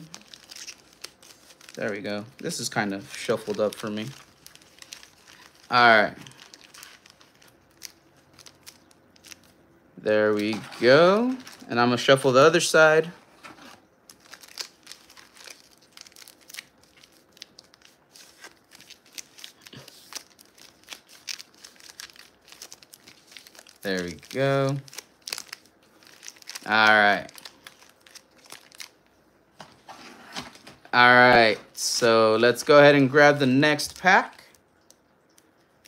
There we go. This is kind of shuffled up for me. All right. There we go. And I'm going to shuffle the other side. There we go. All right. All right. So let's go ahead and grab the next pack.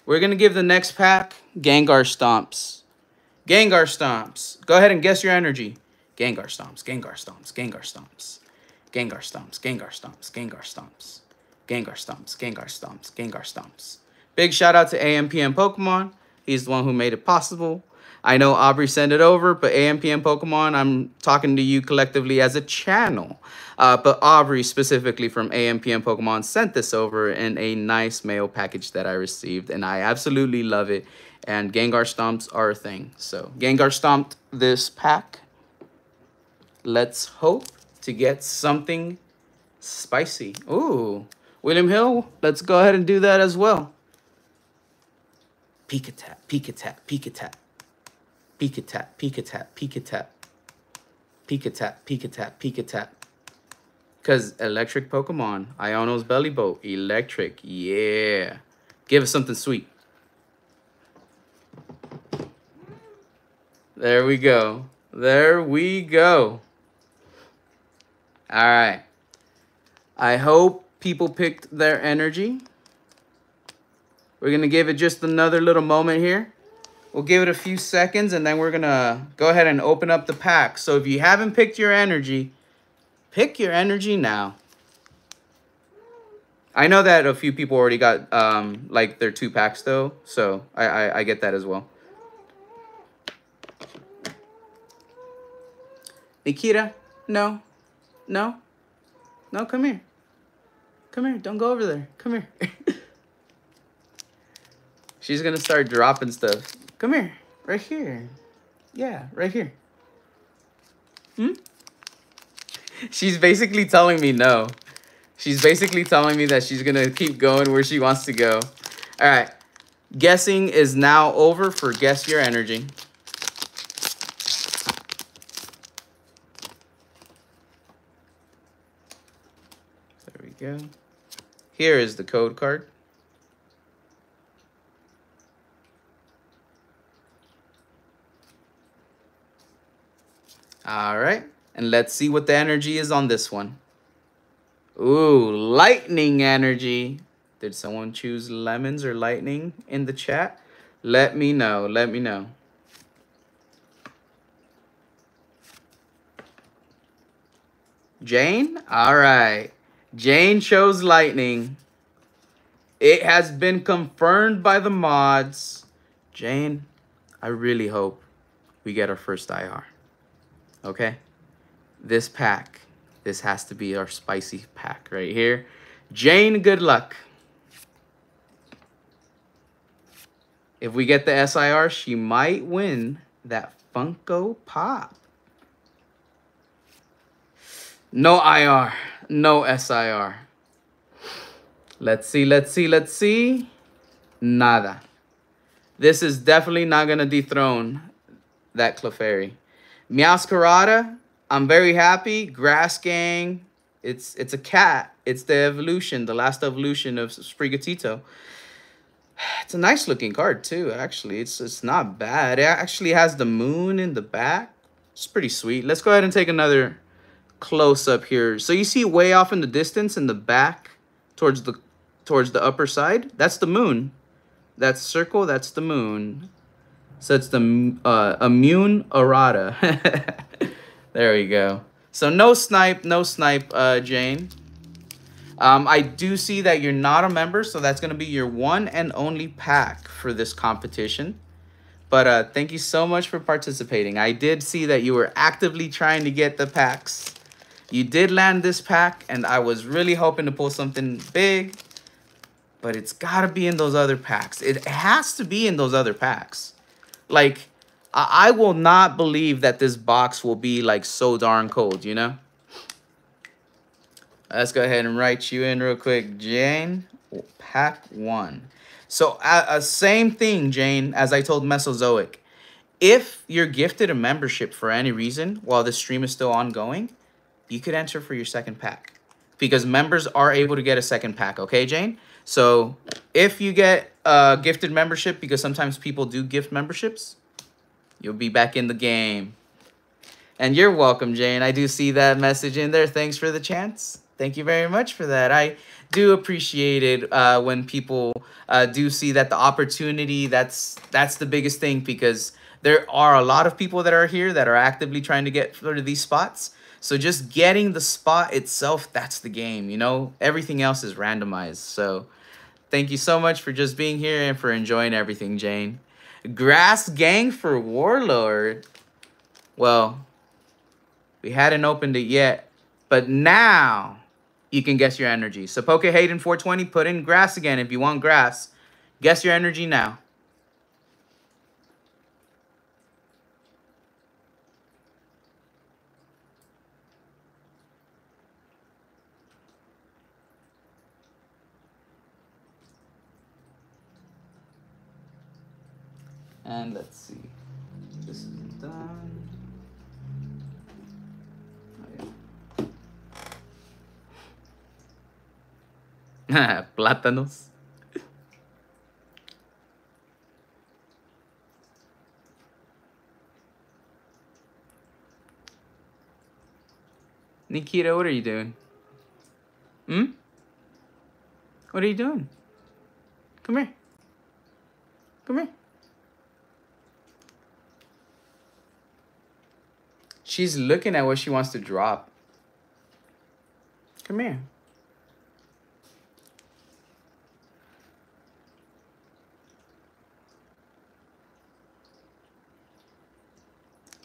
We're going to give the next pack Gengar Stomps. Gengar Stomps. Go ahead and guess your energy. Gengar Stomps, Gengar Stomps, Gengar Stomps. Gengar Stomps, Gengar Stomps, Gengar Stomps. Gengar Stomps, Gengar Stomps, Gengar Stomps. Big shout out to AMPM Pokemon. He's the one who made it possible. I know Aubrey sent it over, but AMPM Pokemon, I'm talking to you collectively as a channel. But Aubrey, specifically from AMPM Pokemon, sent this over in a nice mail package that I received, and I absolutely love it. And Gengar Stomps are a thing. So Gengar Stomped this pack. Let's hope to get something spicy. Ooh, William Hill, let's go ahead and do that as well. Peek-a-tap, peek-a-tap, peek-a-tap. Peek-a-tap, peek-a-tap, peek-a-tap. Peek-a-tap, peek-a-tap, peek-a-tap. Because electric Pokemon, Iono's Belly Boat, electric, yeah. Give us something sweet. There we go. There we go. All right. I hope people picked their energy. We're going to give it just another little moment here. We'll give it a few seconds, and then we're going to go ahead and open up the pack. So if you haven't picked your energy, pick your energy now. I know that a few people already got like their 2 packs, though. So I get that as well. Nikita, no, no, no, come here. Come here, don't go over there. Come here. She's going to start dropping stuff. Come here, right here. Yeah, right here. She's basically telling me no. She's basically telling me that she's going to keep going where she wants to go. All right. Guessing is now over for Guess Your Energy. There we go. Here is the code card. All right. And let's see what the energy is on this one. Ooh, lightning energy. Did someone choose lemons or lightning in the chat? Let me know. Let me know. Jane? All right. Jane chose lightning. It has been confirmed by the mods. Jane, I really hope we get our first IR. Okay? This pack, this has to be our spicy pack right here. Jane, good luck. If we get the SIR, she might win that Funko Pop. No IR. No SIR. Let's see, let's see, let's see. Nada. This is definitely not going to dethrone that Clefairy. Meowscarada, I'm very happy. Grass Gang, it's a cat. It's the evolution, the last evolution of Sprigatito. It's a nice looking card too, actually. It's not bad. It actually has the moon in the back. It's pretty sweet. Let's go ahead and take another close up here. So you see way off in the distance in the back towards the upper side? That's the moon. That circle, that's the moon. So it's the immune errata. There we go. So no snipe, Jane. I do see that you're not a member, so that's going to be your one and only pack for this competition. But thank you so much for participating. I did see that you were actively trying to get the packs. You did land this pack, and I was really hoping to pull something big. But it's got to be in those other packs. It has to be in those other packs. Like, I will not believe that this box will be, like, so darn cold, you know? Let's go ahead and write you in real quick. Jane, pack 1. So, same thing, Jane, as I told Mesozoic. If you're gifted a membership for any reason while the stream is still ongoing, you could enter for your second pack. Because members are able to get a second pack, okay, Jane? So, if you get a gifted membership, because sometimes people do gift memberships, you'll be back in the game. And you're welcome, Jane. I do see that message in there. Thanks for the chance. Thank you very much for that. I do appreciate it when people do see that the opportunity, that's the biggest thing, because there are a lot of people that are here that are actively trying to get for these spots. So just getting the spot itself, that's the game, you know? Everything else is randomized. So thank you so much for just being here and for enjoying everything, Jane. Grass Gang for Warlord. Well, we hadn't opened it yet, but now you can guess your energy. So Poke Hayden 420, put in grass again if you want grass. Guess your energy now. And let's see. This is done. Oh, yeah. Plátanos. Nikita, what are you doing? Hmm? What are you doing? Come here. Come here. She's looking at what she wants to drop. Come here.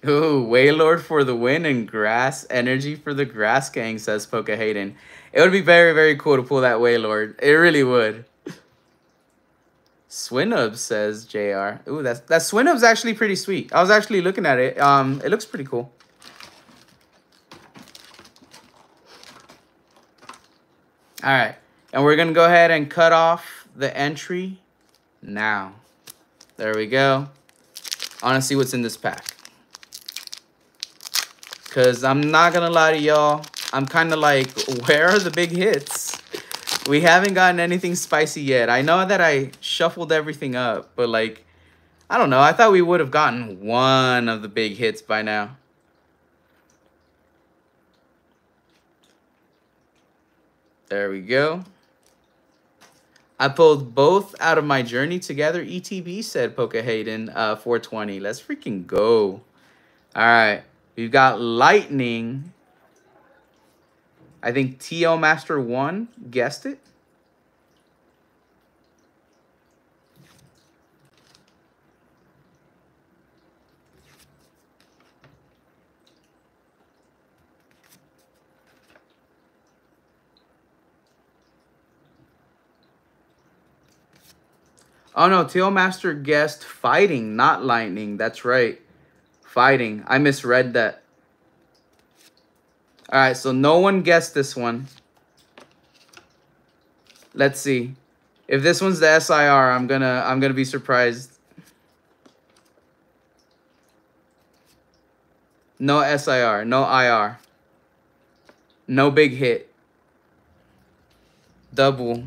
Ooh, Waylord for the win and Grass Energy for the Grass Gang, says Poke Hayden. It would be very, very cool to pull that Waylord. It really would. Swinub, says JR. Ooh, that Swinub's actually pretty sweet. I was actually looking at it. It looks pretty cool. All right, and we're going to go ahead and cut off the entry now. There we go. I want to see what's in this pack. Because I'm not going to lie to y'all. I'm kind of like, where are the big hits? We haven't gotten anything spicy yet. I know that I shuffled everything up, but like, I don't know. I thought we would have gotten one of the big hits by now. There we go. I pulled both out of my journey together. ETB, said Poke Hayden 420. Let's freaking go. All right. We've got Lightning. I think TL Master 1 guessed it. Oh no, Teal Master guessed fighting, not lightning. That's right. Fighting. I misread that. Alright, so no one guessed this one. Let's see. If this one's the SIR, I'm gonna be surprised. No SIR, no IR. No big hit. Double.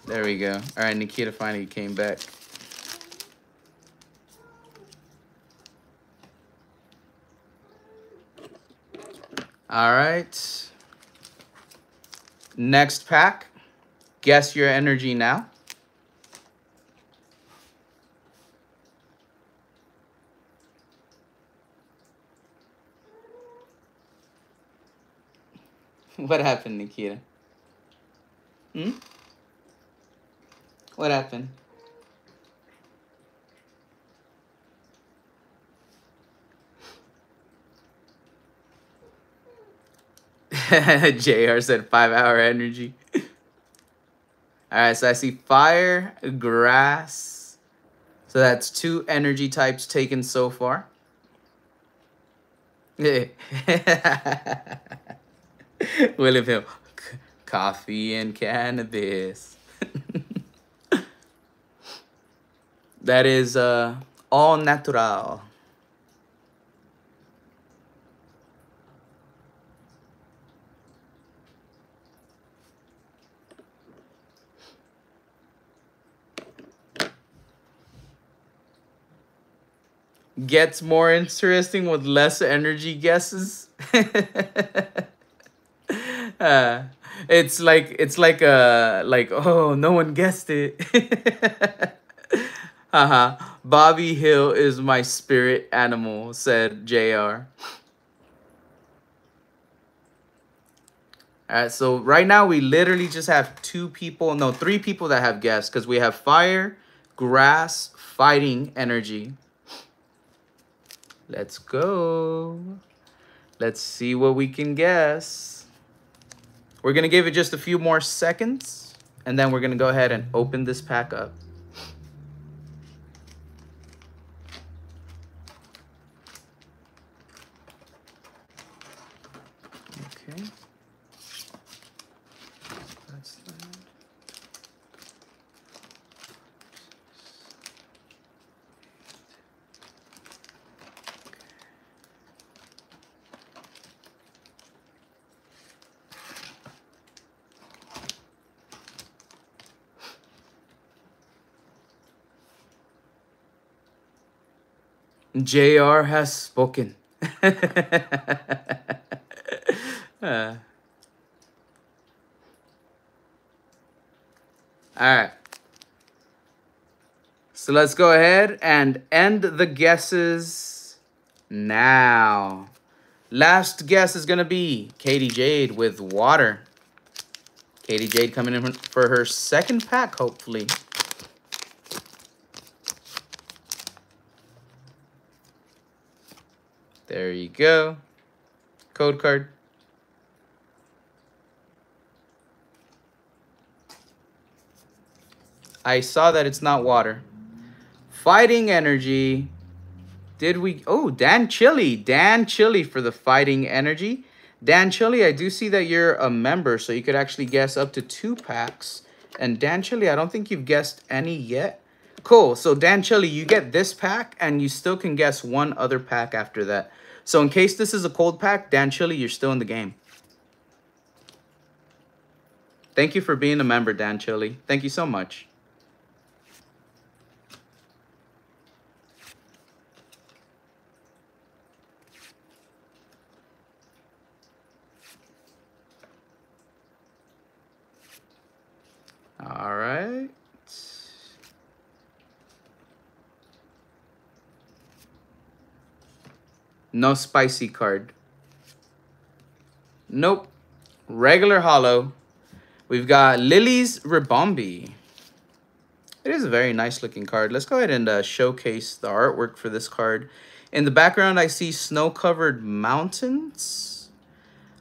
There we go. All right, Nikita finally came back. All right. Next pack. Guess your energy now. What happened, Nikita? Hmm? What happened? JR said 5-hour energy. Alright, so I see fire, grass. So that's 2 energy types taken so far. William Hill. Coffee and cannabis. That is all natural. Gets more interesting with less energy guesses. It's like oh, no one guessed it. Bobby Hill is my spirit animal, said JR. Alright, so right now we literally just have 3 people that have guessed, because we have fire, grass, fighting, energy. Let's go. Let's see what we can guess. We're going to give it just a few more seconds, and then we're going to go ahead and open this pack up. Okay. That's that. JR has spoken. Alright. So let's go ahead and end the guesses now. Last guess is going to be Katie Jade with water. Katie Jade coming in for her second pack, hopefully. There you go. Code card. I saw that it's not water. Fighting energy. Did we... Oh, Dan Chili. Dan Chili for the fighting energy. Dan Chili, I do see that you're a member, so you could actually guess up to 2 packs. And Dan Chili, I don't think you've guessed any yet. Cool. So Dan Chili, you get this pack, and you still can guess 1 other pack after that. So in case this is a cold pack, Dan Chili, you're still in the game. Thank you for being a member, Dan Chili. Thank you so much. All right. No spicy card. Nope. Regular hollow. We've got Lily's Ribombi. It is a very nice looking card. Let's go ahead and showcase the artwork for this card In the background, I see snow-covered mountains.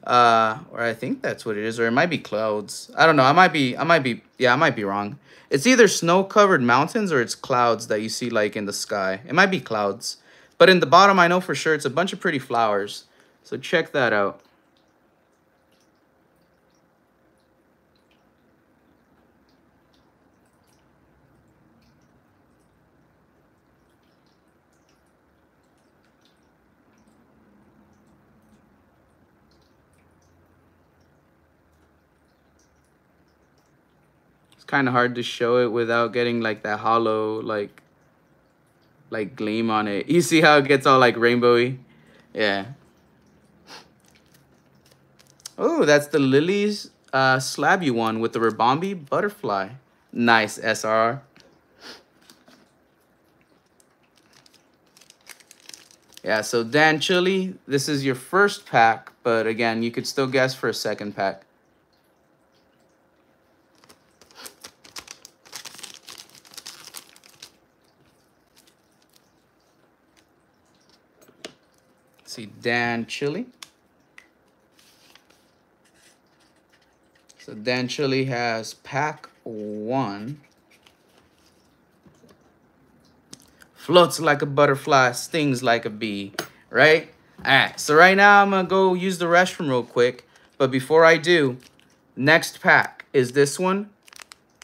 Or I think that's what it is, or it might be clouds. I don't know. I might be wrong. It's either snow-covered mountains or it's clouds that you see like in the sky. It might be clouds. But in the bottom, I know for sure it's a bunch of pretty flowers. So check that out. Kind of hard to show it without getting like that hollow like gleam on it. You see how it gets all like rainbowy? Yeah. Oh, that's the Lily's slabby one with the Rabombi butterfly. Nice, SR. Yeah, so Dan Chili, this is your first pack, but again, you could still guess for a second pack. See, Dan Chili. So Dan Chili has pack 1. Floats like a butterfly, stings like a bee, right? All right, so right now I'm gonna go use the restroom real quick. But before I do, next pack is this one.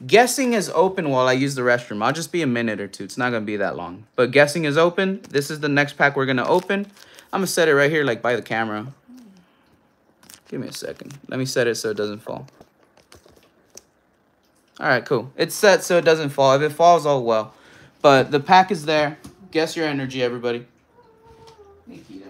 Guessing is open while I use the restroom. I'll just be a minute or two. It's not gonna be that long. But guessing is open. This is the next pack we're gonna open. I'm gonna set it right here like by the camera. Give me a second. Let me set it so it doesn't fall. All right, cool. It's set so it doesn't fall. If it falls, oh well. But the pack is there. Guess your energy, everybody. Nikita.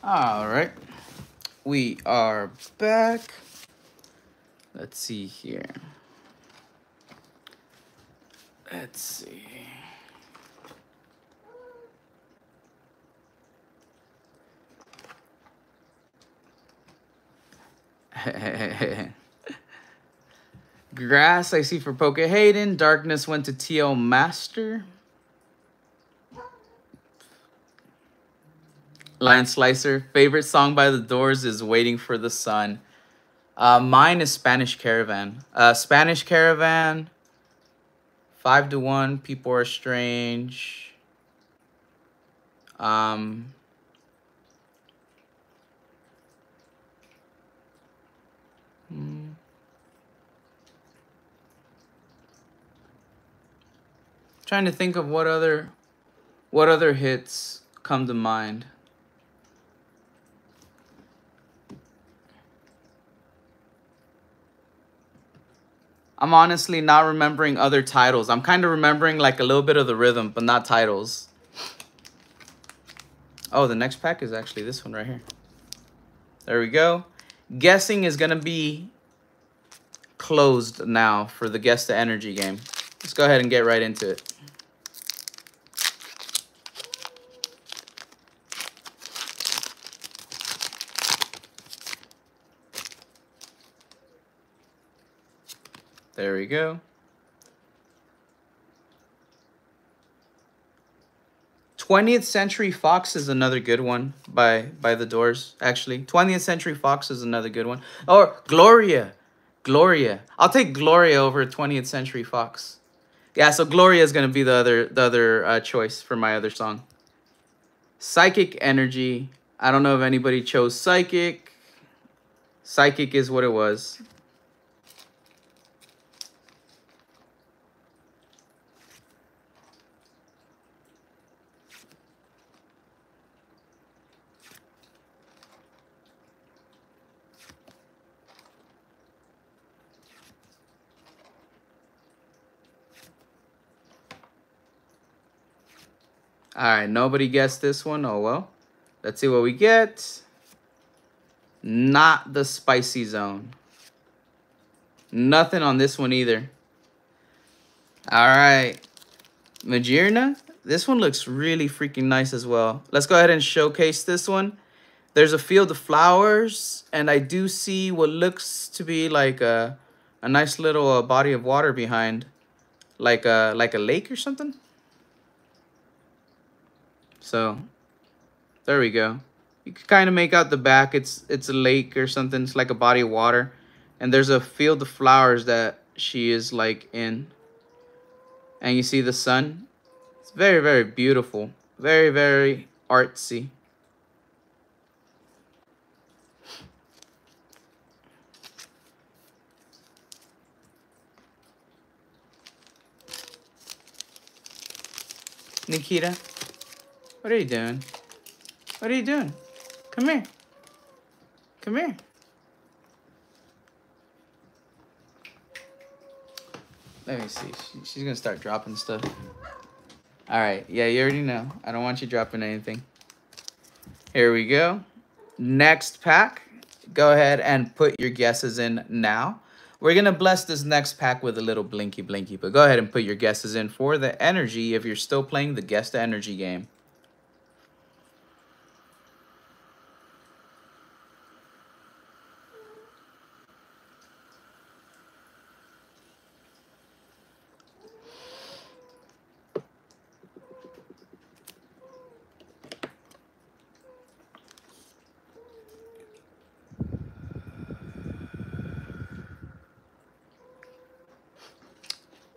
All right. We are back. Let's see here. Let's see. Grass, I see for Poke Hayden. Darkness went to TL Master. Lion Slicer, favorite song by The Doors is Waiting for the Sun. Mine is Spanish Caravan. Spanish Caravan, 5-1, People Are Strange. Hmm. Trying to think of what other hits come to mind. I'm honestly not remembering other titles. I'm kind of remembering like a little bit of the rhythm, but not titles. Oh, the next pack is actually this one right here. There we go. Guessing is going to be closed now for the Guess the Energy game. Let's go ahead and get right into it. There we go. 20th Century Fox is another good one by The Doors, actually. 20th Century Fox is another good one. Or Gloria. Gloria. I'll take Gloria over 20th Century Fox. Yeah, so Gloria is going to be the other choice for my other song. Psychic Energy. I don't know if anybody chose Psychic. Psychic is what it was. All right, nobody guessed this one. Oh, well. Let's see what we get. Not the Spicy Zone. Nothing on this one either. All right. Magearna. This one looks really freaking nice as well. Let's go ahead and showcase this one. There's a field of flowers, and I do see what looks to be like a nice little body of water behind. Like a lake or something. So, there we go. You can kind of make out the back. It's a lake or something. It's like a body of water. And there's a field of flowers that she is like in. And you see the sun. It's very, very beautiful. Very, very artsy. Nikita, what are you doing? What are you doing? Come here. Come here. Let me see. She's going to start dropping stuff. All right. Yeah, you already know. I don't want you dropping anything. Here we go. Next pack. Go ahead and put your guesses in now. We're going to bless this next pack with a little blinky blinky. But go ahead and put your guesses in for the energy if you're still playing the Guess the Energy game.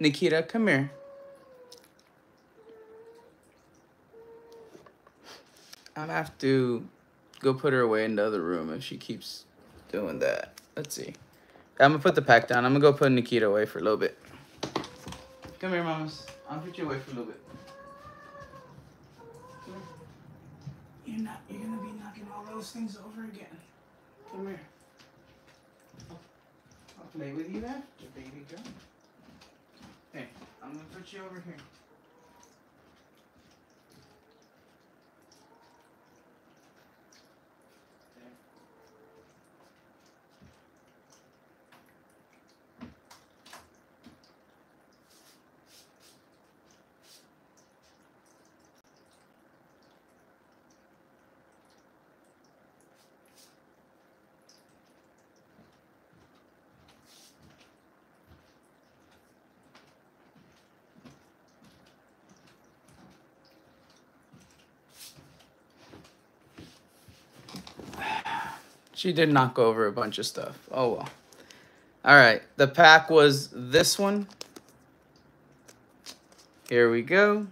Nikita, come here. I'm gonna have to go put her away in the other room if she keeps doing that. Let's see. I'm gonna put the pack down. I'm gonna go put Nikita away for a little bit. Come here, mamas. I'll put you away for a little bit. Come here. You're gonna be knocking all those things over again. Come here. I'll play with you after, baby girl. Hey, I'm gonna put you over here. She did knock over a bunch of stuff. Oh, well. All right. The pack was this one. Here we go.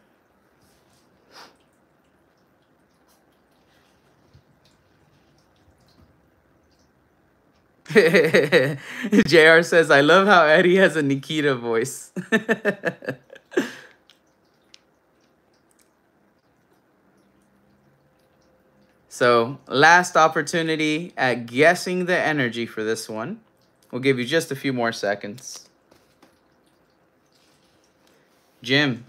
JR says, I love how Eddie has a Nikita voice. So, last opportunity at guessing the energy for this one. We'll give you just a few more seconds. Jim,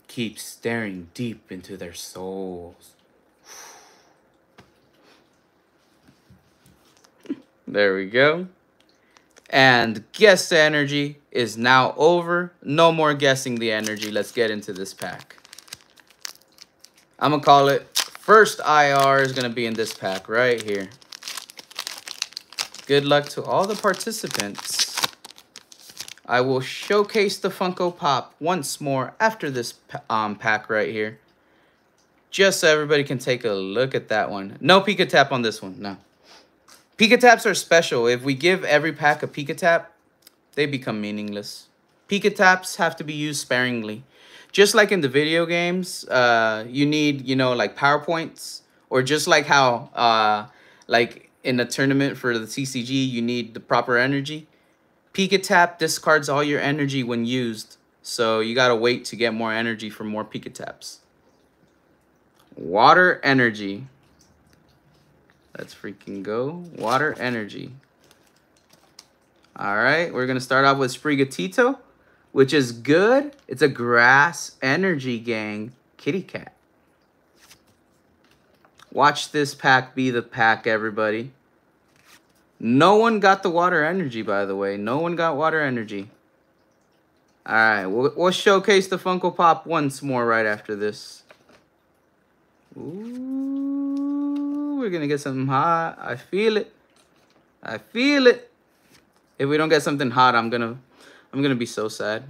keep staring deep into their souls. There we go. And guess the energy is now over. No more guessing the energy. Let's get into this pack. I'm going to call it first IR is going to be in this pack right here. Good luck to all the participants. I will showcase the Funko Pop once more after this pack right here. Just so everybody can take a look at that one. No Pika Tap on this one. No. Pika Taps are special. If we give every pack a Pika Tap, they become meaningless. Pika Taps have to be used sparingly. Just like in the video games, you need, you know, like PowerPoints. Or just like how, like in a tournament for the TCG, you need the proper energy. Pika Tap discards all your energy when used. So you gotta wait to get more energy for more Pika Taps. Water energy. Let's freaking go. Water energy. Alright, we're gonna start off with Sprigatito, which is good. It's a grass energy gang kitty cat. Watch this pack be the pack, everybody. No one got the water energy, by the way. No one got water energy. All right, we'll showcase the Funko Pop once more right after this. Ooh, we're gonna get something hot. I feel it. I feel it. If we don't get something hot, I'm gonna be so sad.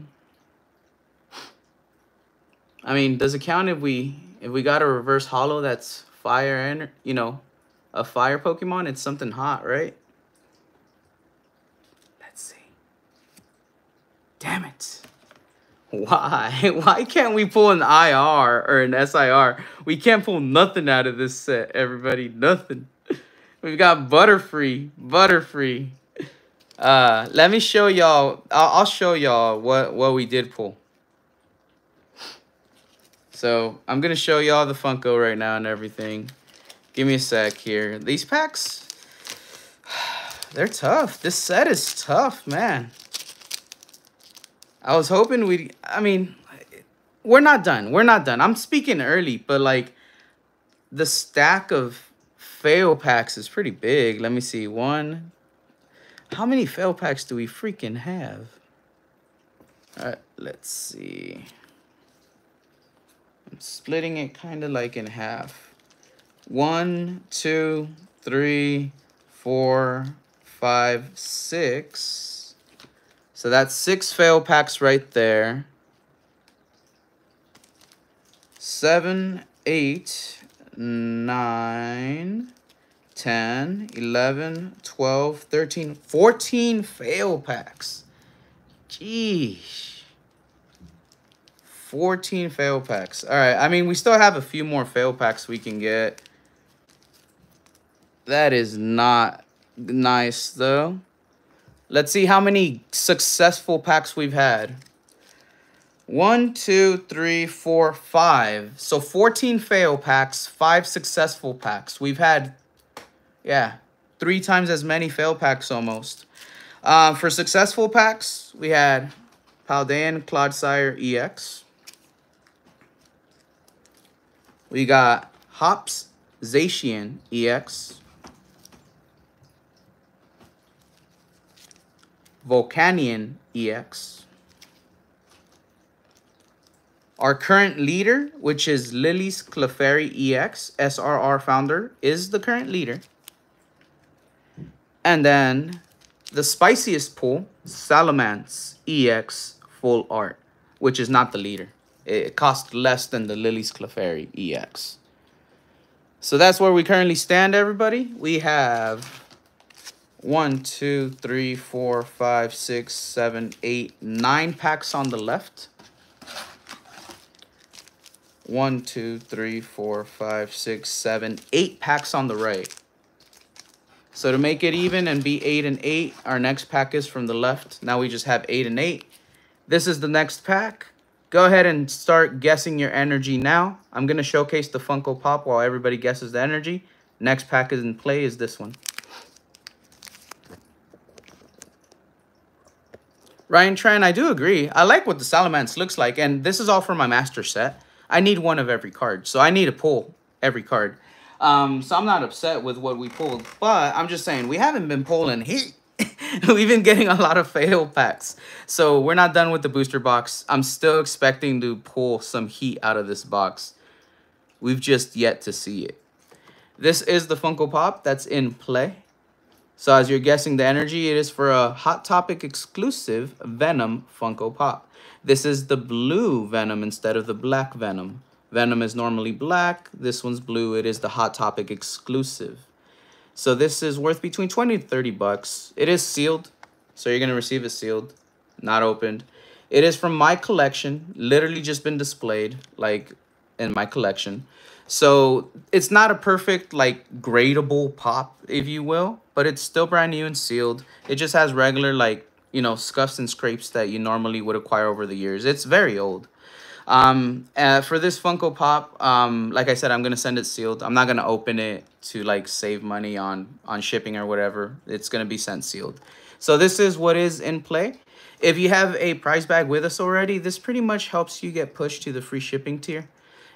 I mean, does it count if we got a reverse holo that's fire and, you know, a fire Pokemon? It's something hot, right? Let's see. Damn it. Why? Why can't we pull an IR or an SIR? We can't pull nothing out of this set, everybody. Nothing. We've got Butterfree. Butterfree. Let me show y'all. I'll show y'all what we did pull. So I'm gonna show y'all the Funko right now and everything. Give me a sec here. These packs, they're tough. This set is tough, man. I was hoping I mean, we're not done. We're not done. I'm speaking early, but like the stack of fail packs is pretty big. Let me see. One. How many fail packs do we freaking have? All right, let's see. I'm splitting it kind of like in half. 1, 2, 3, 4, 5, 6. So that's 6 fail packs right there. 7, 8, 9, 10, 11, 12, 13, 14 fail packs. Jeez. 14 fail packs. All right. I mean, we still have a few more fail packs we can get. That is not nice, though. Let's see how many successful packs we've had. 1, 2, 3, 4, 5. So 14 fail packs, 5 successful packs. We've had, yeah, 3 times as many fail packs almost. For successful packs, we had Paldean Clodsire EX. We got Hops Zacian EX. Volcanion EX. Our current leader, which is Lily's Clefairy EX, SRR founder, is the current leader. And then the spiciest pull, Salamence EX Full Art, which is not the leader. It cost less than the Lily's Clefairy EX. So that's where we currently stand, everybody. We have 1, 2, 3, 4, 5, 6, 7, 8, 9 packs on the left. 1, 2, 3, 4, 5, 6, 7, 8 packs on the right. So to make it even and be 8 and 8, our next pack is from the left. Now we just have 8 and 8. This is the next pack. Go ahead and start guessing your energy now. I'm going to showcase the Funko Pop while everybody guesses the energy. Next pack is in play is this one. Ryan Tran, I do agree. I like what the Salamence looks like, and this is all for my master set. I need one of every card, so I need to pull every card. So I'm not upset with what we pulled, but I'm just saying we haven't been pulling heat. We've been getting a lot of fail packs. So we're not done with the booster box. I'm still expecting to pull some heat out of this box. We've just yet to see it. This is the Funko Pop that's in play. So as you're guessing the energy, it is for a Hot Topic exclusive Venom Funko Pop. This is the blue Venom instead of the black Venom. Venom is normally black. This one's blue. It is the Hot Topic exclusive. So this is worth between 20 to 30 bucks. It is sealed. So you're going to receive it sealed, not opened. It is from my collection. Literally just been displayed like in my collection. So it's not a perfect like gradable pop, if you will, but it's still brand new and sealed. It just has regular like, you know, scuffs and scrapes that you normally would acquire over the years. It's very old. For this Funko Pop, like I said, I'm going to send it sealed. I'm not going to open it to like save money on shipping or whatever. It's going to be sent sealed. So this is what is in play. If you have a prize bag with us already, this pretty much helps you get pushed to the free shipping tier.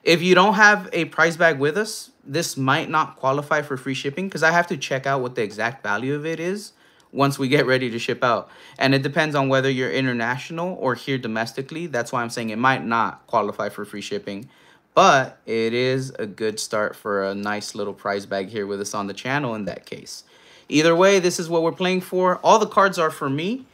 If you don't have a prize bag with us, this might not qualify for free shipping because I have to check out what the exact value of it is once we get ready to ship out. And it depends on whether you're international or here domestically. That's why I'm saying it might not qualify for free shipping. But it is a good start for a nice little prize bag here with us on the channel in that case. Either way, this is what we're playing for. All the cards are for me.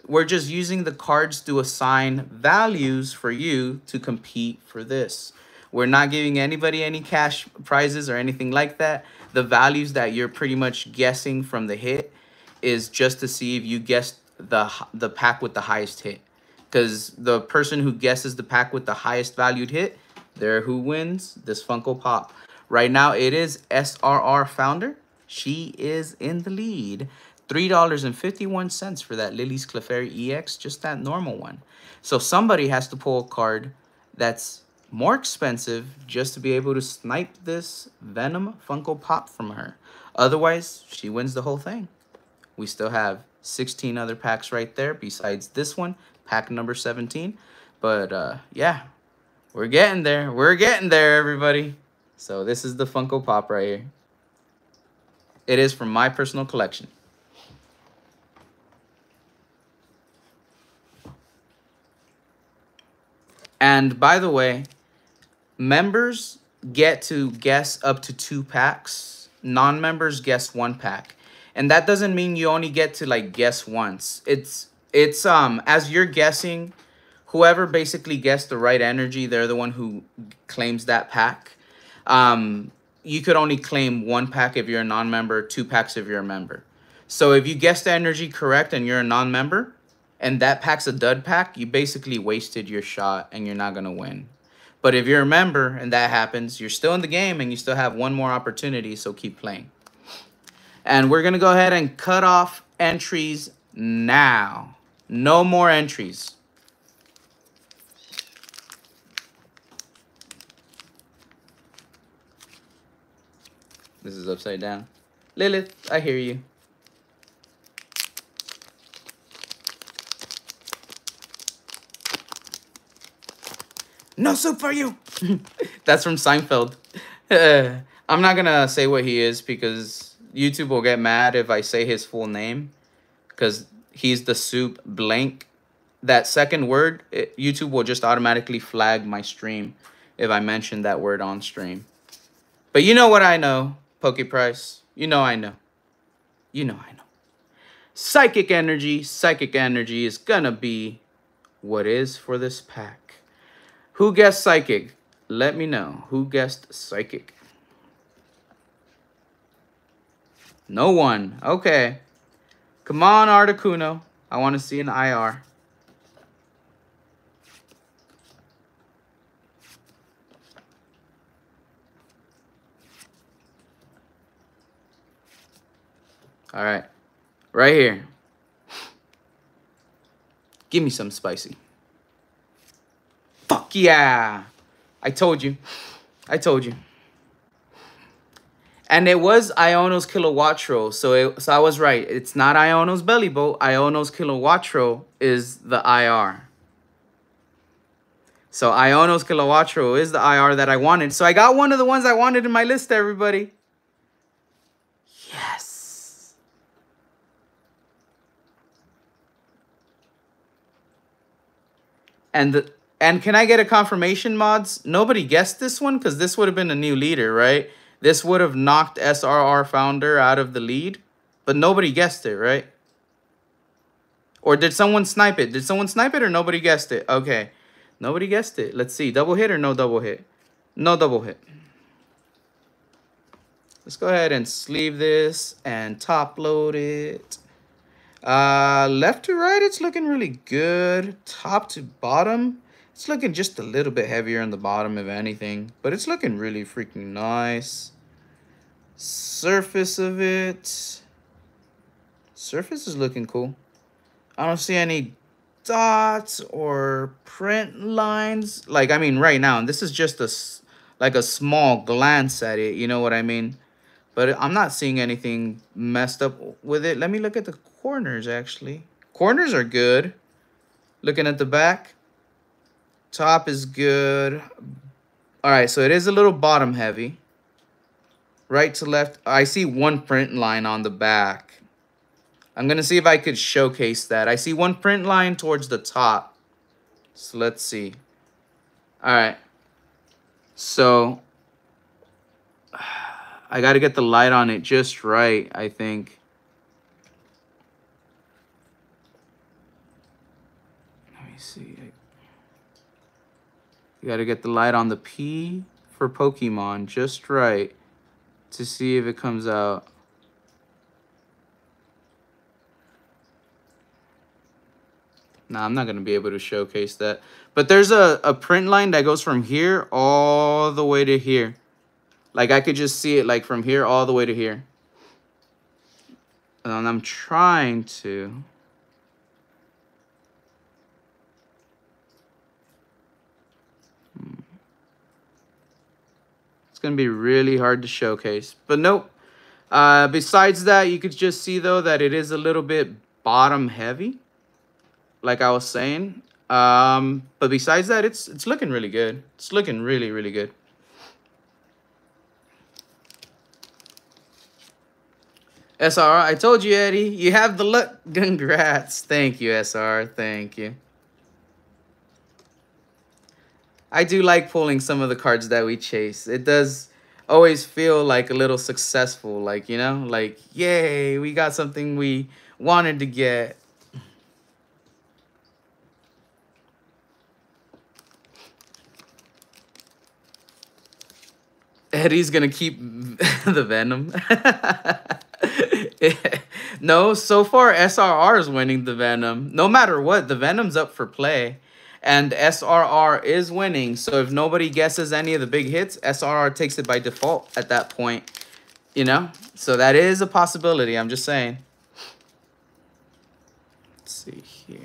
We're just using the cards to assign values for you to compete for this. We're not giving anybody any cash prizes or anything like that. The values that you're pretty much guessing from the hit is just to see if you guessed the pack with the highest hit. Because the person who guesses the pack with the highest valued hit, they're who wins this Funko Pop. Right now, it is SRR Founder. She is in the lead. $3.51 for that Lily's Clefairy EX, just that normal one. So somebody has to pull a card that's more expensive just to be able to snipe this Venom Funko Pop from her. Otherwise, she wins the whole thing. We still have 16 other packs right there besides this one, pack number 17. But yeah, we're getting there. We're getting there, everybody. So this is the Funko Pop right here. It is from my personal collection. And by the way, members get to guess up to 2 packs. Non-members guess 1 pack. And that doesn't mean you only get to like guess once. It's as you're guessing, whoever basically guessed the right energy, they're the one who claims that pack. You could only claim 1 pack if you're a non-member, 2 packs if you're a member. So if you guess the energy correct and you're a non-member, and that pack's a dud pack, you basically wasted your shot and you're not going to win. But if you're a member and that happens, you're still in the game and you still have 1 more opportunity, so keep playing. And we're going to go ahead and cut off entries now. No more entries. This is upside down. Lilith, I hear you. No soup for you. That's from Seinfeld. I'm not going to say what he is because YouTube will get mad if I say his full name. Because he's the soup blank. That second word, YouTube will just automatically flag my stream if I mention that word on stream. But you know what I know, Poke Price. You know I know. You know I know. Psychic energy is going to be what is for this pack. Who guessed Psychic? Let me know. Who guessed Psychic? No one. Okay. Come on, Articuno. I want to see an IR. All right. Right here. Give me some spicy. Fuck yeah. I told you. I told you. And it was Iono's Kilowatro. So I was right. It's not Iono's Belly Boat. Iono's Kilowatro is the IR. So Iono's Kilowatro is the IR that I wanted. So I got one of the ones I wanted in my list, everybody. Yes. And can I get a confirmation, mods? Nobody guessed this one because this would have been a new leader, right? This would have knocked SRR Founder out of the lead, but nobody guessed it, right? Or did someone snipe it? Did someone snipe it or nobody guessed it? Okay. Nobody guessed it. Let's see. Double hit or no double hit? No double hit. Let's go ahead and sleeve this and top load it. Left to right, it's looking really good. Top to bottom, it's looking just a little bit heavier on the bottom, if anything. But it's looking really freaking nice. Surface of it. Surface is looking cool. I don't see any dots or print lines. Like, I mean, right now, and this is just like a small glance at it. You know what I mean? But I'm not seeing anything messed up with it. Let me look at the corners, actually. Corners are good. Looking at the back. Top is good. All right, so it is a little bottom heavy. Right to left. I see one print line on the back. I'm going to see if I could showcase that. I see one print line towards the top. So let's see. All right. So I got to get the light on it just right, I think. Let me see. You got to get the light on the P for Pokemon just right to see if it comes out. Nah, I'm not going to be able to showcase that. But there's a print line that goes from here all the way to here. Like, I could just see it, like, from here all the way to here. And I'm trying to... It's going to be really hard to showcase. But nope. Besides that, you could just see, though, that it is a little bit bottom heavy. Like I was saying. But besides that, it's looking really good. It's looking really, really good. SR, I told you, Eddie. You have the luck. Congrats. Thank you, SR. Thank you. I do like pulling some of the cards that we chase. It does always feel like a little successful. Like, you know? Like, yay, we got something we wanted to get. Eddie's gonna keep the Venom. No, so far SRR is winning the Venom. No matter what, the Venom's up for play. And SRR is winning. So if nobody guesses any of the big hits, SRR takes it by default at that point. You know? So that is a possibility. I'm just saying. Let's see here.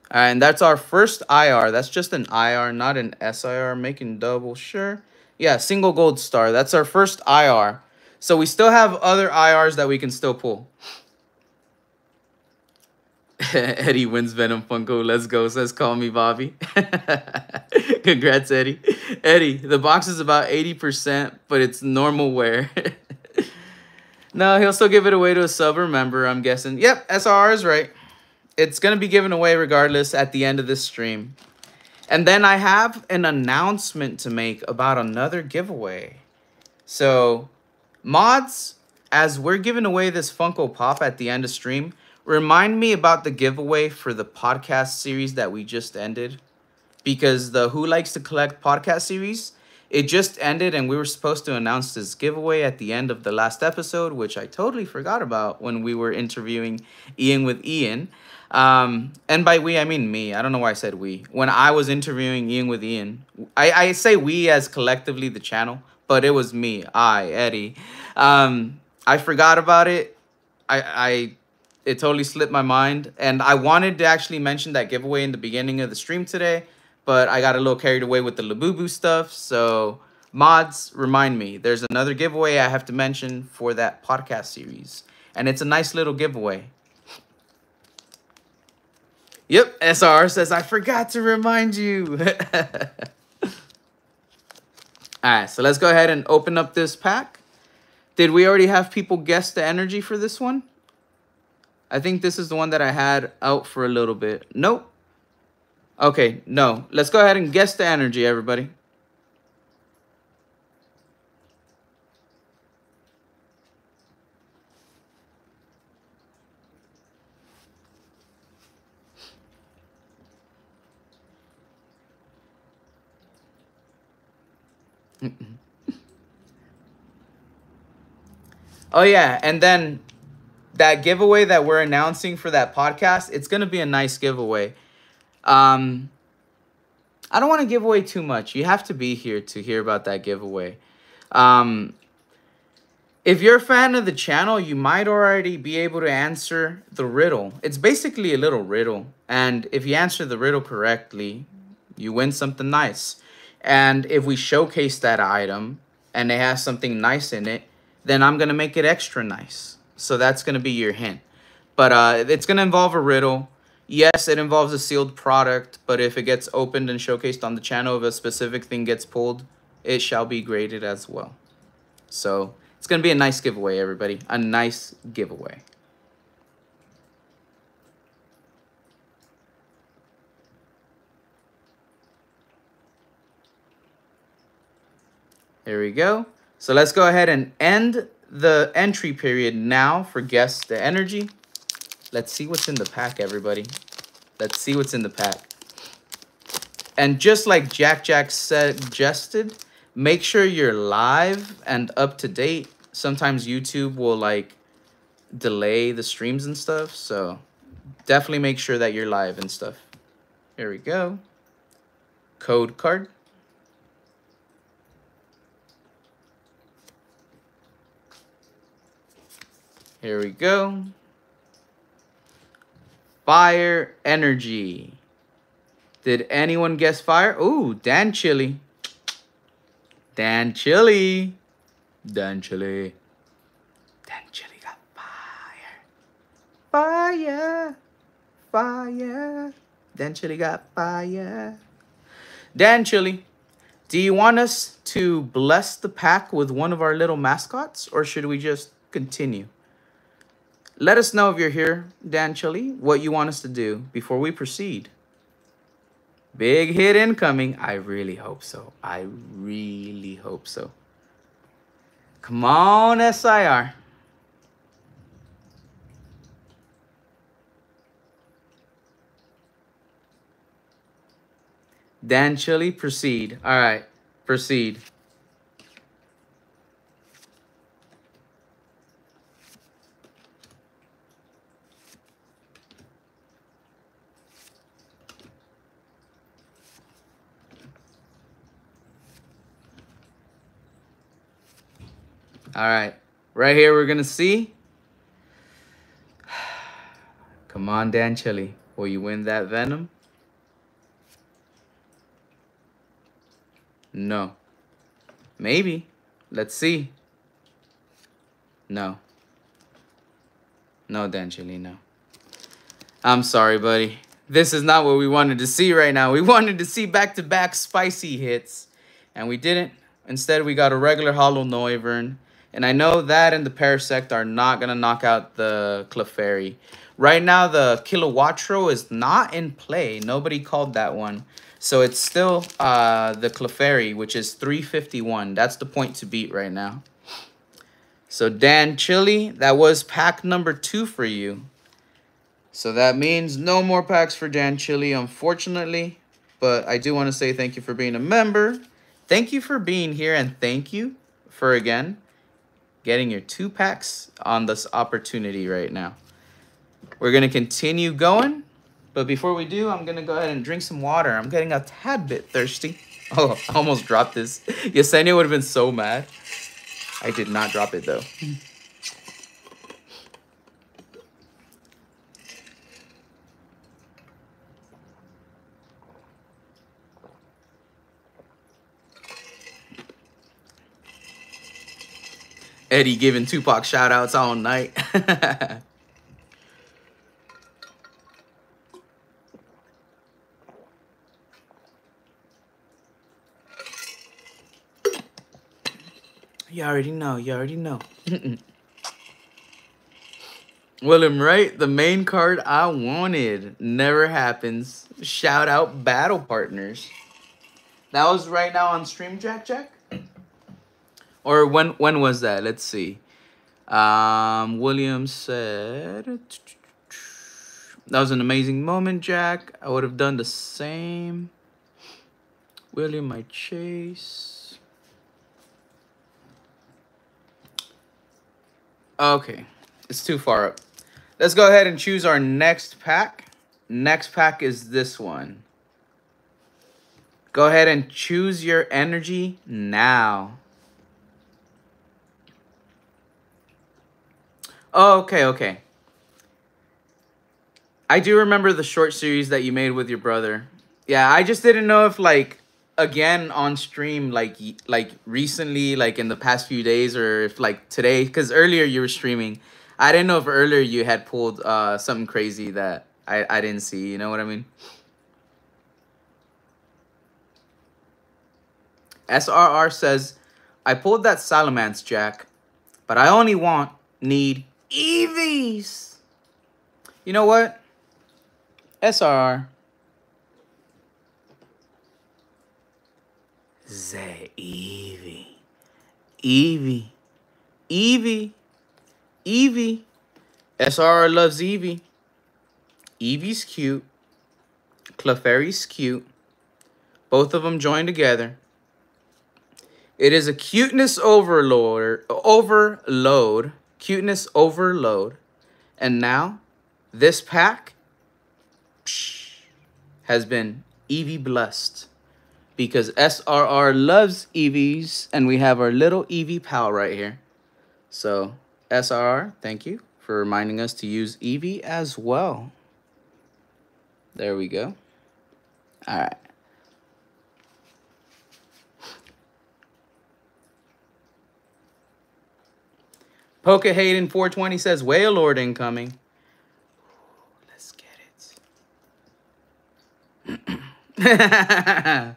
And that's our first IR. That's just an IR, not an SIR. Making double sure. Yeah, single gold star. That's our first IR. So we still have other IRs that we can still pull. Eddie wins Venom Funko. Let's go, says Call Me Bobby. Congrats, Eddie. Eddie, the box is about 80%, but it's normal wear. No, he'll still give it away to a sub or member, I'm guessing. Yep, SRR is right. It's going to be given away regardless at the end of this stream. And then I have an announcement to make about another giveaway. So, mods, as we're giving away this Funko Pop at the end of stream, remind me about the giveaway for the podcast series that we just ended. Because the Who Likes to Collect podcast series It just ended, and we were supposed to announce this giveaway at the end of the last episode, which I totally forgot about when we were interviewing Ian with Ian. And by we, I mean me. I don't know why I said we. When I was interviewing Ian with Ian, I say we as collectively the channel, but it was me, Eddie. I forgot about it. It totally slipped my mind, and I wanted to actually mention that giveaway in the beginning of the stream today, but I got a little carried away with the Labubu stuff. So mods, remind me, there's another giveaway I have to mention for that podcast series, and it's a nice little giveaway. Yep, SR says, I forgot to remind you. All right, so let's go ahead and open up this pack. Did we already have people guess the energy for this one? I think this is the one that I had out for a little bit. Nope. Okay, no. Let's go ahead and guess the energy, everybody. Oh, yeah, and then that giveaway that we're announcing for that podcast, it's going to be a nice giveaway. I don't want to give away too much. You have to be here to hear about that giveaway. If you're a fan of the channel, you might already be able to answer the riddle. It's basically a little riddle. And if you answer the riddle correctly, you win something nice. And if we showcase that item and it has something nice in it, then I'm going to make it extra nice. So that's going to be your hint. But it's going to involve a riddle. Yes, it involves a sealed product. But if it gets opened and showcased on the channel, if a specific thing gets pulled, it shall be graded as well. So it's going to be a nice giveaway, everybody. A nice giveaway. There we go. So let's go ahead and end the entry period now for Guess the Energy. Let's see what's in the pack, everybody. Let's see what's in the pack. And just like Jack suggested, make sure you're live and up to date. Sometimes YouTube will like delay the streams and stuff. So definitely make sure that you're live and stuff. Here we go. Code card. Here we go. Fire energy. Did anyone guess fire? Ooh, Dan Chili. Dan Chili. Dan Chili. Dan Chili got fire. Fire. Fire. Dan Chili got fire. Dan Chili, do you want us to bless the pack with one of our little mascots, or should we just continue? Let us know if you're here, Dan Chili, what you want us to do before we proceed. Big hit incoming. I really hope so. I really hope so. Come on, SIR. Dan Chili, proceed. All right, proceed. All right, right here we're gonna see. Come on, Dan Chili, will you win that Venom? No. Maybe. Let's see. No. No, Dan Chili, no. I'm sorry, buddy. This is not what we wanted to see right now. We wanted to see back-to-back spicy hits, and we didn't. Instead, we got a regular Hollow Noivern. And I know that and the Parasect are not going to knock out the Clefairy. Right now, the Kilowattrel is not in play. Nobody called that one. So it's still the Clefairy, which is 351. That's the point to beat right now. So Dan Chili, that was pack number 2 for you. So that means no more packs for Dan Chili, unfortunately. But I do want to say thank you for being a member. thank you for being here, and thank you for, again, getting your 2 packs on this opportunity right now. We're going to continue going, but before we do, I'm going to go ahead and drink some water. I'm getting a tad bit thirsty. Oh, I almost dropped this. Yesenia would have been so mad. I did not drop it, though. Eddie giving Tupac shout-outs all night. You already know. You already know. William Wright, the main card I wanted. Never happens. Shout out Battle Partners. That was right now on stream, Jack? Or when was that? Let's see. William said... That was an amazing moment, Jack. I would have done the same. William, my chase. Okay, it's too far up. Let's go ahead and choose our next pack. Next pack is this one. Go ahead and choose your energy now. Oh, okay. I do remember the short series that you made with your brother. Yeah, I just didn't know if, like, again on stream, like recently, like in the past few days, or if like today, because earlier you were streaming. I didn't know if earlier you had pulled something crazy that I didn't see. You know what I mean? SRR says, I pulled that Salamence, Jack, but I only need EVs. You know what? SRR. The Eevee. SRR loves Eevee. Eevee's cute. Clefairy's cute. Both of them joined together. It is a cuteness overload. Cuteness overload. And now, this pack has been Eevee blessed. Because SRR loves EVs, and we have our little EV pal right here. So, SRR, thank you for reminding us to use EV as well. There we go. All right. Poke Hayden 420 says, Whale Lord incoming. Let's get it.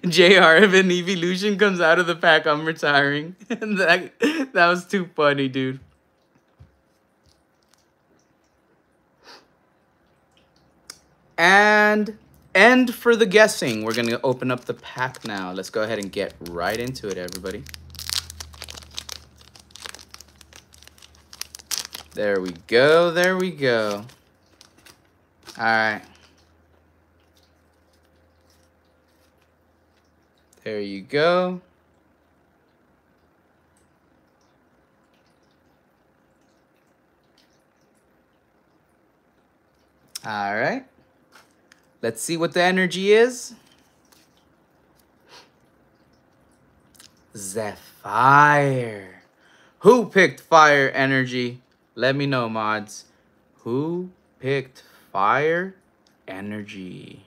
JR, if an evolution comes out of the pack, I'm retiring. that was too funny, dude. And end for the guessing. We're going to open up the pack now. Let's go ahead and get right into it, everybody. There we go. There we go. All right. There you go. All right. Let's see what the energy is. Zephyr. Who picked fire energy? Let me know, mods. Who picked fire energy?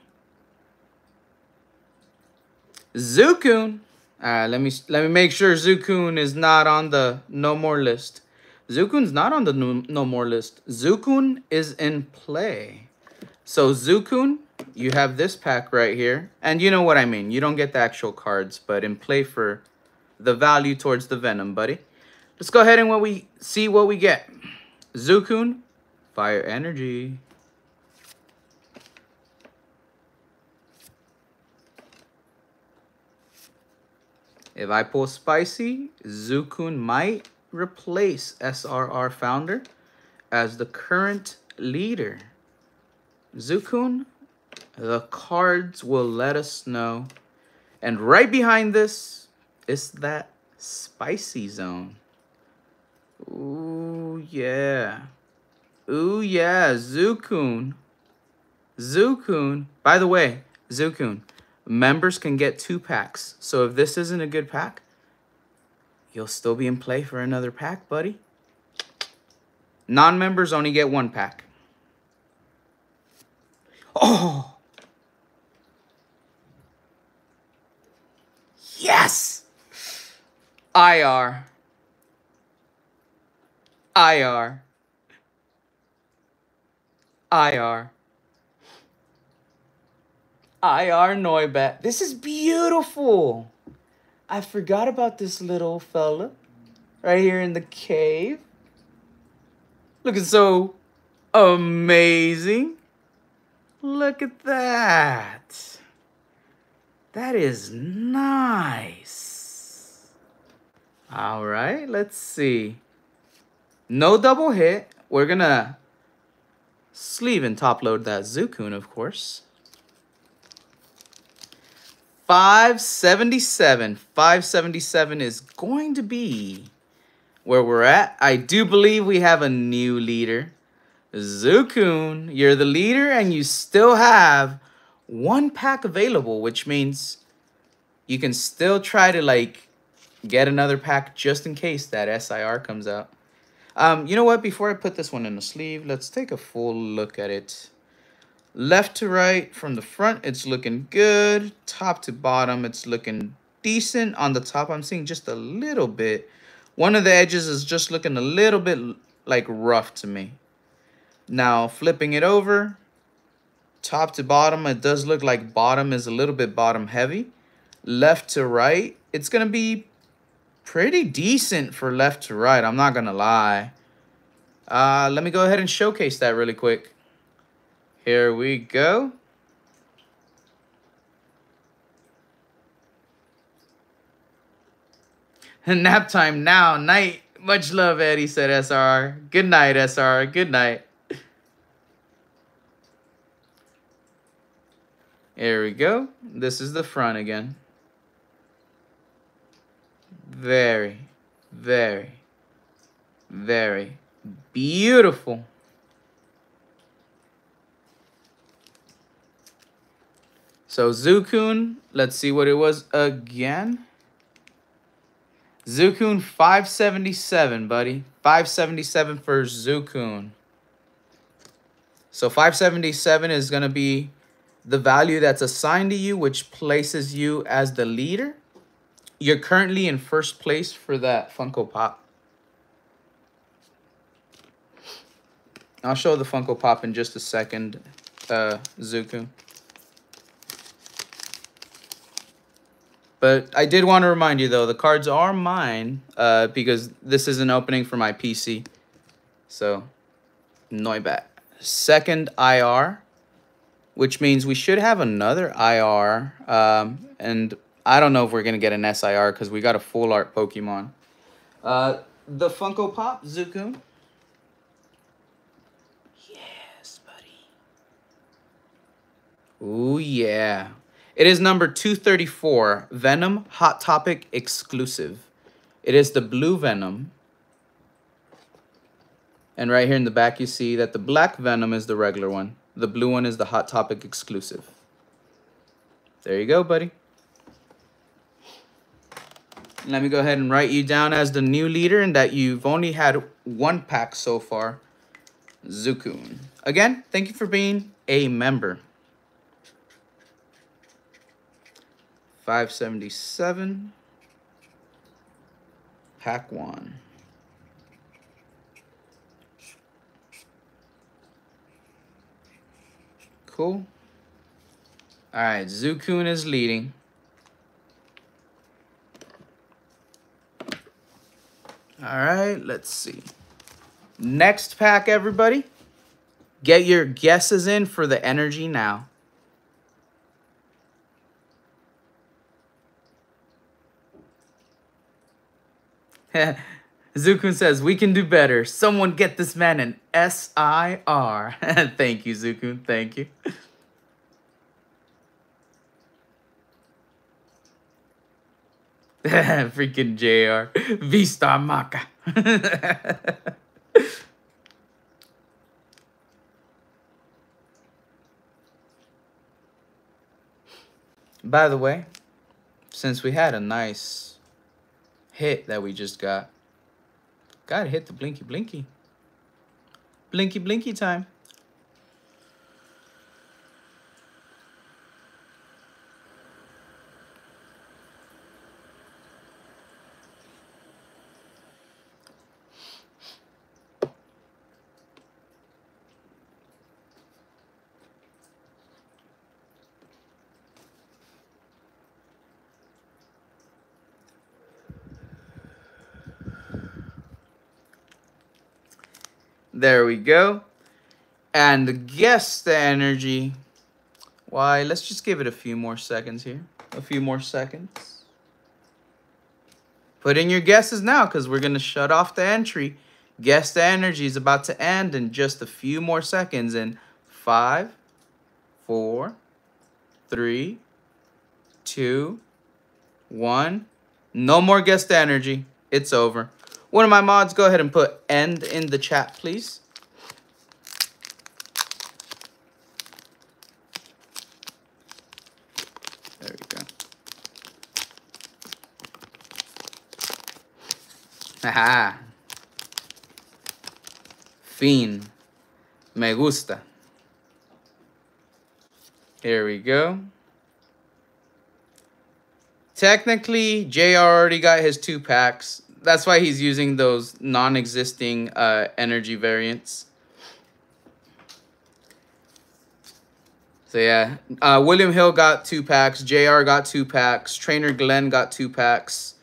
Zukun. Let me make sure Zukun is not on the no more list. Zukun's not on the no more list. Zukun is in play. So Zukun, you have this pack right here. And you know what I mean. You don't get the actual cards, but in play for the value towards the Venom, buddy. Let's go ahead and see what we get. Zukun, fire energy. If I pull Spicy, Zukun might replace SRR Founder as the current leader. Zukun, the cards will let us know And right behind this is that spicy zone. Ooh, yeah. Ooh, yeah, Zukun. Zukun. By the way, Zukun, members can get 2 packs. So if this isn't a good pack, you'll still be in play for another pack, buddy. Non-members only get 1 pack. Oh! Yes! IR. IR. IR. IR Neubat. This is beautiful. I forgot about this little fella right here in the cave. Looking so amazing. Look at that. That is nice. All right, let's see. No double hit. We're going to sleeve and top load that Zukun, of course. 577. 577 is going to be where we're at. I do believe we have a new leader. Zukun, you're the leader and you still have 1 pack available, which means you can still try to like get another pack just in case that SIR comes out. You know what? Before I put this one in the sleeve, let's take a full look at it. Left to right, from the front, it's looking good. Top to bottom, it's looking decent. On the top, I'm seeing just a little bit. One of the edges is just looking a little bit like rough to me. Now, flipping it over, top to bottom, it does look like bottom is a little bit bottom heavy. Left to right, it's going to be pretty decent for left to right. I'm not going to lie. Let me go ahead and showcase that really quick. Here we go. Nap time now. Night. Much love, Eddie, said SR. Good night, SR. Good night. Here we go. This is the front again. Very, very, very beautiful. So Zukun, let's see what it was again. Zukun 577, buddy. 577 for Zukun. So 577 is going to be the value that's assigned to you, which places you as the leader. You're currently in first place for that Funko Pop. I'll show the Funko Pop in just a second, Zukun. But I did want to remind you, though, the cards are mine because this is an opening for my PC. So, Neubat. Second IR, which means we should have another IR. And I don't know if we're going to get an SIR because we got a full art Pokemon. The Funko Pop, Zukun. Yes, buddy. Ooh, yeah. It is number 234, Venom Hot Topic exclusive. It is the blue Venom. And right here in the back, you see that the black Venom is the regular one. The blue one is the Hot Topic exclusive. There you go, buddy. Let me go ahead and write you down as the new leader and that you've only had 1 pack so far. Zukun. Again, thank you for being a member. 577. Pack 1. Cool. All right, Zukun is leading. All right, let's see. Next pack, everybody. Get your guesses in for the energy now. Zukun says, we can do better. Someone get this man an SIR. Thank you, Zukun. Thank you. Freaking JR. Vista Maca. By the way, since we had a nice hit that we just got, gotta hit the blinky blinky. Blinky blinky time. There we go. And guess the energy. Why, let's just give it a few more seconds here. A few more seconds. Put in your guesses now because we're going to shut off the entry. Guess the energy is about to end in just a few more seconds. In 5, 4, 3, 2, 1. No more guess the energy. It's over. One of my mods, go ahead and put end in the chat, please. There we go. Haha. Fin. Me gusta. Here we go. Technically, JR already got his 2 packs. That's why he's using those non-existing energy variants. So yeah, William Hill got 2 packs. JR got 2 packs. Trainer Glenn got 2 packs.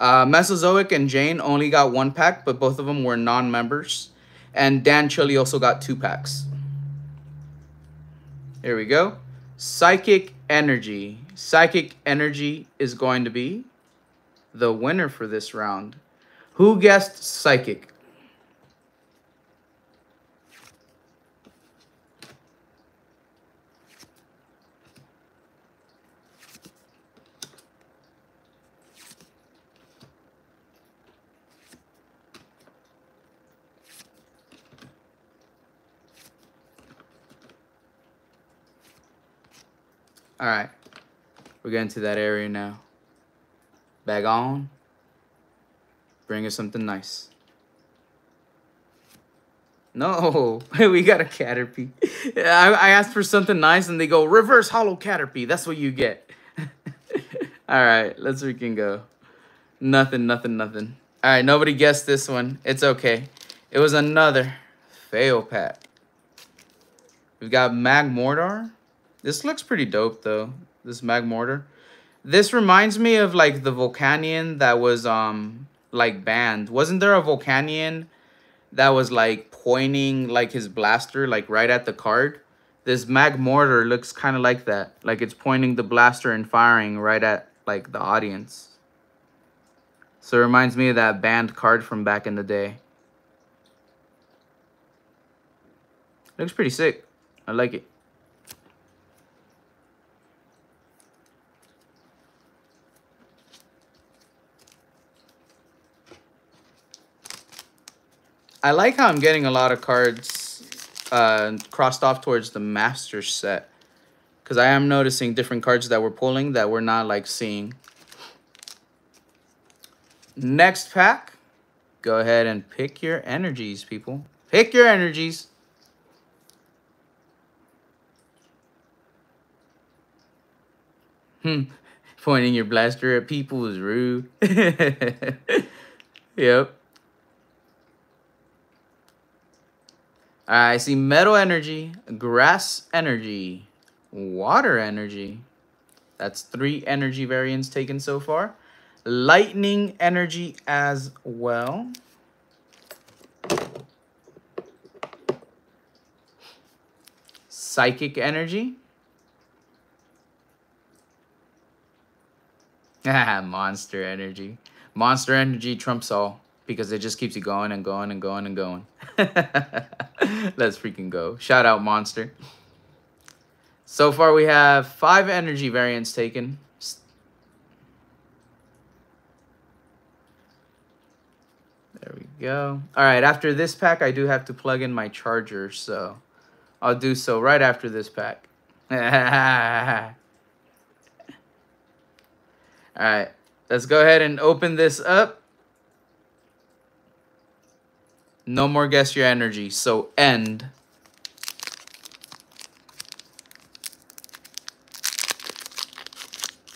Mesozoic and Jane only got 1 pack, but both of them were non-members. And Dan Chili also got 2 packs. Here we go. Psychic Energy. Psychic Energy is going to be the winner for this round. Who guessed Psychic? All right. We're getting to that area now. Bag on. Bring us something nice. No, we got a Caterpie. I asked for something nice and they go, reverse hollow Caterpie. That's what you get. All right, let's freaking go. Nothing, nothing, nothing. All right, nobody guessed this one. It's okay. It was another fail pack. We've got Mag Mortar. This looks pretty dope, though. This Mag Mortar. This reminds me of, like, the Volcanion that was, like, banned. Wasn't there a Volcanion that was, like, pointing, like, his blaster, like, right at the card? This Mag Mortar looks kind of like that. Like, it's pointing the blaster and firing right at, like, the audience. So it reminds me of that banned card from back in the day. Looks pretty sick. I like it. I like how I'm getting a lot of cards crossed off towards the master set. Because I am noticing different cards that we're pulling that we're not, like, seeing. Next pack. Go ahead and pick your energies, people. Pick your energies. Pointing your blaster at people is rude. Yep. I see metal energy, grass energy, water energy. That's 3 energy variants taken so far. Lightning energy as well. Psychic energy. Monster energy. Monster energy trumps all because it just keeps you going and going and going and going. Let's freaking go. Shout out Monster. So far we have 5 energy variants taken. go. All right, after this pack, I do have to plug in my charger, so I'll do so right after this pack. All right, let's go ahead and open this up. No more guess your energy, so end.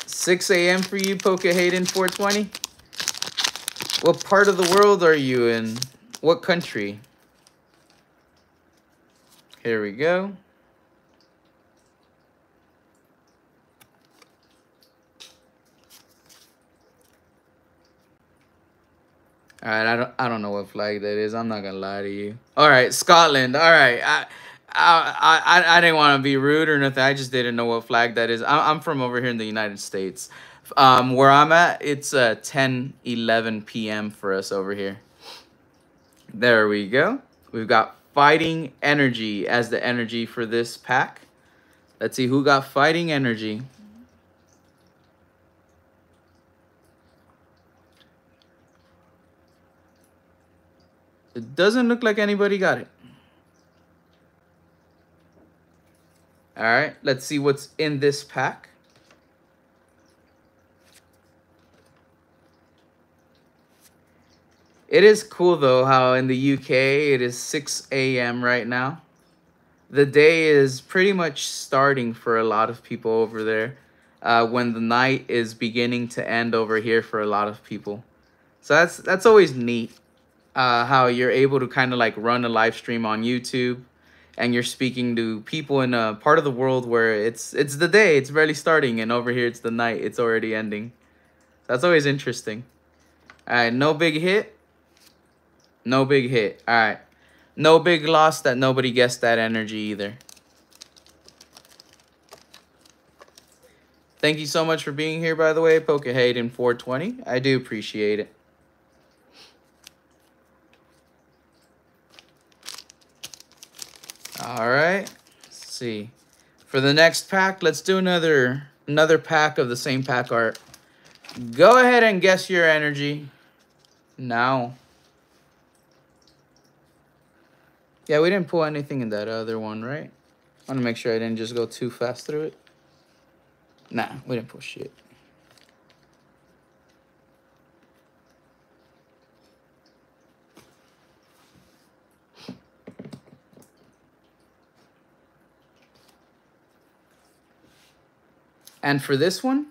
$6 a.m. for you, Poke Hayden 420. What part of the world are you in? What country? Here we go. All right, I don't know what flag that is. I'm not gonna lie to you. All right, Scotland. All right, I didn't want to be rude or nothing. I just didn't know what flag that is. I'm from over here in the United States. Where I'm at, it's 10:11 p.m. for us over here. There we go. We've got fighting energy as the energy for this pack. Let's see who got fighting energy. It doesn't look like anybody got it. All right, let's see what's in this pack. It is cool, though, how in the UK it is 6 a.m. right now. The day is pretty much starting for a lot of people over there when the night is beginning to end over here for a lot of people. So that's always neat. How you're able to kind of like run a live stream on YouTube and you're speaking to people in a part of the world where it's the day, it's barely starting, and over here it's the night, it's already ending. That's always interesting. All right, no big hit. No big hit. All right. No big loss that nobody guessed that energy either. Thank you so much for being here, by the way, Poke Hayden 420. I do appreciate it. All right, let's see. For the next pack, let's do another pack of the same pack art. Go ahead and guess your energy now. Yeah, we didn't pull anything in that other one, right? I want to make sure I didn't just go too fast through it. Nah, we didn't pull shit. And for this one,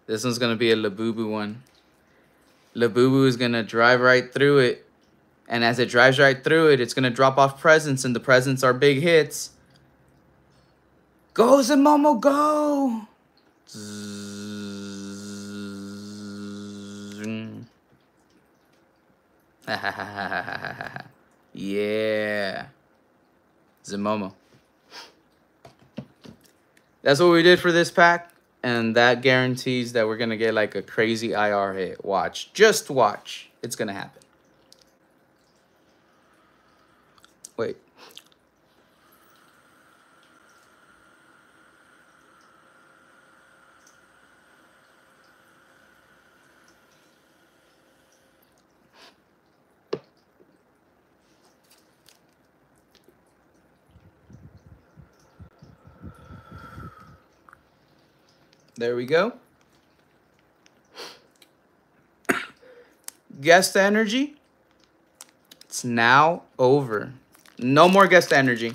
this one's going to be a Labubu one. Labubu is going to drive right through it. And as it drives right through it, it's going to drop off presents, and the presents are big hits. Go, Zamomo, go! Yeah. Zamomo. That's what we did for this pack, and that guarantees that we're going to get like a crazy IR hit. Watch. Just watch. It's going to happen. Wait. There we go. Guest energy. It's now over. No more guest energy.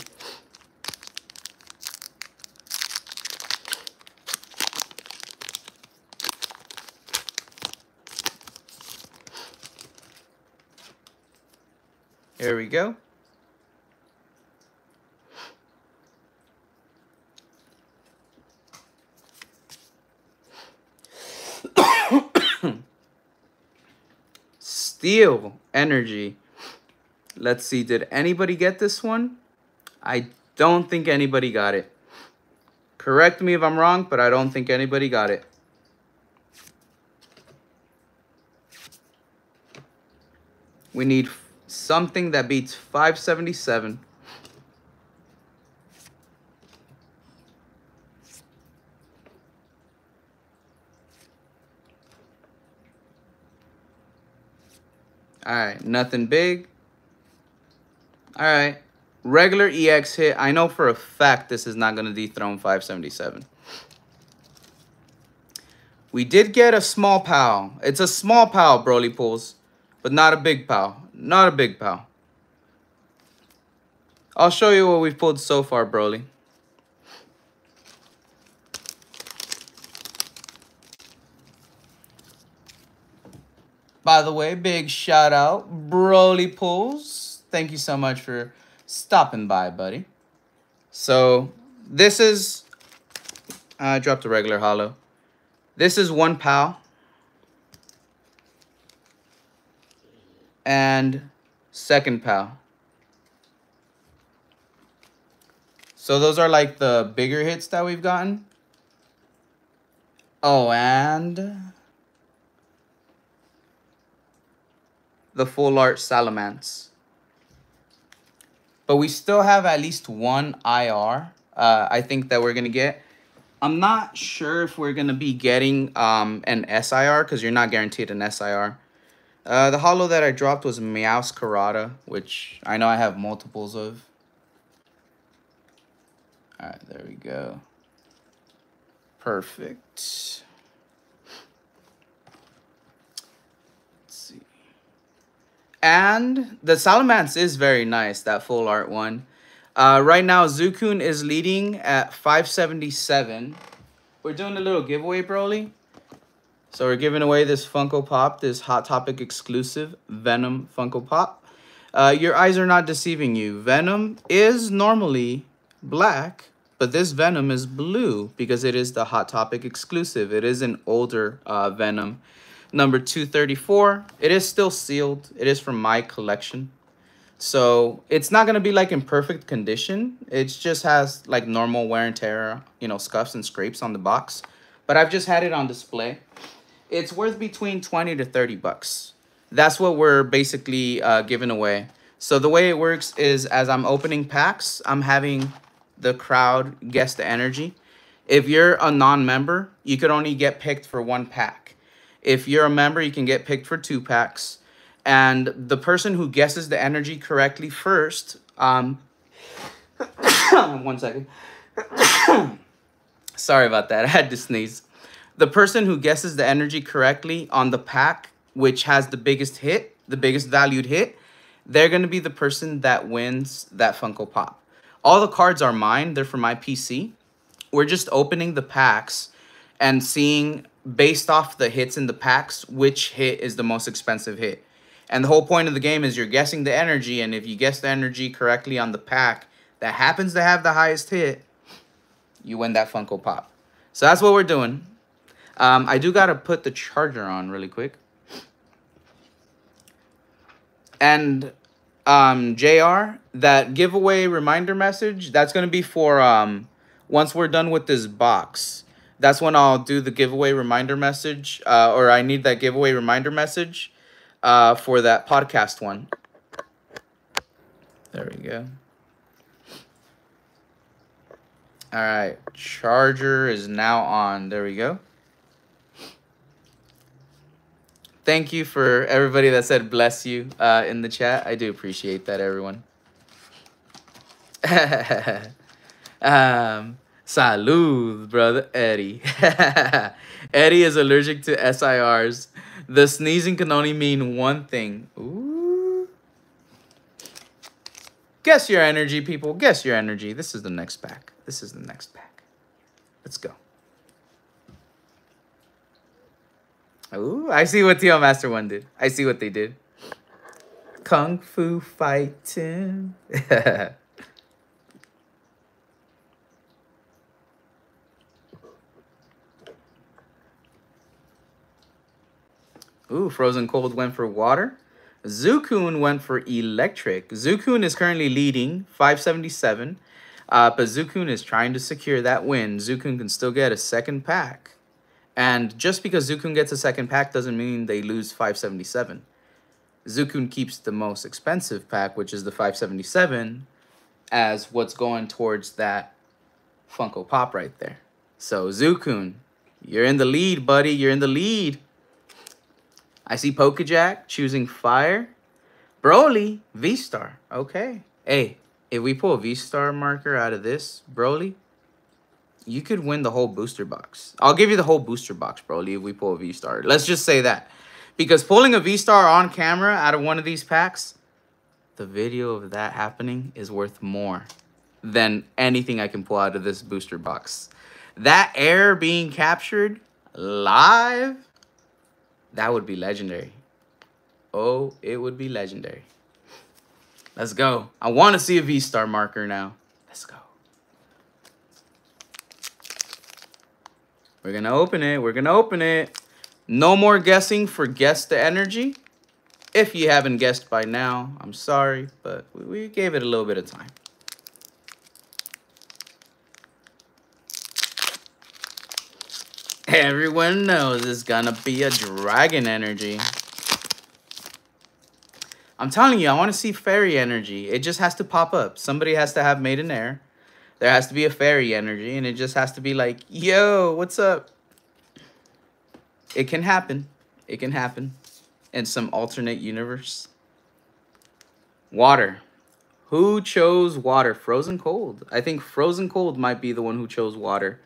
Here we go. Steel energy. Let's see, did anybody get this one? I don't think anybody got it. Correct me if I'm wrong, but I don't think anybody got it. We need something that beats 577. All right, nothing big. All right, regular EX hit. I know for a fact this is not going to dethrone 577. We did get a small pal. It's a small pal, Broly pulls, but not a big pal. Not a big pal. I'll show you what we've pulled so far, Broly. By the way, big shout out, Broly pulls. Thank you so much for stopping by, buddy. So this is, I dropped a regular holo. This is one pal. And second pal. So those are like the bigger hits that we've gotten. Oh, and the full art Salamence. But we still have at least one IR, I think, that we're going to get. I'm not sure if we're going to be getting an SIR, because you're not guaranteed an SIR. The holo that I dropped was Meow's Karada, which I know I have multiples of. All right, there we go. Perfect. Let's see. And the Salamence is very nice, that full art one. Right now, Zukun is leading at 577. We're doing a little giveaway, Broly. So we're giving away this Funko Pop, this Hot Topic exclusive Venom Funko Pop. Your eyes are not deceiving you. Venom is normally black, but this Venom is blue because it is the Hot Topic exclusive. It is an older Venom, number 234. It is still sealed. It is from my collection. So it's not going to be like in perfect condition. It just has like normal wear and tear, you know, scuffs and scrapes on the box. But I've just had it on display. It's worth between 20 to 30 bucks. That's what we're basically giving away. So the way it works is as I'm opening packs, I'm having the crowd guess the energy. If you're a non-member, you could only get picked for one pack. If you're a member, you can get picked for 2 packs. And the person who guesses the energy correctly first, 1 second. Sorry about that, I had to sneeze. The person who guesses the energy correctly on the pack, which has the biggest hit, the biggest valued hit, they're going to be the person that wins that Funko Pop. All the cards are mine. They're from my PC. We're just opening the packs and seeing, based off the hits in the packs, which hit is the most expensive hit. And the whole point of the game is you're guessing the energy, and if you guess the energy correctly on the pack that happens to have the highest hit, you win that Funko Pop. So that's what we're doing. I do got to put the charger on really quick. And JR, that giveaway reminder message, that's going to be for once we're done with this box. That's when I'll do the giveaway reminder message, or I need that giveaway reminder message for that podcast one. There we go. All right, charger is now on. There we go. Thank you for everybody that said bless you in the chat. I do appreciate that, everyone. Salud, brother Eddie. Eddie is allergic to SIRs. The sneezing can only mean one thing. Ooh. Guess your energy, people. Guess your energy. This is the next pack. This is the next pack. Let's go. Ooh, I see what TL Master 1 did. I see what they did. Kung Fu fighting. Ooh, Frozen Cold went for water. Zukun went for electric. Zukun is currently leading 577. But Zukun is trying to secure that win. Zukun can still get a second pack. And just because Zukun gets a second pack doesn't mean they lose 577. Zukun keeps the most expensive pack, which is the 577, as what's going towards that Funko Pop right there. So Zukun, you're in the lead, buddy. You're in the lead. I see Pokejack choosing fire. Broly, V-Star. Okay. Hey, if we pull a V-Star marker out of this, Broly, you could win the whole booster box. I'll give you the whole booster box, Broly, if we pull a V-Star. Let's just say that. Because pulling a V-Star on camera out of one of these packs, the video of that happening is worth more than anything I can pull out of this booster box. That air being captured live, that would be legendary. Oh, it would be legendary. Let's go. I want to see a V-Star marker now. Let's go. We're going to open it. We're going to open it. No more guessing for Guess the Energy. If you haven't guessed by now, I'm sorry, but we gave it a little bit of time. Everyone knows it's gonna be a Dragon Energy. I'm telling you, I want to see Fairy Energy. It just has to pop up. Somebody has to have Maiden Air. There has to be a Fairy Energy, and it just has to be like, yo, what's up? It can happen. It can happen in some alternate universe. Water. Who chose water? Frozen Cold. I think Frozen Cold might be the one who chose water.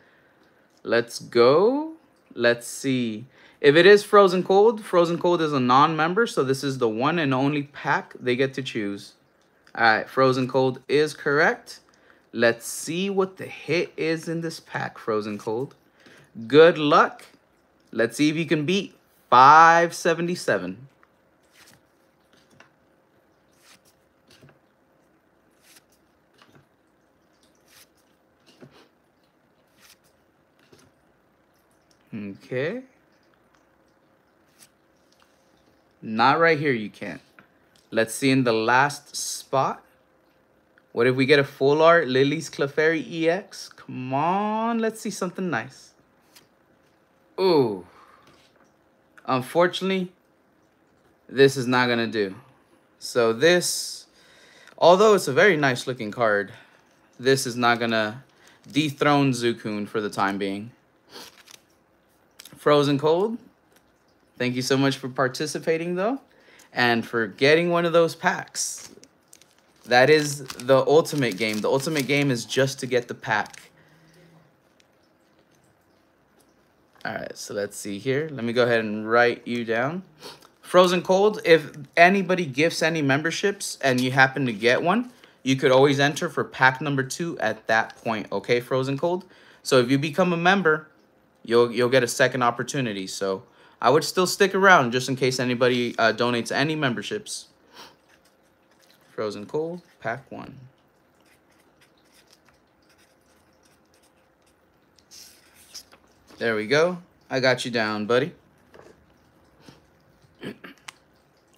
Let's go. Let's see. If it is Frozen Cold is a non-member, so this is the one and only pack they get to choose. All right, Frozen Cold is correct. Let's see what the hit is in this pack, Frozen Cold. Good luck. Let's see if you can beat 577. Okay. Not right here, you can't. Let's see in the last spot. What if we get a full art Lily's Clefairy EX? Come on, let's see something nice. Ooh. Unfortunately, this is not going to do. So this, although it's a very nice looking card, this is not going to dethrone Zukun for the time being. Frozen Cold, thank you so much for participating, though, and for getting one of those packs. That is the ultimate game. The ultimate game is just to get the pack. All right, so let's see here. Let me go ahead and write you down. Frozen Cold, if anybody gifts any memberships and you happen to get one, you could always enter for pack number 2 at that point, okay, Frozen Cold? So if you become a member, you'll get a second opportunity. So I would still stick around just in case anybody donates any memberships. Frozen Cold, pack 1. There we go. I got you down, buddy. All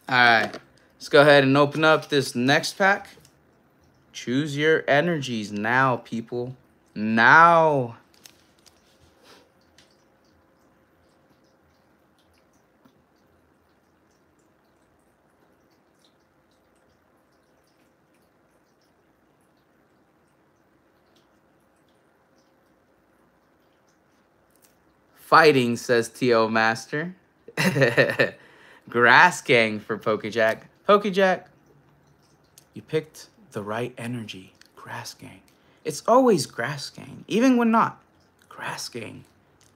right. Let's go ahead and open up this next pack. Choose your energies now, people. Now. Fighting, says T.O. Master. Grass Gang for Pokejack. Pokejack, you picked the right energy. Grass Gang. It's always Grass Gang, even when not. Grass Gang.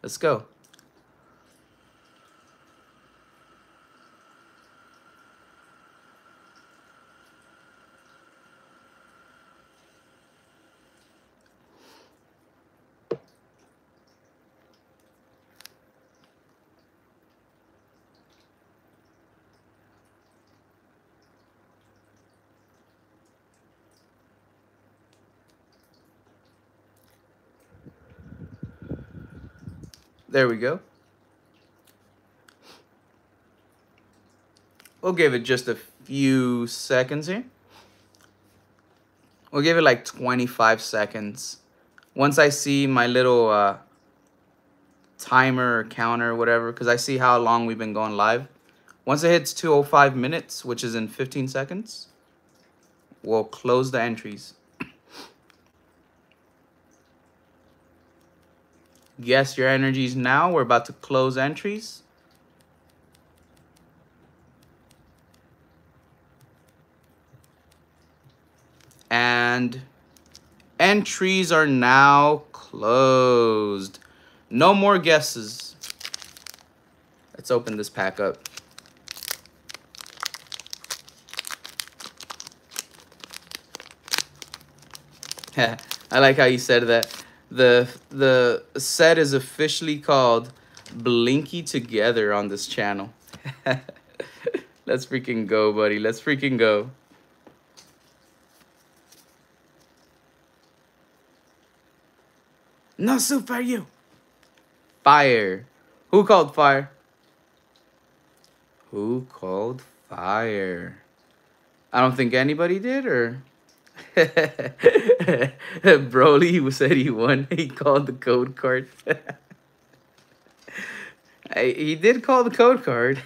Let's go. There we go. We'll give it just a few seconds here. We'll give it like 25 seconds. Once I see my little timer or counter or whatever, because I see how long we've been going live. Once it hits 2:05 minutes, which is in 15 seconds, we'll close the entries. Guess your energies now. We're about to close entries. And entries are now closed. No more guesses. Let's open this pack up. I like how you said that. The set is officially called Blinky Together on this channel. Let's freaking go, buddy. Let's freaking go. No super you. Fire. Who called fire? Who called fire? I don't think anybody did, or Broly said he won. He called the code card. He did call the code card.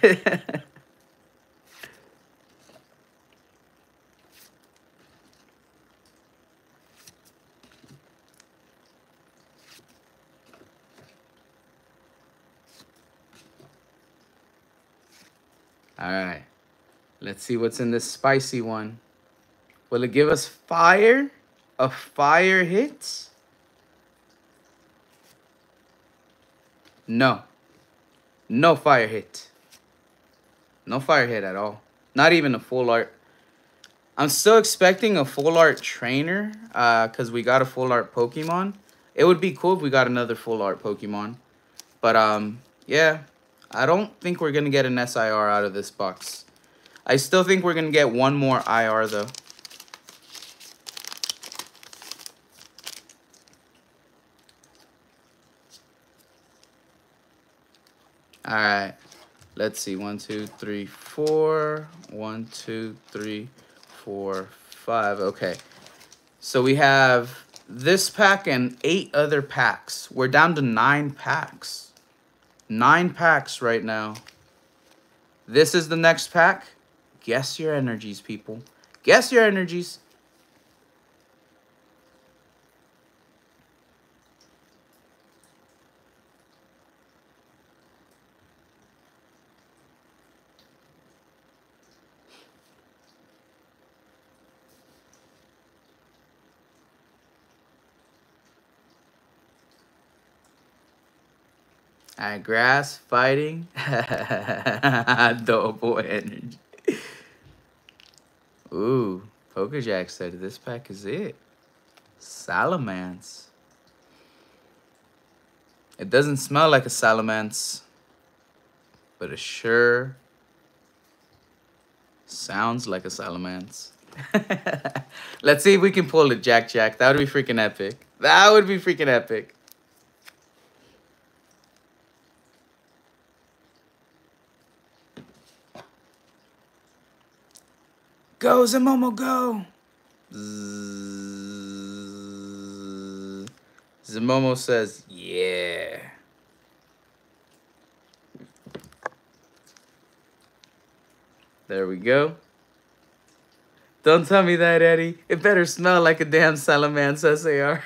All right, let's see what's in this spicy one. Will it give us fire? A fire hit? No. No fire hit. No fire hit at all. Not even a full art. I'm still expecting a full art trainer because we got a full art Pokemon. It would be cool if we got another full art Pokemon. But yeah, I don't think we're going to get an SIR out of this box. I still think we're going to get one more IR though. All right, let's see. 1, 2, 3, 4. 1, 2, 3, 4, 5. Okay, so we have this pack and 8 other packs. We're down to 9 packs. 9 packs right now. This is the next pack. Guess your energies, people. Guess your energies. Alright, grass, fighting. Double energy. Ooh, Pokejack said this pack is it. Salamence. It doesn't smell like a Salamence, but it sure sounds like a Salamence. Let's see if we can pull it, Jack. That would be freaking epic. That would be freaking epic. Go, Zamomo, go! Zamomo says, yeah. There we go. Don't tell me that, Eddie. It better smell like a damn Salamence SAR.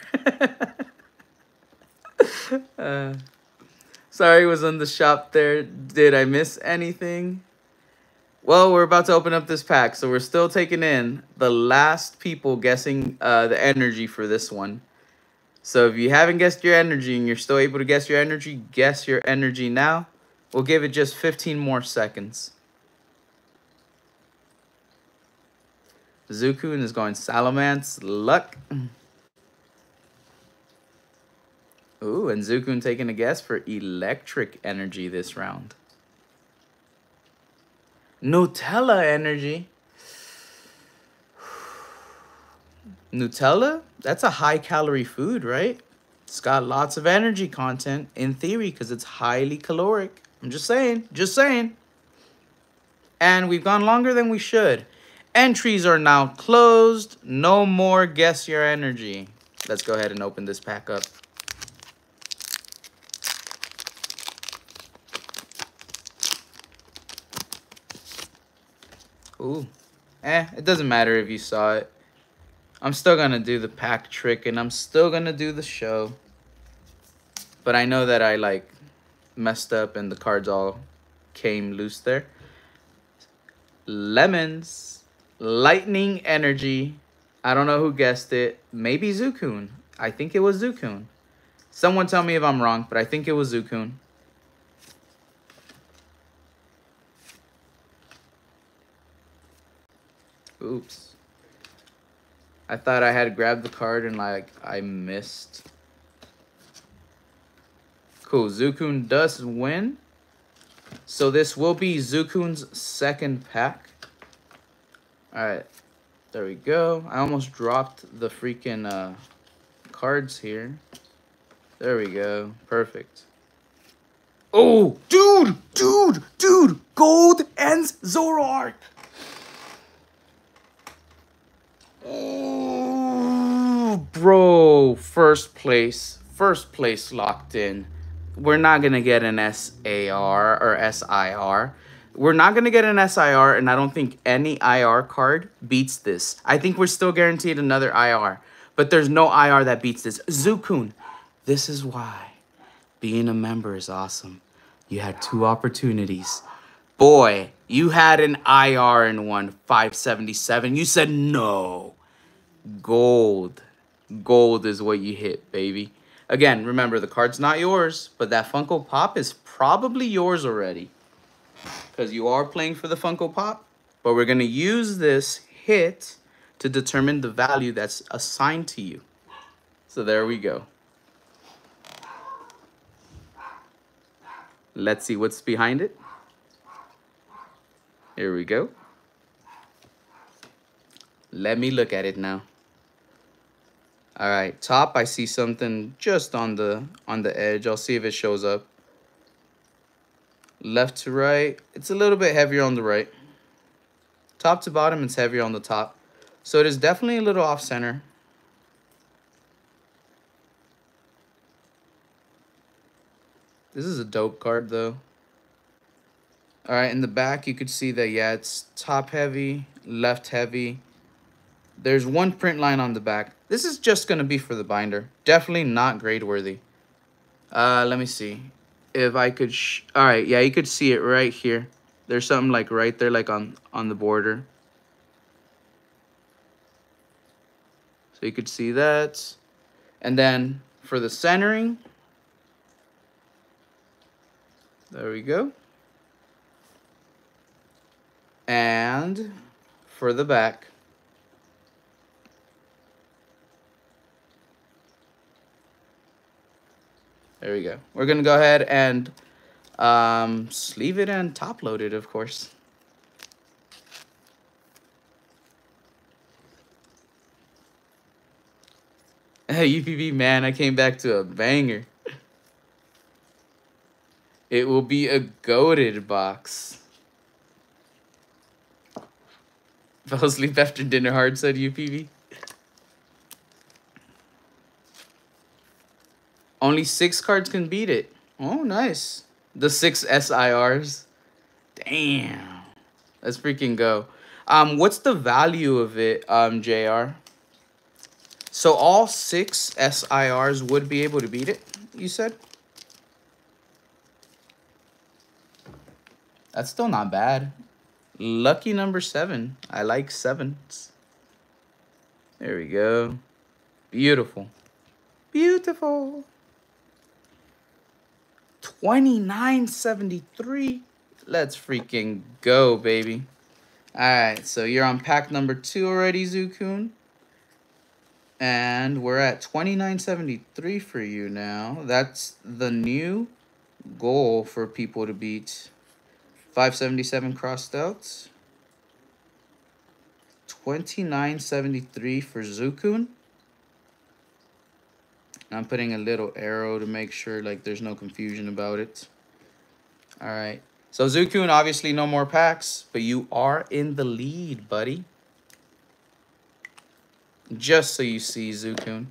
Sorry, was on the shop there. Did I miss anything? Well, we're about to open up this pack, so we're still taking in the last people guessing the energy for this one. So if you haven't guessed your energy and you're still able to guess your energy now. We'll give it just 15 more seconds. Zukun is going Salamence, luck. Ooh, and Zukun taking a guess for electric energy this round. Nutella energy. Nutella? That's a high-calorie food, right? It's got lots of energy content, in theory, because it's highly caloric. I'm just saying. Just saying. And we've gone longer than we should. Entries are now closed. No more guess your energy. Let's go ahead and open this pack up. Ooh. It doesn't matter if you saw it. I'm still going to do the pack trick and I'm still going to do the show. But I know that I like messed up and the cards all came loose there. Lemons, lightning energy, I don't know who guessed it. Maybe Zukun. I think it was Zukun. Someone tell me if I'm wrong, but I think it was Zukun. Oops. I thought I had grabbed the card and like I missed. Cool. Zukun does win. So this will be Zukun's second pack. Alright. There we go. I almost dropped the freaking cards here. There we go. Perfect. Oh, dude! Gold and Zoroark! Oh, bro. First place locked in. We're not going to get an SAR or SIR. We're not going to get an SIR, and I don't think any IR card beats this. I think we're still guaranteed another IR, but there's no IR that beats this. Zukun, this is why being a member is awesome. You had 2 opportunities. Boy, you had an IR and won 577. You said no. Gold. Gold is what you hit, baby. Again, remember, the card's not yours, but that Funko Pop is probably yours already. Because you are playing for the Funko Pop. But we're going to use this hit to determine the value that's assigned to you. So there we go. Let's see what's behind it. Here we go. Let me look at it now. All right, top, I see something just on the edge. I'll see if it shows up. Left to right, it's a little bit heavier on the right. Top to bottom, it's heavier on the top. So it is definitely a little off center. This is a dope card though. All right, in the back, you could see that, yeah, it's top heavy, left heavy. There's one print line on the back. This is just going to be for the binder. Definitely not grade worthy. Let me see. If I could... All right, yeah, you could see it right here. There's something like right there, like on the border. So you could see that. And then for the centering... There we go. And for the back... There we go. We're going to go ahead and sleeve it and top load it, of course. Hey, UPB, man, I came back to a banger. It will be a goated box. Fell asleep after dinner hard, said UPB. Only 6 cards can beat it. Oh, nice. The 6 SIRs. Damn. Let's freaking go. What's the value of it, JR? So all 6 SIRs would be able to beat it, you said? That's still not bad. Lucky number 7. I like 7s. There we go. Beautiful. Beautiful. 29.73. Let's freaking go, baby. All right, so you're on pack number 2 already, Zukun. And we're at 29.73 for you now. That's the new goal for people to beat. 577 crossed out. 29.73 for Zukun. I'm putting a little arrow to make sure like there's no confusion about it. All right. So Zukun, obviously no more packs, but you are in the lead, buddy. Just so you see, Zukun.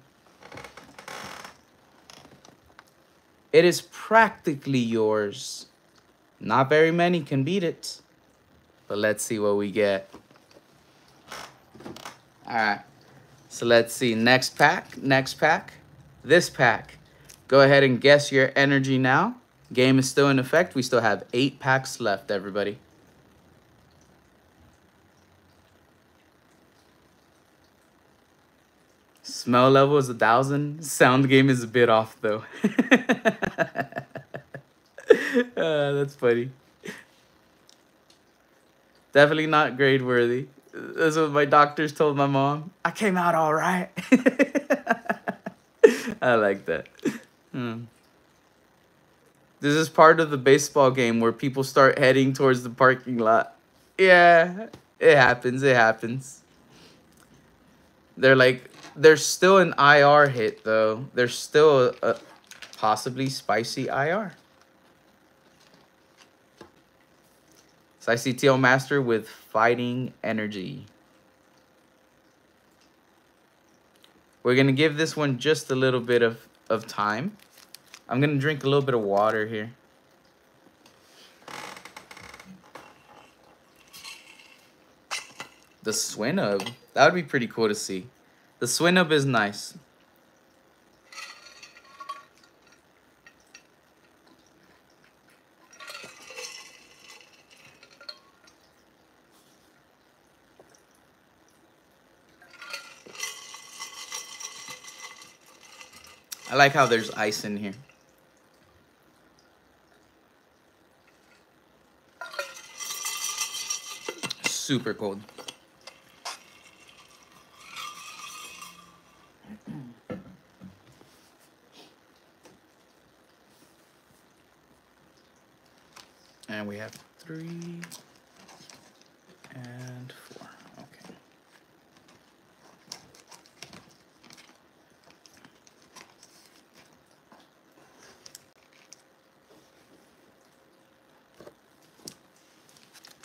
It is practically yours. Not very many can beat it. But let's see what we get. All right. So let's see. Next pack. Next pack. This pack. Go ahead and guess your energy now. Game is still in effect. We still have 8 packs left, everybody. Smell level is 1,000. Sound game is a bit off though. That's funny. Definitely not grade worthy. That's what my doctors told my mom. I came out all right. I like that. This is part of the baseball game where people start heading towards the parking lot. Yeah, it happens. It happens. There's still an IR hit though. There's still a possibly spicy IR. Spicy TL Master with fighting energy. We're gonna give this one just a little bit of time. I'm gonna drink a little bit of water here. The Swinub. That would be pretty cool to see. The Swinub is nice. I like how there's ice in here. Super cold. And we have 3 and 4. Okay.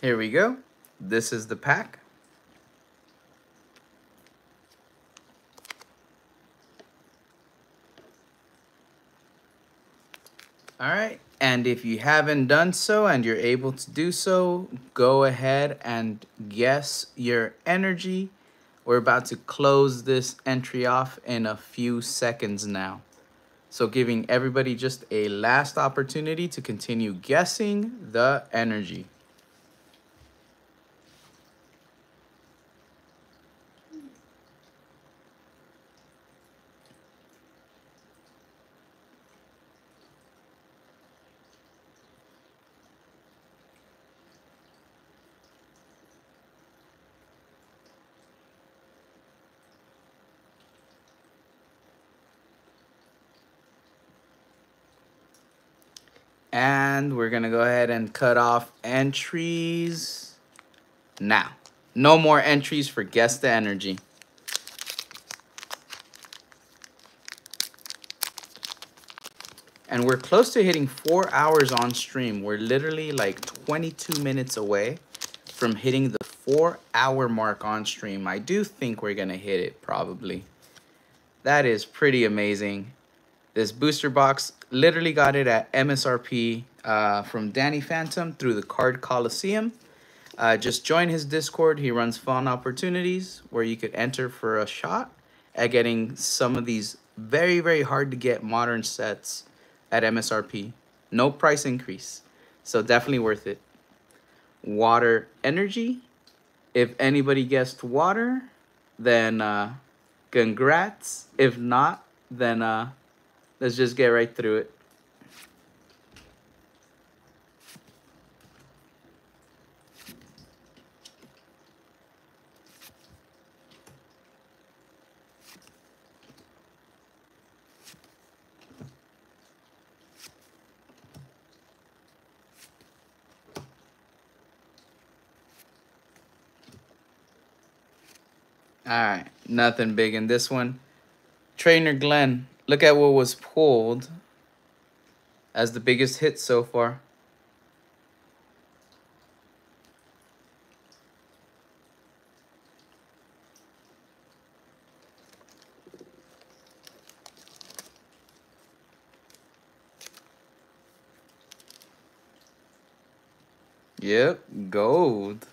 Here we go. This is the pack. All right. And if you haven't done so and you're able to do so, go ahead and guess your energy. We're about to close this entry off in a few seconds now. So giving everybody just a last opportunity to continue guessing the energy. And we're gonna go ahead and cut off entries now. No more entries for Guess the Energy. And we're close to hitting 4 hours on stream. We're literally like 22 minutes away from hitting the 4-hour mark on stream. I do think we're gonna hit it probably. That is pretty amazing. This booster box, literally got it at MSRP from Danny Phantom through the Card Colosseum. Just join his Discord. He runs fun opportunities where you could enter for a shot at getting some of these very, very hard to get modern sets at MSRP. No price increase. So definitely worth it. Water energy. If anybody guessed water, then congrats. If not, then let's just get right through it. All right, nothing big in this one. Trainer Glenn, look at what was pulled as the biggest hit so far. Yep, gold.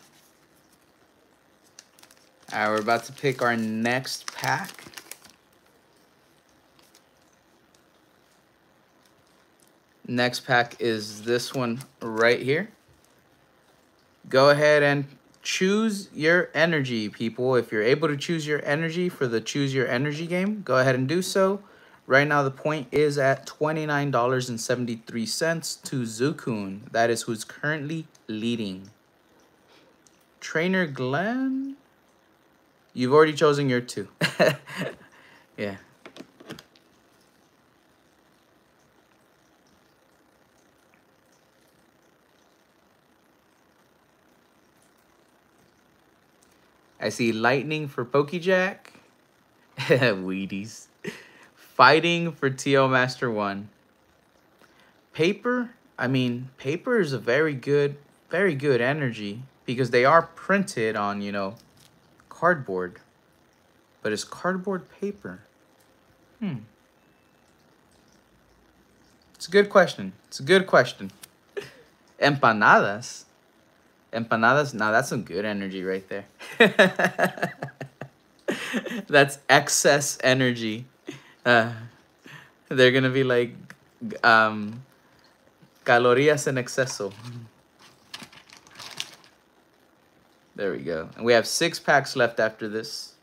All right, we're about to pick our next pack. Next pack is this one right here. Go ahead and choose your energy, people. If you're able to choose your energy for the choose your energy game, go ahead and do so. Right now, the point is at $29.73 to Zukun. That is who's currently leading. Trainer Glenn, you've already chosen your 2. Yeah. I see Lightning for Pokejack. Wheaties. Fighting for TL Master 1. Paper, I mean, paper is a very good energy because they are printed on, you know, cardboard. But is cardboard paper? It's a good question. It's a good question. Empanadas. Empanadas, now that's some good energy right there. That's excess energy. They're gonna be like calorías en exceso. There we go. And we have 6 packs left after this.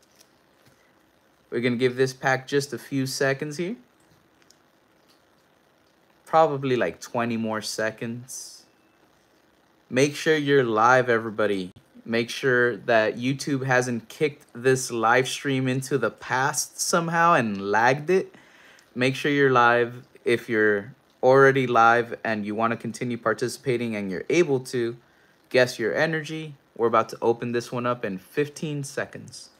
We're gonna give this pack just a few seconds here. Probably like 20 more seconds. Make sure you're live, everybody. Make sure that YouTube hasn't kicked this live stream into the past somehow and lagged it. Make sure you're live. If you're already live and you want to continue participating and you're able to, guess your energy. We're about to open this one up in 15 seconds.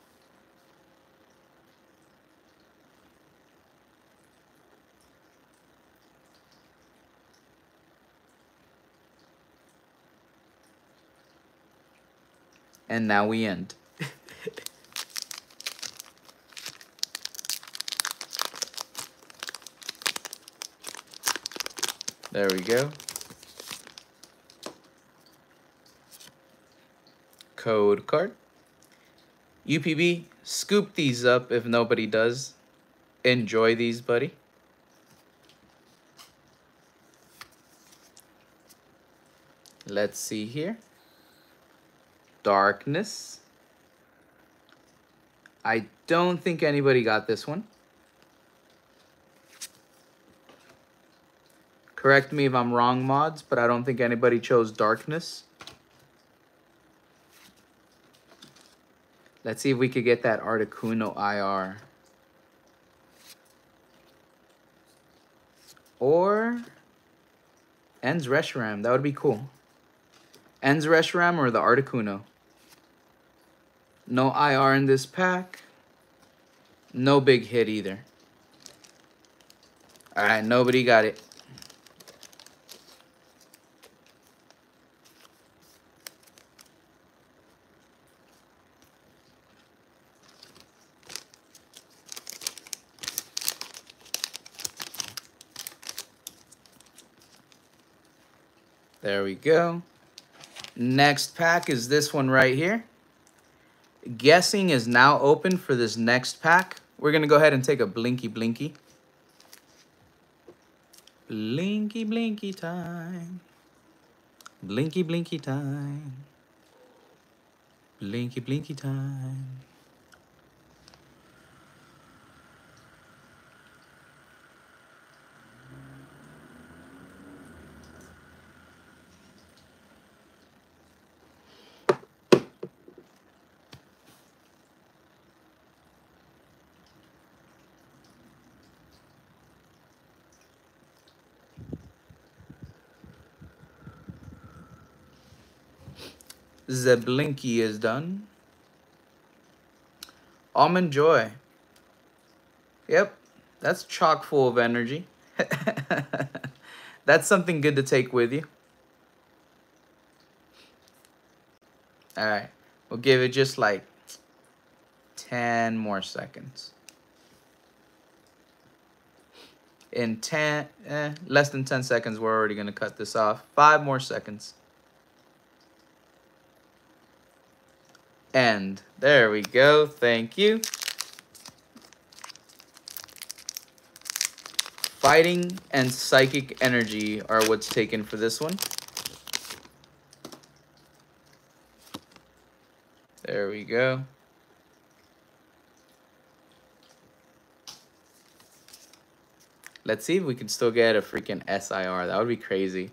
And now we end. There we go. Code card. UPB, scoop these up if nobody does. Enjoy these, buddy. Let's see here. Darkness. I don't think anybody got this one. Correct me if I'm wrong, mods, but I don't think anybody chose Darkness. Let's see if we could get that Articuno IR. Or En's Reshiram. That would be cool. En's Reshiram or the Articuno. No IR in this pack. No big hit either. Alright, nobody got it. There we go. Next pack is this one right here. Guessing is now open for this next pack. We're going to go ahead and take a blinky blinky. Blinky blinky time. Blinky blinky time. Blinky blinky time. The blinky is done. Almond Joy. Yep, that's chock full of energy. That's something good to take with you. All right, we'll give it just like 10 more seconds. In less than 10 seconds, we're already gonna cut this off. 5 more seconds. And there we go. Thank you. Fighting and Psychic Energy are what's taken for this one. There we go. Let's see if we can still get a freaking SIR. That would be crazy.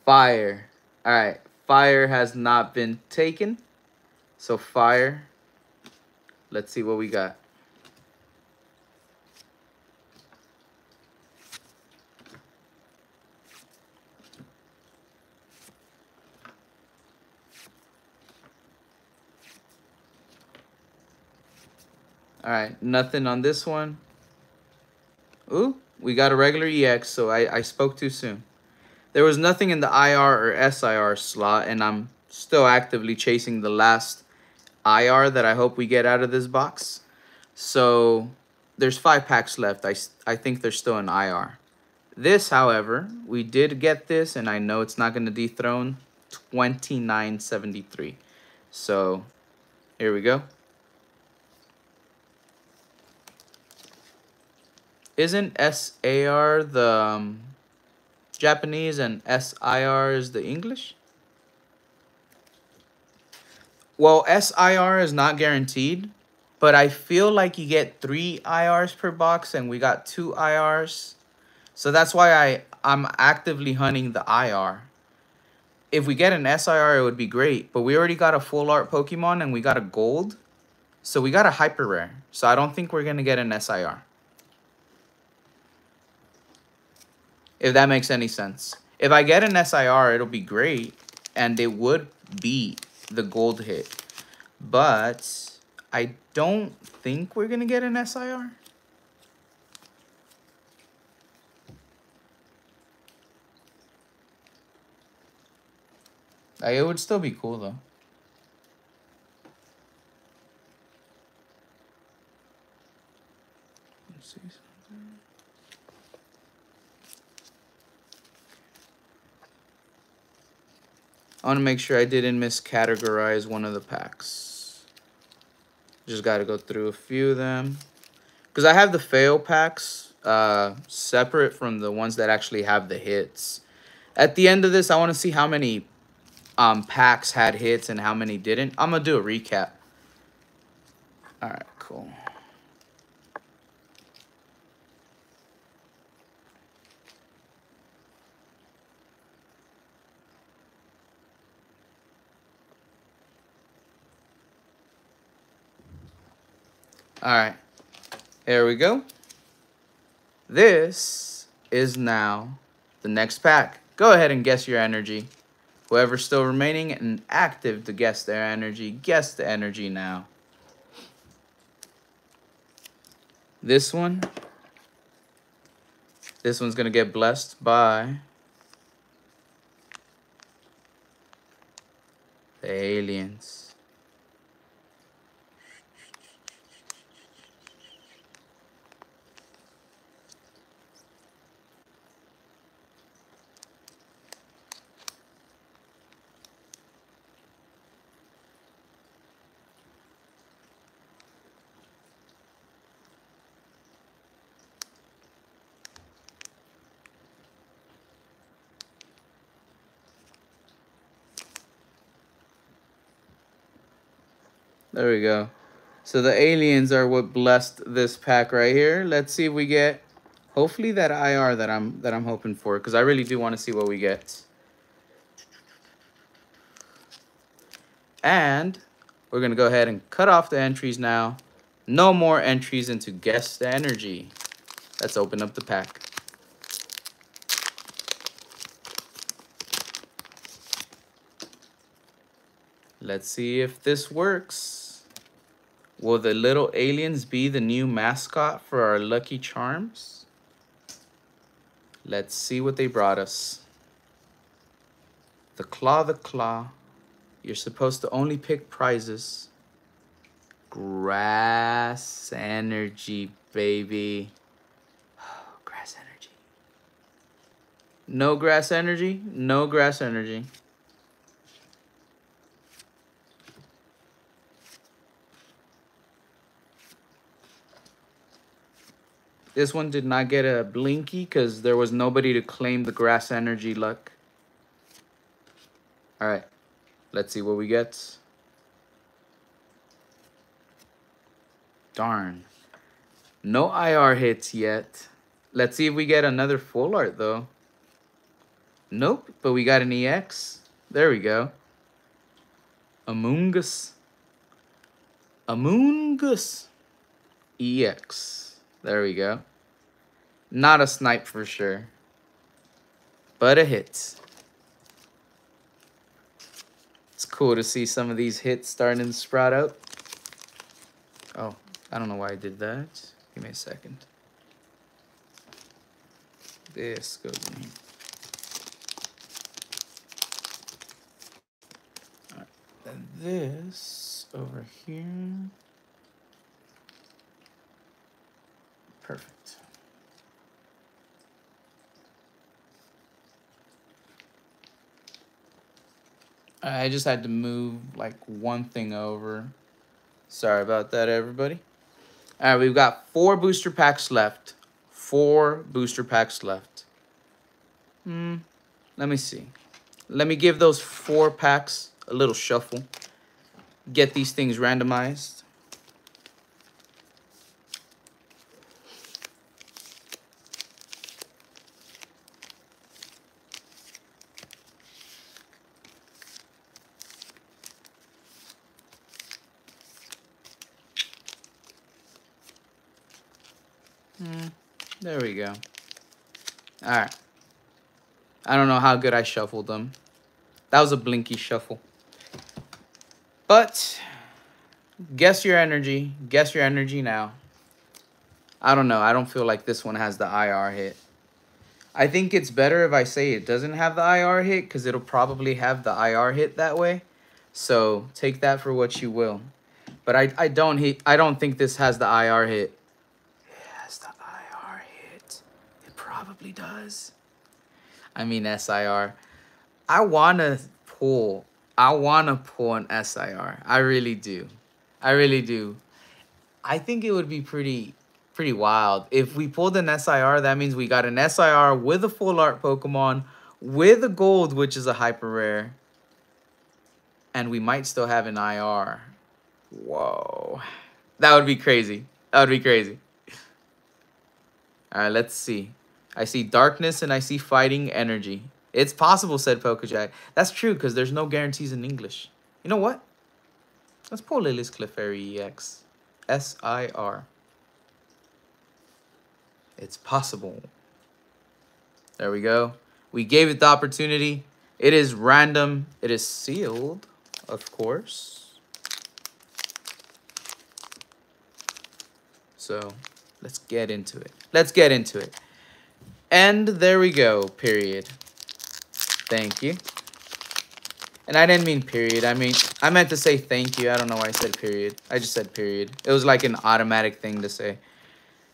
Fire. All right. Fire has not been taken. So fire. Let's see what we got. All right. Nothing on this one. Ooh, we got a regular EX, so I spoke too soon. There was nothing in the IR or SIR slot, and I'm still actively chasing the last IR that I hope we get out of this box. So there's 5 packs left. I think there's still an IR. This, however, we did get this, and I know it's not going to dethrone 29.73. So here we go. Isn't SAR the Japanese and SIR is the English? Well, SIR is not guaranteed, but I feel like you get 3 IRs per box, and we got 2 IRs. So that's why I'm actively hunting the IR. If we get an SIR, it would be great, but we already got a full art Pokemon, and we got a gold. So we got a hyper rare. So I don't think we're going to get an SIR. If that makes any sense. If I get an SIR, it'll be great, and it would be the gold hit. But I don't think we're going to get an SIR. It would still be cool, though. Let's see something. I want to make sure I didn't miscategorize one of the packs. Just got to go through a few of them. Because I have the fail packs separate from the ones that actually have the hits. At the end of this, I want to see how many packs had hits and how many didn't. I'm going to do a recap. All right, cool. All right, here we go. This is now the next pack. Go ahead and guess your energy. Whoever's still remaining and active to guess their energy, guess the energy now. This one's going to get blessed by the aliens. There we go. So the aliens are what blessed this pack right here. Let's see if we get, hopefully, that IR that I'm hoping for, because I really do want to see what we get. And we're gonna go ahead and cut off the entries now. No more entries into guess the energy. Let's open up the pack. Let's see if this works. Will the little aliens be the new mascot for our Lucky Charms? Let's see what they brought us. The Claw. You're supposed to only pick prizes. Grass energy, baby. Oh, grass energy. No grass energy? No grass energy. This one did not get a blinky because there was nobody to claim the grass energy luck. All right, let's see what we get. Darn. No IR hits yet. Let's see if we get another full art, though. Nope, but we got an EX. There we go. Among Us. Among Us. EX. There we go. Not a snipe for sure, but a hit. It's cool to see some of these hits starting to sprout out. Oh, I don't know why I did that. Give me a second. This goes in here. All right. Then this over here. Perfect. I just had to move like one thing over. Sorry about that, everybody. All right, we've got 4 booster packs left. 4 booster packs left. Let me see. Let me give those 4 packs a little shuffle. Get these things randomized. There we go. All right. I don't know how good I shuffled them. That was a blinky shuffle. But guess your energy. Guess your energy now. I don't know. I don't feel like this one has the IR hit. I think it's better if I say it doesn't have the IR hit because it'll probably have the IR hit that way. So take that for what you will. But I don't think this has the IR hit. Probably does. I mean SIR. I wanna pull an SIR. I really do. I really do. I think it would be pretty wild. If we pulled an SIR, that means we got an SIR with a full art Pokemon, with a gold, which is a hyper rare. And we might still have an IR. Whoa. That would be crazy. That would be crazy. Alright, let's see. I see darkness and I see fighting energy. It's possible, said Pokejack. That's true, because there's no guarantees in English. You know what? Let's pull Lily's Clefairy EX. SIR. It's possible. There we go. We gave it the opportunity. It is random. It is sealed, of course. So let's get into it. Let's get into it. And there we go, period. Thank you. And I didn't mean period. I meant to say thank you. I don't know why I said period. I just said period. It was like an automatic thing to say.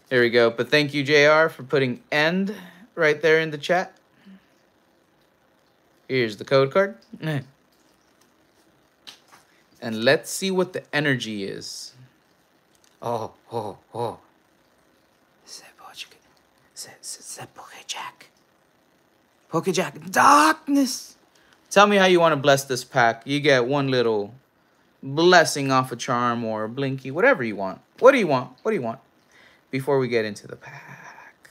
There we go. But thank you, JR, for putting end right there in the chat. Here's the code card. And let's see what the energy is. Oh. Pokejack. Darkness. Tell me how you want to bless this pack. You get one little blessing off a charm or a blinky, whatever you want. What do you want? What do you want? Before we get into the pack.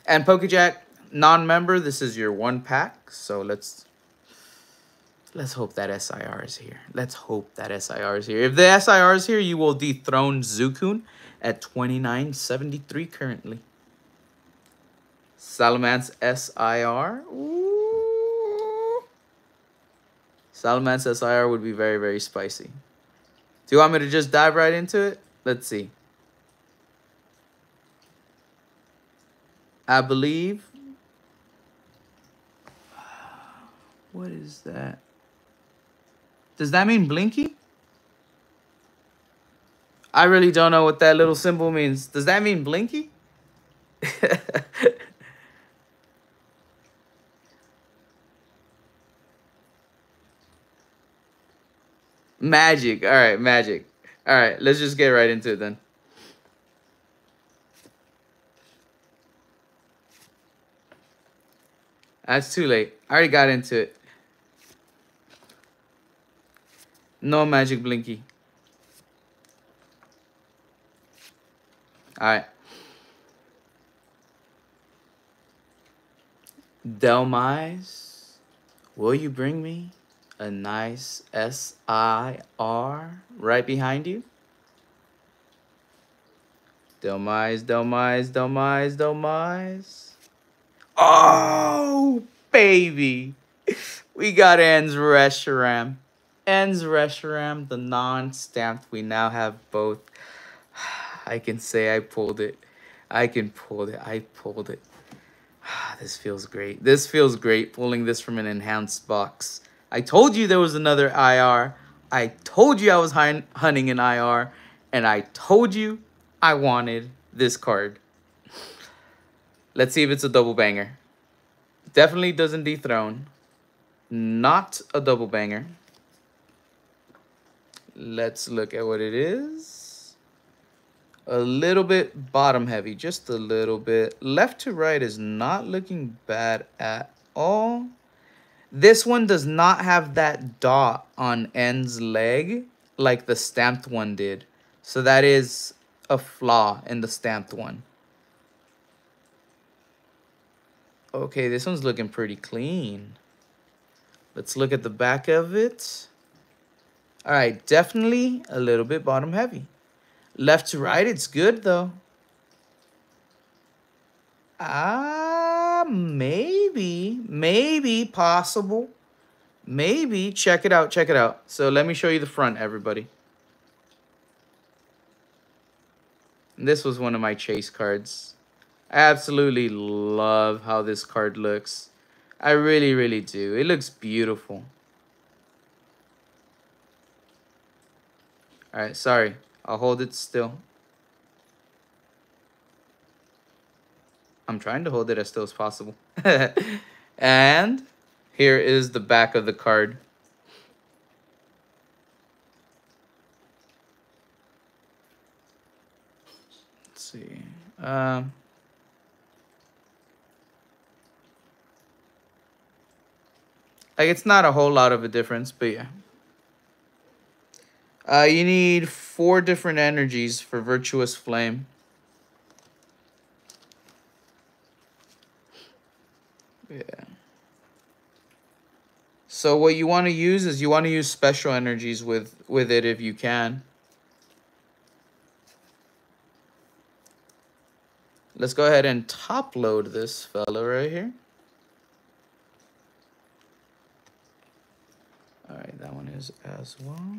And Pokejack, non-member, this is your 1 pack. So let's hope that SIR is here. Let's hope that SIR is here. If the SIR is here, you will dethrone Zukun at 2973 currently. Salamence SIR. Ooh. Salamence SIR would be very, very spicy. Do you want me to just dive right into it? Let's see. I believe. What is that? Does that mean Blinky? I really don't know what that little symbol means. Does that mean Blinky? Magic. All right, magic. All right, let's just get right into it then. That's too late. I already got into it. No magic Blinky. All right. Delmise, will you bring me a nice SIR right behind you? Delmise, Delmise, Delmise, Delmise. Oh, baby. We got En's Reshiram. En's Reshiram, the non-stamped. We now have both. I can say I pulled it. I can pull it. I pulled it. This feels great. This feels great, pulling this from an enhanced box. I told you there was another IR. I told you I was hunting an IR. And I told you I wanted this card. Let's see if it's a double banger. Definitely doesn't dethrone. Not a double banger. Let's look at what it is. A little bit bottom heavy, just a little bit. Left to right is not looking bad at all. This one does not have that dot on N's leg like the stamped one did. So that is a flaw in the stamped one. Okay, this one's looking pretty clean. Let's look at the back of it. All right, definitely a little bit bottom heavy. Left to right, it's good though. Maybe possible. Maybe. Check it out, check it out. So let me show you the front, everybody. This was one of my chase cards. I absolutely love how this card looks. I really, really do. It looks beautiful. All right, sorry. I'll hold it still. I'm trying to hold it as still as possible. And here is the back of the card. Let's see. Like, it's not a whole lot of a difference, but yeah. You need 4 different energies for Virtuous Flame. Yeah. So what you want to use is you want to use special energies with it if you can. Let's go ahead and top load this fella right here. All right, that one is as well.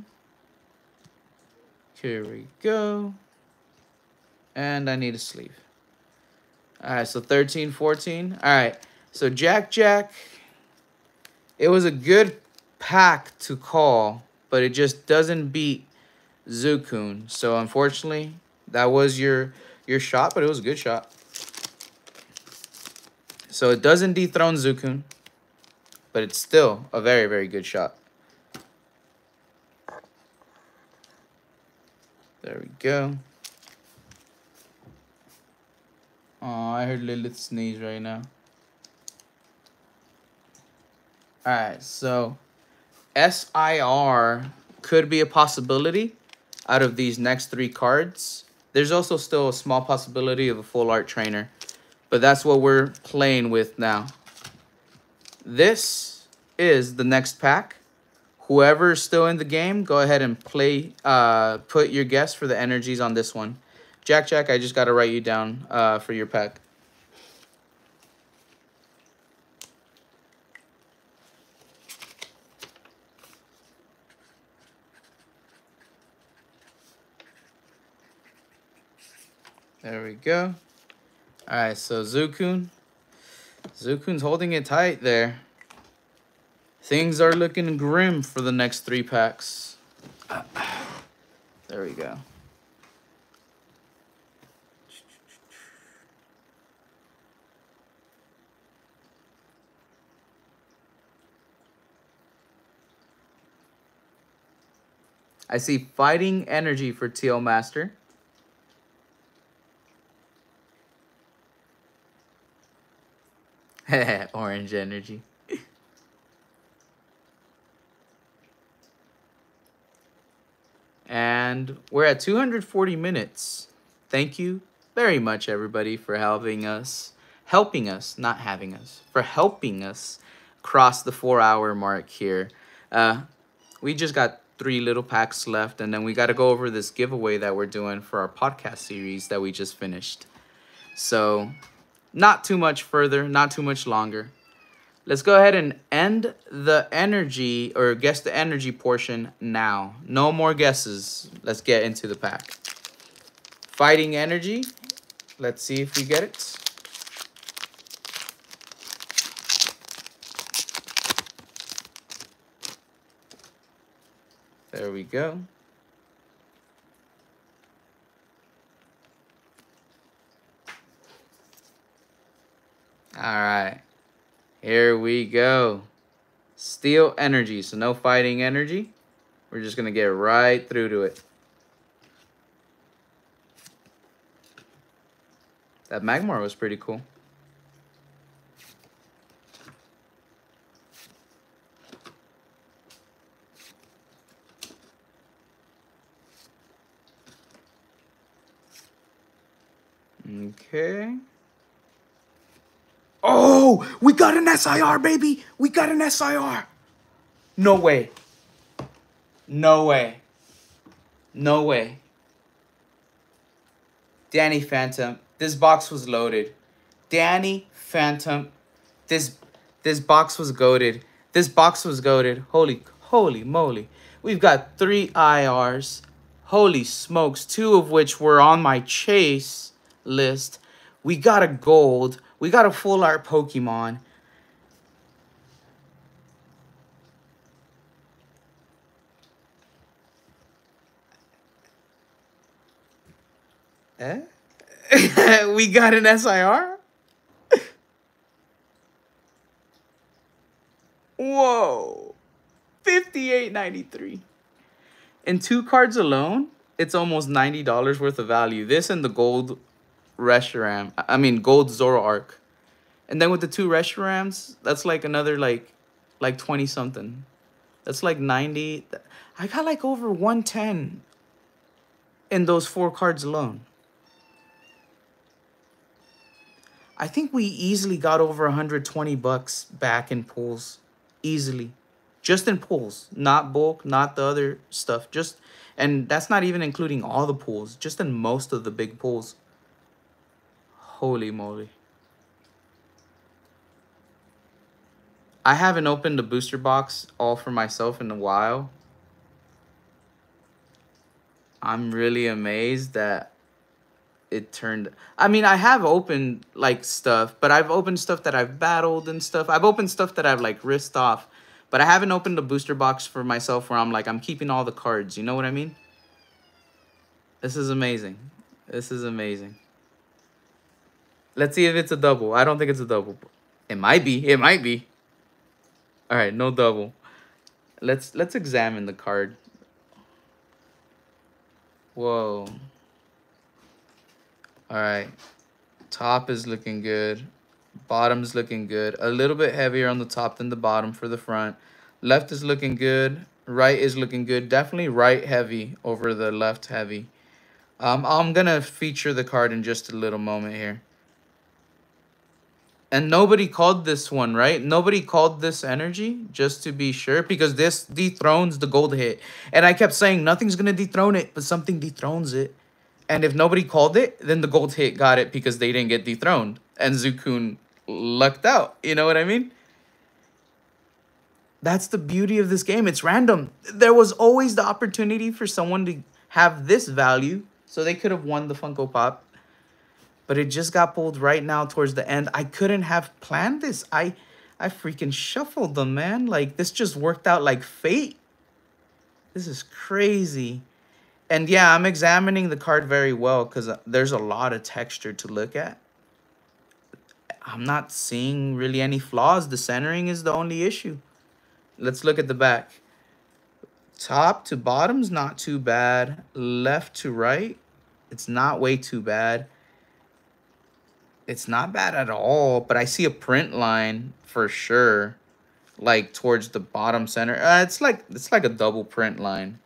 Here we go. And I need a sleeve. All right, so 13, 14. All right, so Jack. It was a good pack to call, but it just doesn't beat Zukun. So unfortunately, that was your shot, but it was a good shot. So it doesn't dethrone Zukun, but it's still a very, very good shot. There we go. Oh, I heard Lilith sneeze right now. Alright, so SIR could be a possibility out of these next 3 cards. There's also still a small possibility of a full art trainer, but that's what we're playing with now. This is the next pack. Whoever's still in the game, go ahead and play. Put your guess for the energies on this one. Jack, I just got to write you down for your pack. There we go. All right, so Zukun. Zukun's holding it tight there. Things are looking grim for the next 3 packs. There we go. I see fighting energy for TL Master. Orange energy. And we're at 240 minutes. Thank you very much, everybody, for helping us, not having us, for helping us cross the 4-hour mark here. We just got 3 little packs left, and then we got to go over this giveaway that we're doing for our podcast series that we just finished. So, not too much further, not too much longer. Let's go ahead and end the energy, or guess the energy portion now. No more guesses. Let's get into the pack. Fighting energy. Let's see if we get it. There we go. All right. Here we go. Steel energy. So no fighting energy. We're just going to get right through to it. That Magmar was pretty cool. Okay. Oh, we got an SIR, baby. We got an SIR. No way. No way. No way. Danny Phantom. This box was loaded. Danny Phantom. This box was goated. This box was goated. Holy moly. We've got 3 IRs. Holy smokes. 2 of which were on my chase list. We got a gold. We got a full art Pokemon. We got an SIR? Whoa. 58.93. In 2 cards alone, it's almost $90 worth of value. This and the gold Reshiram. I mean, gold Zoroark. And then with the 2 Reshirams, that's like another like 20 something. That's like 90. I got like over 110 in those 4 cards alone. I think we easily got over 120 bucks back in pulls. Easily. Just in pulls. Not bulk, not the other stuff. And that's not even including all the pulls. Just in most of the big pulls. Holy moly. I haven't opened a booster box all for myself in a while. I'm really amazed that it turned... I mean, I have opened, like, stuff, but I've opened stuff that I've battled and stuff. I've opened stuff that I've, like, risked off, but I haven't opened a booster box for myself where I'm, like, I'm keeping all the cards. You know what I mean? This is amazing. This is amazing. Let's see if it's a double. I don't think it's a double. It might be. It might be. All right, no double. Let's examine the card. Whoa. All right. Top is looking good. Bottom's looking good. A little bit heavier on the top than the bottom for the front. Left is looking good. Right is looking good. Definitely right heavy over the left heavy. I'm going to feature the card in just a little moment here. And nobody called this one, right? Nobody called this energy, just to be sure, because this dethrones the gold hit. And I kept saying nothing's going to dethrone it, but something dethrones it. And if nobody called it, then the gold hit got it because they didn't get dethroned. And Zukun lucked out. You know what I mean? That's the beauty of this game. It's random. There was always the opportunity for someone to have this value, so they could have won the Funko Pop. But it just got pulled right now towards the end. I couldn't have planned this. I freaking shuffled them, man. Like, this just worked out like fate. This is crazy. And yeah, I'm examining the card very well because there's a lot of texture to look at. I'm not seeing really any flaws. The centering is the only issue. Let's look at the back. Top to bottom's not too bad. Left to right, it's not way too bad. It's not bad at all, but I see a print line for sure, like towards the bottom center. It's like a double print line.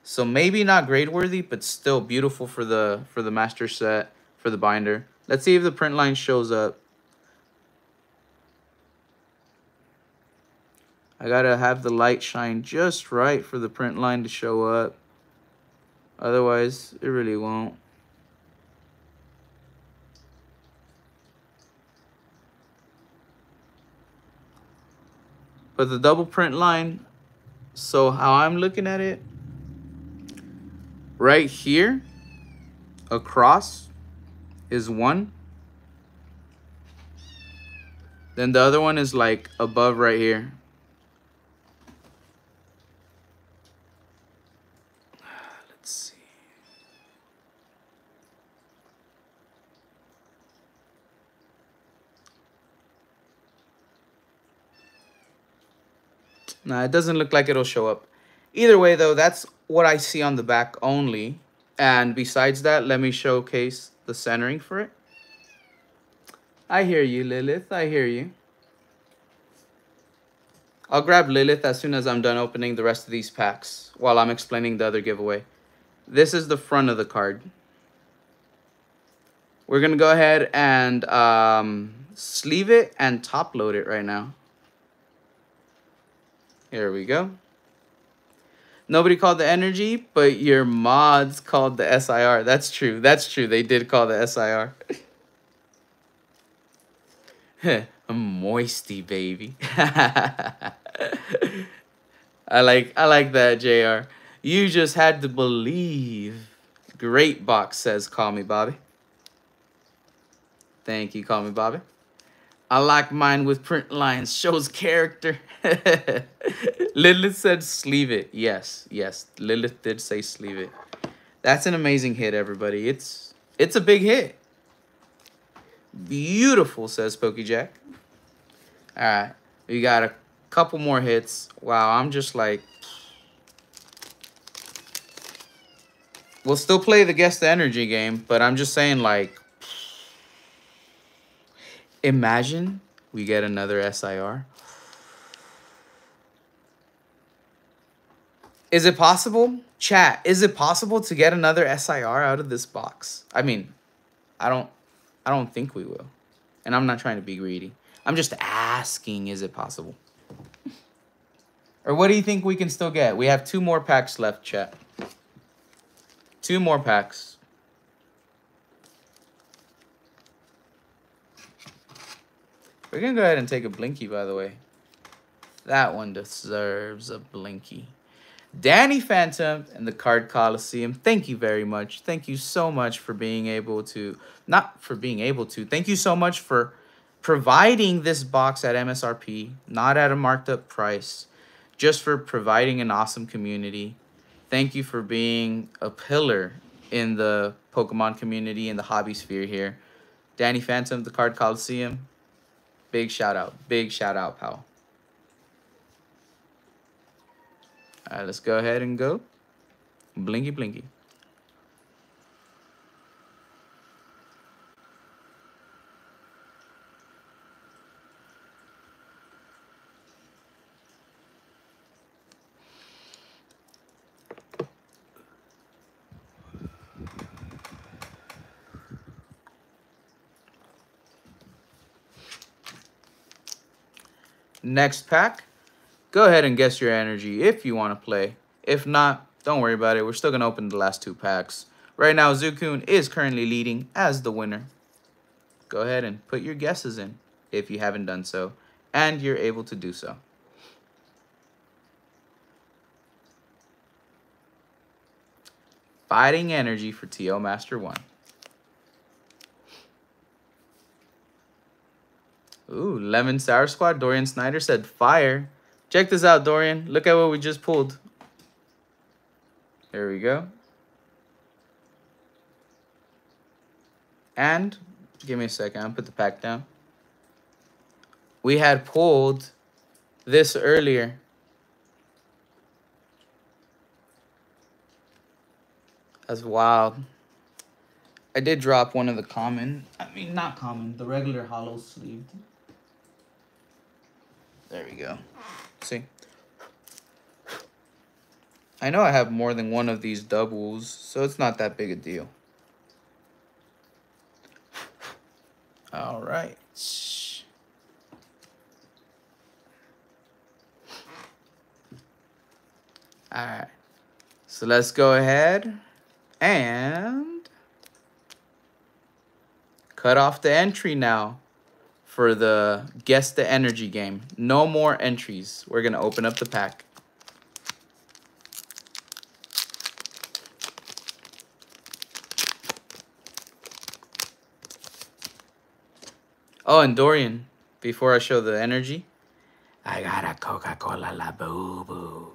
So maybe not grade worthy, but still beautiful for the master set, for the binder. Let's see if the print line shows up. I gotta have the light shine just right for the print line to show up. Otherwise, it really won't. But the double print line, so how I'm looking at it, right here, across is one. Then the other one is like above right here. Let's see. Nah, it doesn't look like it'll show up. Either way, though, that's what I see on the back only. And besides that, let me showcase the centering for it. I hear you, Lilith. I hear you. I'll grab Lilith as soon as I'm done opening the rest of these packs while I'm explaining the other giveaway. This is the front of the card. We're going to go ahead and sleeve it and top load it right now. Here we go. Nobody called the energy, but your mods called the SIR. That's true. That's true. They did call the SIR. A moisty baby. I like that, JR. You just had to believe. Great box, says Call Me Bobby. Thank you, Call Me Bobby. I like mine with print lines. Shows character. Lilith said sleeve it. Yes, yes. Lilith did say sleeve it. That's an amazing hit, everybody. It's a big hit. Beautiful, says PokeJack. All right. We got a couple more hits. Wow, I'm just like... We'll still play the Guess the Energy game, but I'm just saying, like... Imagine we get another SIR. Is it possible? Chat, is it possible to get another SIR out of this box? I mean, I don't think we will. And I'm not trying to be greedy. I'm just asking, is it possible? Or what do you think we can still get? We have 2 more packs left, chat. 2 more packs. We're going to go ahead and take a Blinky, by the way. That one deserves a Blinky. Danny Phantom and the Card Colosseum, thank you very much. Thank you so much for being able to... Not for being able to. Thank you so much for providing this box at MSRP, not at a marked up price. Just for providing an awesome community. Thank you for being a pillar in the Pokemon community, in the hobby sphere here. Danny Phantom, the Card Colosseum. Big shout out, pal. All right, let's go ahead and go. Blinky, blinky. Next pack. Go ahead and guess your energy if you want to play. If not, don't worry about it. We're still going to open the last 2 packs. Right now, Zukun is currently leading as the winner. Go ahead and put your guesses in if you haven't done so. And you're able to do so. Fighting energy for TO Master 1. Ooh, Lemon Sour Squad. Dorian Snyder said fire. Check this out, Dorian. Look at what we just pulled. There we go. And, give me a second. I'll put the pack down. We had pulled this earlier. That's wild. I did drop one of the common. I mean, not common. The regular hollow sleeved. There we go. See? I know I have more than one of these doubles, so it's not that big a deal. All right. All right. So let's go ahead and cut off the entry now for the Guess the Energy game. No more entries. We're going to open up the pack. Oh, and Dorian, before I show the energy, I got a Coca-Cola La Boo Boo.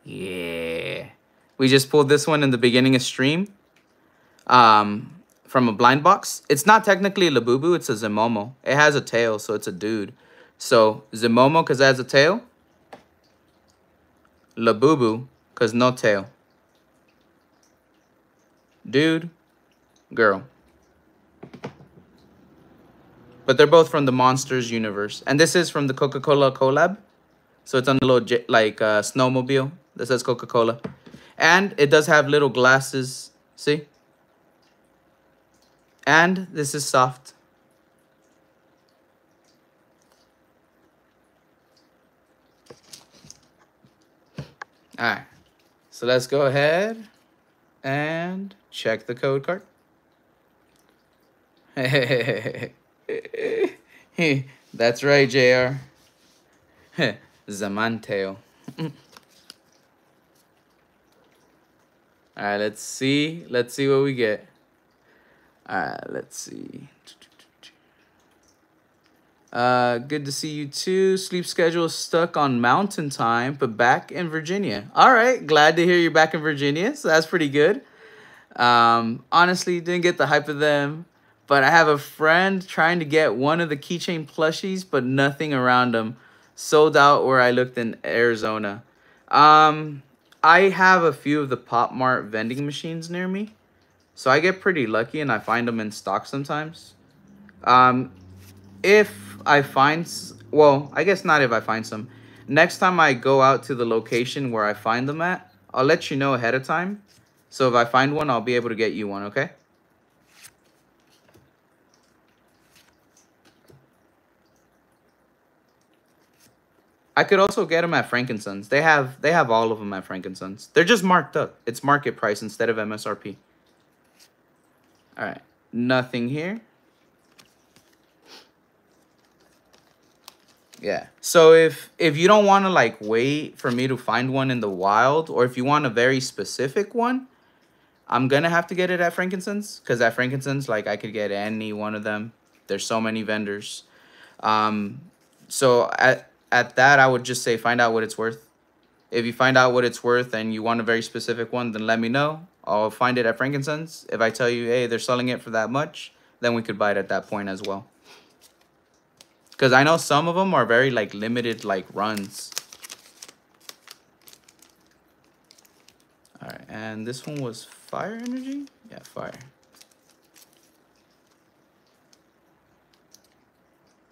Yeah. We just pulled this one in the beginning of stream from a blind box. It's not technically a Labubu, it's a Zimomo. It has a tail, so it's a dude. So Zimomo, because it has a tail. Labubu, because no tail. Dude, girl. But they're both from the Monsters universe. And this is from the Coca-Cola collab. So it's on the little, like, snowmobile that says Coca-Cola. And it does have little glasses. See? And this is soft. Alright. So let's go ahead and check the code card. That's right, JR. Zamanteo. All right, let's see. Let's see what we get. All right, let's see. Good to see you too. Sleep schedule stuck on Mountain Time, but back in Virginia. All right, glad to hear you're back in Virginia. So that's pretty good. Honestly, didn't get the hype of them, but I have a friend trying to get one of the keychain plushies, but nothing around them. Sold out where I looked in Arizona. I have a few of the Pop Mart vending machines near me, so I get pretty lucky and I find them in stock sometimes. If I find, well, I guess not if I find some. Next time I go out to the location where I find them at, I'll let you know ahead of time. So if I find one, I'll be able to get you one, okay? I could also get them at Frankensons. They have all of them at Frankensons. They're just marked up. It's market price instead of MSRP. All right, nothing here. Yeah. So if you don't want to like wait for me to find one in the wild, or if you want a very specific one, I'm gonna have to get it at Frankensons, because at Frankensons, like, I could get any one of them. There's so many vendors. So at that, I would just say find out what it's worth. If you find out what it's worth and you want a very specific one, then let me know. I'll find it at Frankensons. If I tell you, hey, they're selling it for that much, then we could buy it at that point as well. Because I know some of them are very, like, limited, like, runs. All right, and this one was fire energy? Yeah, fire.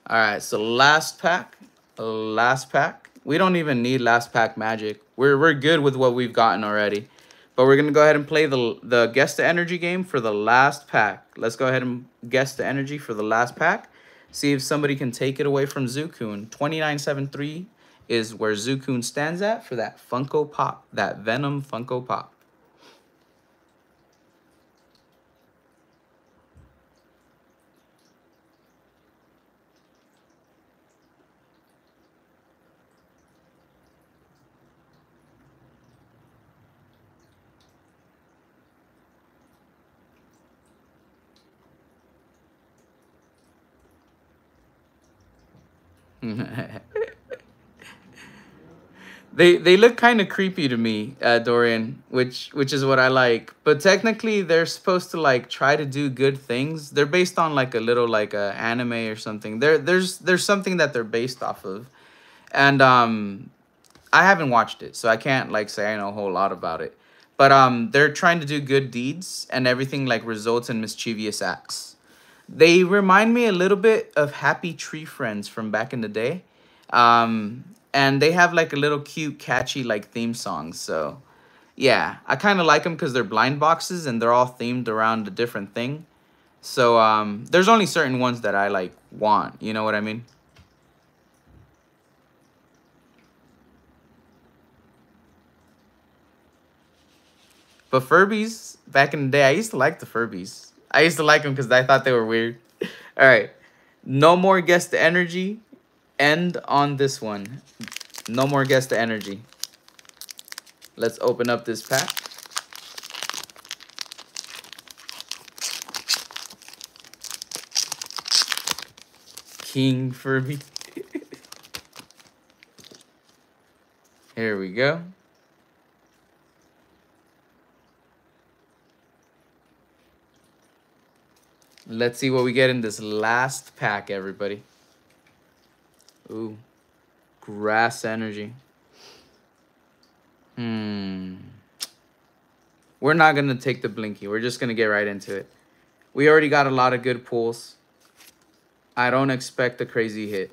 All right, so last pack. Last pack. We don't even need last pack magic. We're good with what we've gotten already. But we're going to go ahead and play the Guess the Energy game for the last pack. Let's go ahead and guess the energy for the last pack. See if somebody can take it away from Zukun. 2973 is where Zukun stands at for that Funko Pop, that Venom Funko Pop. They look kind of creepy to me, Dorian, which is what I like. But technically, they're supposed to like try to do good things. They're based on like a little like a anime or something. There's something that they're based off of, and I haven't watched it, so I can't like say I know a whole lot about it. But they're trying to do good deeds, and everything like results in mischievous acts. They remind me a little bit of Happy Tree Friends from back in the day. And they have like a little cute, catchy like theme songs. So yeah, I kind of like them because they're blind boxes and they're all themed around a different thing. So there's only certain ones that I like want. You know what I mean? But Furbies, back in the day, I used to like the Furbies. I used to like them because I thought they were weird. All right. No more Guess the Energy. End on this one. No more Guess the Energy. Let's open up this pack. King Furby. Here we go. Let's see what we get in this last pack, everybody. Ooh. Grass Energy. We're not going to take the Blinky. We're just going to get right into it. We already got a lot of good pulls. I don't expect a crazy hit.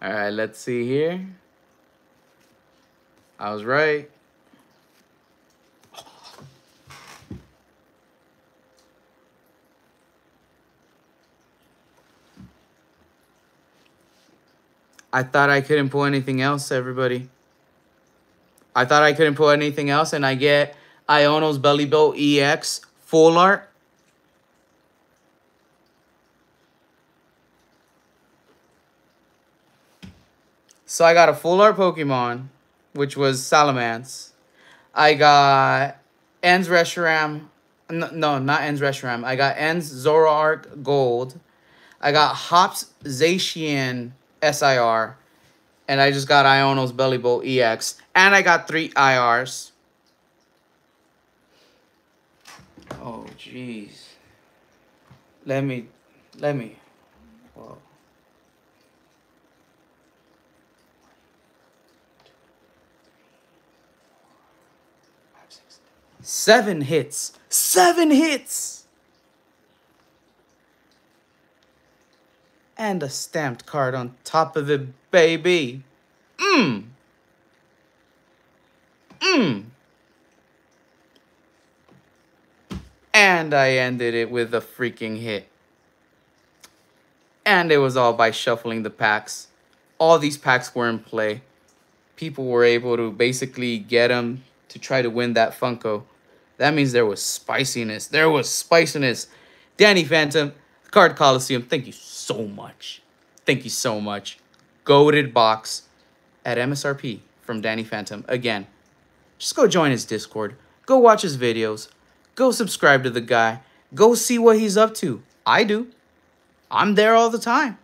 All right, let's see here. I was right. I thought I couldn't pull anything else, everybody. I thought I couldn't pull anything else, and I get Iono's Belly Boat EX full art. So I got a full art Pokemon, which was Salamence. I got En's Reshiram. No, not En's Reshiram. I got En's Zoroark Gold. I got Hops Zacian SIR. And I just got Iono's Belly Boat EX. And I got 3 IRs. Oh, jeez. Let me. Whoa. 7 hits. 7 hits! And a stamped card on top of it, baby. And I ended it with a freaking hit. And it was all by shuffling the packs. All these packs were in play. People were able to basically get them to try to win that Funko. That means there was spiciness. There was spiciness. Danny Phantom, Card Colosseum, thank you so much. Thank you so much. Goated box at MSRP from Danny Phantom. Again, just go join his Discord. Go watch his videos. Go subscribe to the guy. Go see what he's up to. I do. I'm there all the time.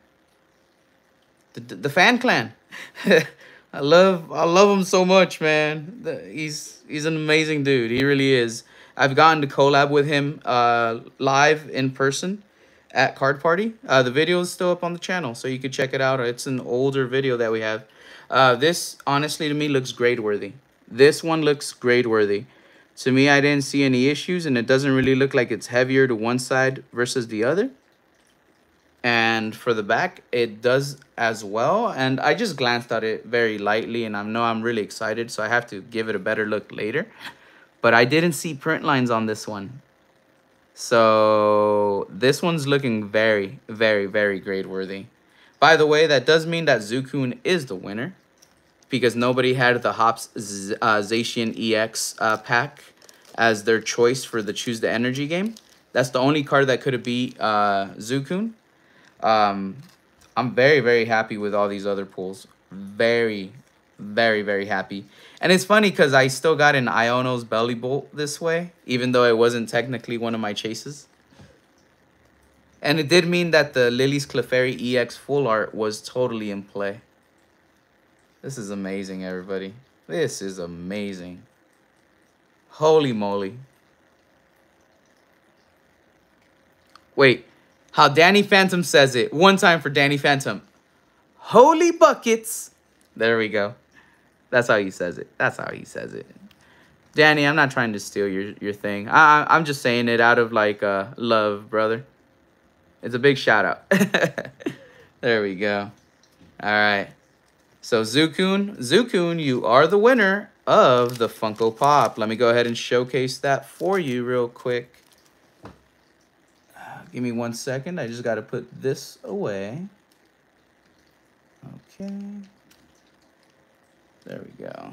The fan clan. I love him so much, man. He's an amazing dude. He really is. I've gotten to collab with him live in person at Card Party. The video is still up on the channel, so you could check it out. It's an older video that we have. This, honestly, to me, looks grade-worthy. This one looks grade-worthy. To me, I didn't see any issues, and it doesn't really look like it's heavier to one side versus the other. And for the back, it does as well. And I just glanced at it very lightly, and I know I'm really excited, so I have to give it a better look later. But I didn't see print lines on this one. So this one's looking very, very, very grade-worthy. By the way, that does mean that Zukun is the winner, because nobody had the Hops Zacian EX pack as their choice for the Choose the Energy game. That's the only card that could have beat Zukun. I'm very, very happy with all these other pulls. Very, very, very happy. And it's funny because I still got an Iono's Belly Bolt this way, even though it wasn't technically one of my chases. And it did mean that the Lily's Clefairy EX full art was totally in play. This is amazing, everybody. This is amazing. Holy moly. Wait. How Danny Phantom says it. One time for Danny Phantom. Holy buckets. There we go. That's how he says it. That's how he says it. Danny, I'm not trying to steal your thing. I'm just saying it out of, like, love, brother. It's a big shout out. There we go. All right. So Zukun, you are the winner of the Funko Pop. Let me go ahead and showcase that for you real quick. Give me 1 second. I just got to put this away. Okay. There we go.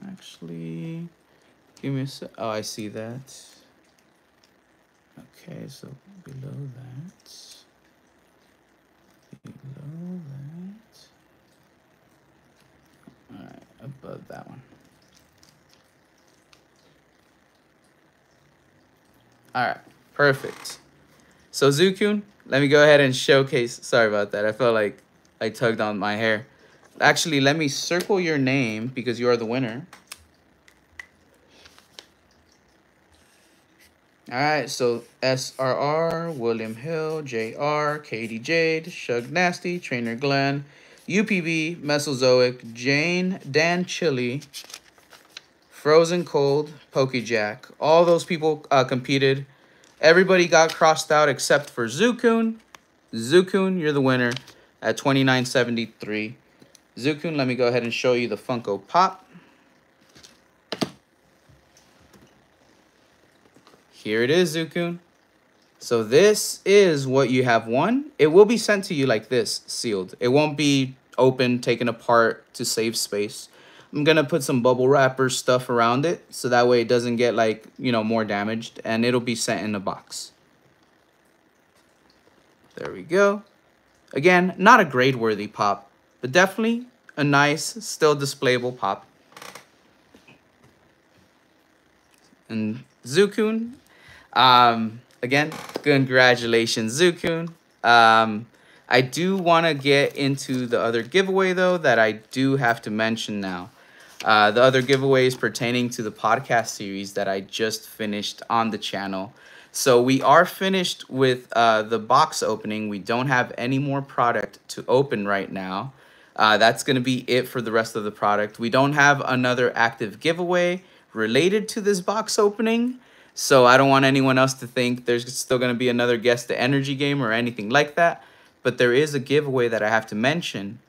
Actually, give me a sec. Oh, I see that. Okay, so below that. Below that. All right, above that one. All right, perfect. So Zukun, let me go ahead and showcase. Sorry about that. I felt like I tugged on my hair. Actually, let me circle your name because you are the winner. All right, so SRR, William Hill, JR, Katie Jade, Shug Nasty, Trainer Glenn, UPB, Mesozoic, Jane, Dan Chili, Frozen Cold, Pokejack. All those people competed. Everybody got crossed out except for Zukun. Zukun, you're the winner at $29.73. Zukun, let me go ahead and show you the Funko Pop. Here it is, Zukun. So this is what you have won. It will be sent to you like this, sealed. It won't be open, taken apart to save space. I'm going to put some bubble wrapper stuff around it so that way it doesn't get like, you know, more damaged, and it'll be sent in a box. There we go. Again, not a grade-worthy pop, but definitely a nice, still displayable pop. And Zukun, again, congratulations, Zukun. I do want to get into the other giveaway, though, that I do have to mention now. The other giveaways pertaining to the podcast series that I just finished on the channel. So we are finished with the box opening. We don't have any more product to open right now. That's going to be it for the rest of the product. We don't have another active giveaway related to this box opening. So I don't want anyone else to think there's still going to be another Guess the Energy game or anything like that. But there is a giveaway that I have to mention.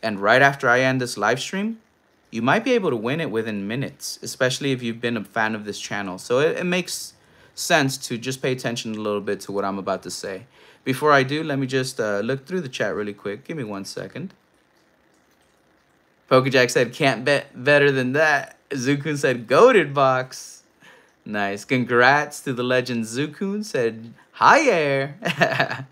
And right after I end this live stream, you might be able to win it within minutes, especially if you've been a fan of this channel. So it makes sense to just pay attention a little bit to what I'm about to say. Before I do, let me just look through the chat really quick. Give me 1 second. Pokejack said, can't bet better than that. Zukun said, goated box. Nice. Congrats to the legend Zukun said, hi air.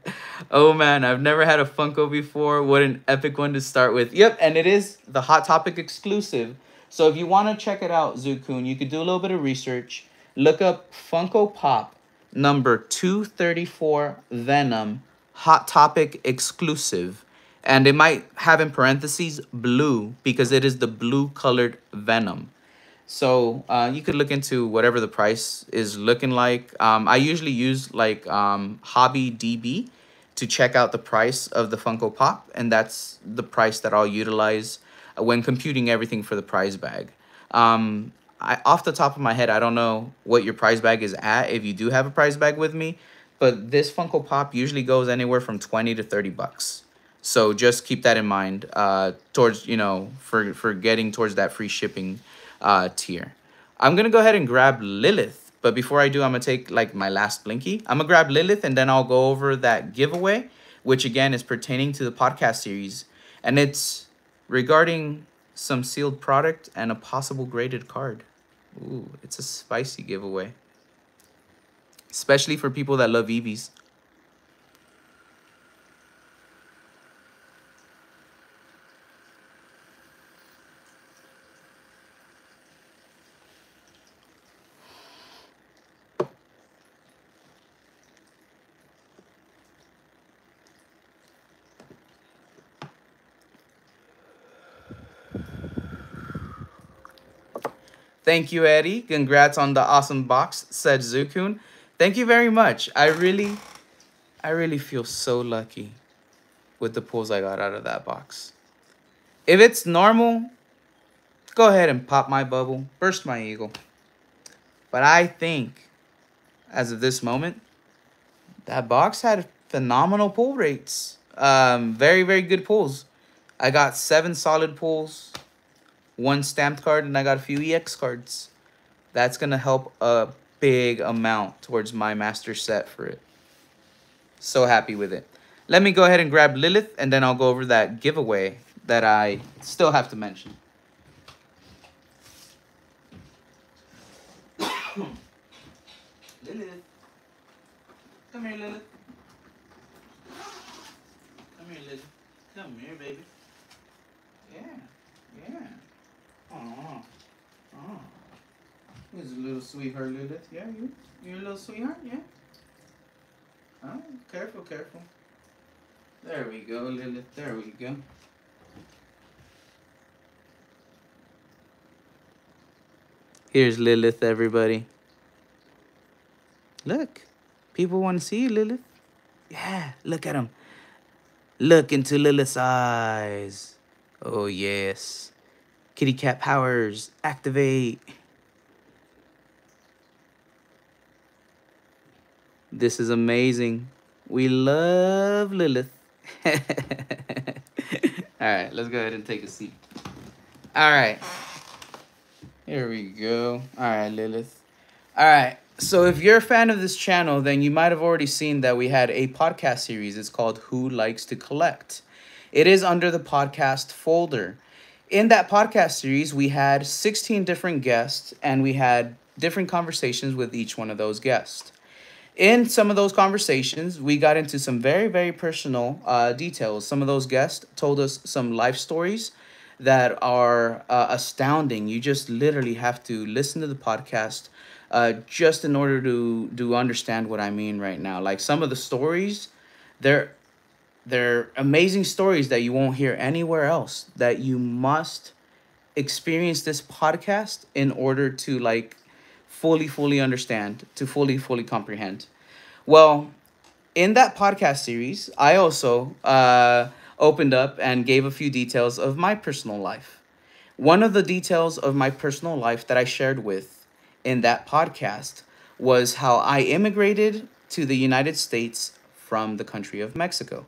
Oh man, I've never had a Funko before. What an epic one to start with. Yep, and it is the Hot Topic exclusive. So if you want to check it out, Zukun, you could do a little bit of research. Look up Funko Pop number 234 Venom Hot Topic exclusive. And it might have in parentheses blue because it is the blue colored Venom. So you could look into whatever the price is looking like. I usually use like Hobby DB to check out the price of the Funko Pop. And that's the price that I'll utilize when computing everything for the prize bag. Off the top of my head, I don't know what your prize bag is at if you do have a prize bag with me. But this Funko Pop usually goes anywhere from 20 to 30 bucks. So just keep that in mind towards, you know, for getting towards that free shipping tier. I'm going to go ahead and grab Lilith. But before I do, I'm going to take like my last Blinky. I'm going to grab Lilith and then I'll go over that giveaway, which again is pertaining to the podcast series. And it's regarding some sealed product and a possible graded card. Ooh, it's a spicy giveaway. Especially for people that love Eevees. Thank you, Eddie. Congrats on the awesome box, said Zukun. Thank you very much. I really feel so lucky with the pulls I got out of that box. If it's normal, go ahead and pop my bubble, burst my eagle. But I think, as of this moment, that box had phenomenal pull rates. Very, very good pulls. I got 7 solid pulls, 1 stamped card, and I got a few EX cards. That's going to help a big amount towards my master set for it. So happy with it. Let me go ahead and grab Lilith, and then I'll go over that giveaway that I still have to mention. Lilith. Come here, Lilith. Come here, Lilith. Come here, baby. Yeah. Aw. Who's a little sweetheart, Lilith? Yeah, you? You're a little sweetheart? Yeah? Oh, careful. There we go, Lilith. There we go. Here's Lilith, everybody. Look. People want to see you, Lilith. Yeah, look at him. Look into Lilith's eyes. Oh, yes. Kitty cat powers. Activate. This is amazing. We love Lilith. All right, let's go ahead and take a seat. All right. Here we go. All right, Lilith. All right. So if you're a fan of this channel, then you might have already seen that we had a podcast series. It's called Who Likes to Collect. It is under the podcast folder. In that podcast series, we had 16 different guests, and we had different conversations with each one of those guests. In some of those conversations, we got into some very, very personal details. Some of those guests told us some life stories that are astounding. You just literally have to listen to the podcast just in order to understand what I mean right now. Like some of the stories, they're amazing stories that you won't hear anywhere else, that you must experience this podcast in order to like fully understand, to fully comprehend. Well, in that podcast series, I also opened up and gave a few details of my personal life. One of the details of my personal life that I shared with in that podcast was how I immigrated to the United States from the country of Mexico.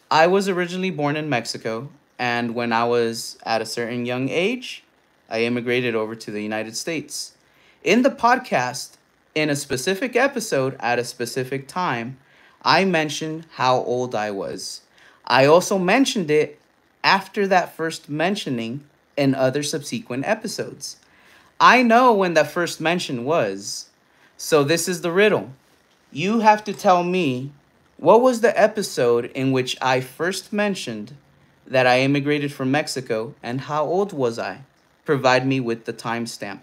I was originally born in Mexico, and when I was at a certain young age, I immigrated over to the United States. In the podcast, in a specific episode at a specific time, I mentioned how old I was. I also mentioned it after that first mentioning in other subsequent episodes. I know when that first mention was. So this is the riddle. You have to tell me what was the episode in which I first mentioned that I immigrated from Mexico and how old was I? Provide me with the timestamp.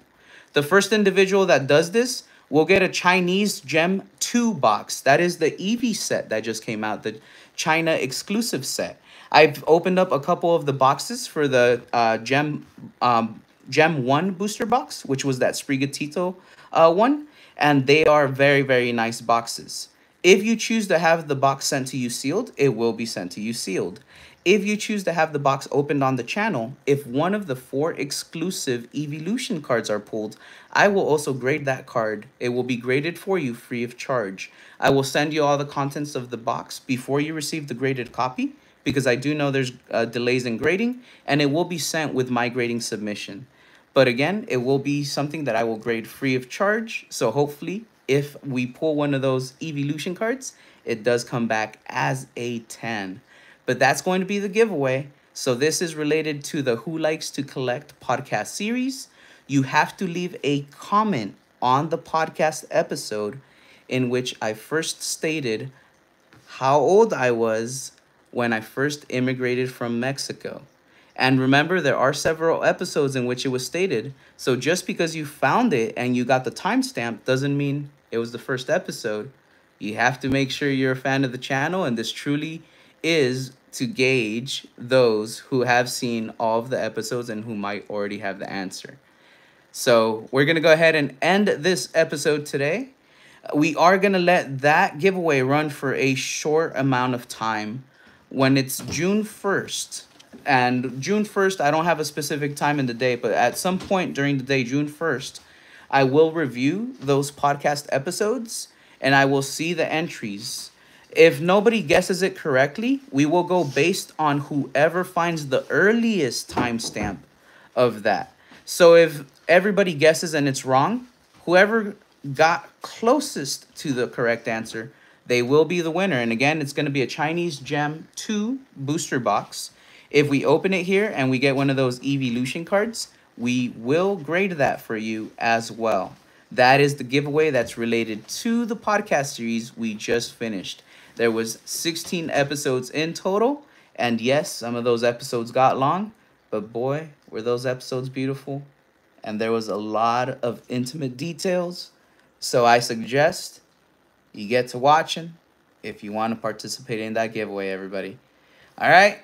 The first individual that does this will get a Chinese Gem 2 box. That is the Eevee set that just came out, the China exclusive set. I've opened up a couple of the boxes for the Gem 1 booster box, which was that Sprigatito one, and they are very, very nice boxes. If you choose to have the box sent to you sealed, it will be sent to you sealed. If you choose to have the box opened on the channel, if one of the 4 exclusive Evolution cards are pulled, I will also grade that card. It will be graded for you free of charge. I will send you all the contents of the box before you receive the graded copy, because I do know there's delays in grading, and it will be sent with my grading submission. But again, it will be something that I will grade free of charge, so hopefully, if we pull one of those Evolution cards, it does come back as a 10. But that's going to be the giveaway. So this is related to the Who Likes to Collect podcast series. You have to leave a comment on the podcast episode in which I first stated how old I was when I first immigrated from Mexico. And remember, there are several episodes in which it was stated. So just because you found it and you got the timestamp doesn't mean it was the first episode. You have to make sure you're a fan of the channel, and this truly is to gauge those who have seen all of the episodes and who might already have the answer. So we're going to go ahead and end this episode today. We are going to let that giveaway run for a short amount of time. When it's June 1st, and June 1st, I don't have a specific time in the day, but at some point during the day, June 1st, I will review those podcast episodes, and I will see the entries. If nobody guesses it correctly, we will go based on whoever finds the earliest timestamp of that. So if everybody guesses and it's wrong, whoever got closest to the correct answer, they will be the winner. And again, it's going to be a Chinese Gem 2 booster box. If we open it here and we get one of those evolution cards, we will grade that for you as well. That is the giveaway that's related to the podcast series we just finished. There was 16 episodes in total, and yes, some of those episodes got long, but boy, were those episodes beautiful. And there was a lot of intimate details. So I suggest you get to watching if you want to participate in that giveaway, everybody. All right,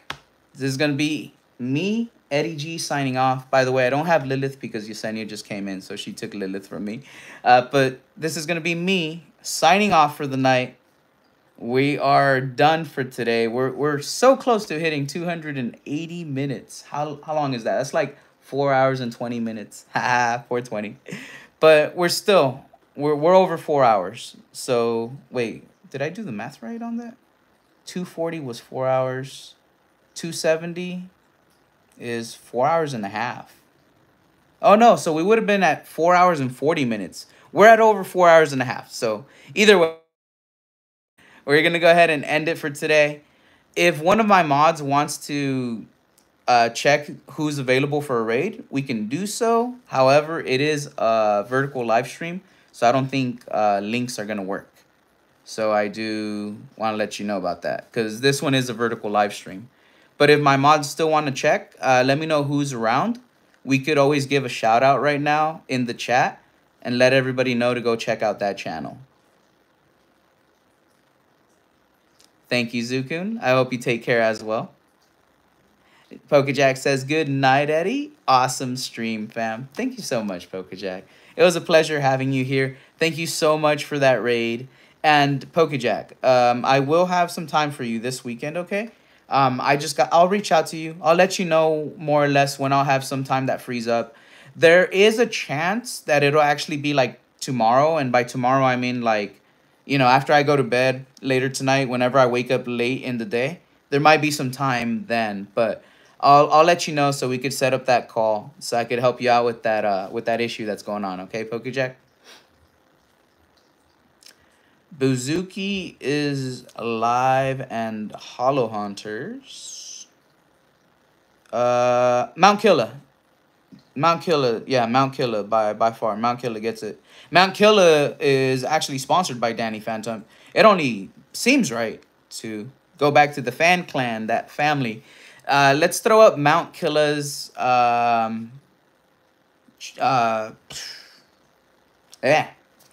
this is going to be me, Eddie G, signing off. By the way, I don't have Lilith because Yesenia just came in, so she took Lilith from me. But this is going to be me signing off for the night. We are done for today. We're so close to hitting 280 minutes. How long is that? That's like 4 hours and 20 minutes. Haha, 420. But we're over 4 hours. So wait, did I do the math right on that? 240 was 4 hours. 270 is 4 hours and a half. Oh no, so we would have been at 4 hours and 40 minutes. We're at over 4 hours and a half. So either way, we're going to go ahead and end it for today. If one of my mods wants to check who's available for a raid, we can do so. However, it is a vertical live stream, so I don't think links are going to work. So I do want to let you know about that, because this one is a vertical live stream. But if my mods still want to check, let me know who's around. We could always give a shout out right now in the chat and let everybody know to go check out that channel. Thank you, Zukun. I hope you take care as well. Pokejack says, good night, Eddie. Awesome stream, fam. Thank you so much, Pokejack. It was a pleasure having you here. Thank you so much for that raid. And Pokejack, I will have some time for you this weekend, okay? I'll reach out to you. I'll let you know more or less when I'll have some time that frees up. There is a chance that it'll actually be like tomorrow. And by tomorrow, I mean like, you know, after I go to bed later tonight, whenever I wake up late in the day, there might be some time then, but I'll let you know so we could set up that call so I could help you out with that issue that's going on. Okay, Pokejack? Buzuki is alive and Hollow Hunters. Mount Killer. Mount Killer, yeah, Mount Killer by far. Mount Killer gets it. Mount Killer is actually sponsored by Danny Phantom. It only seems right to go back to the fan clan, that family. Let's throw up Mount Killer's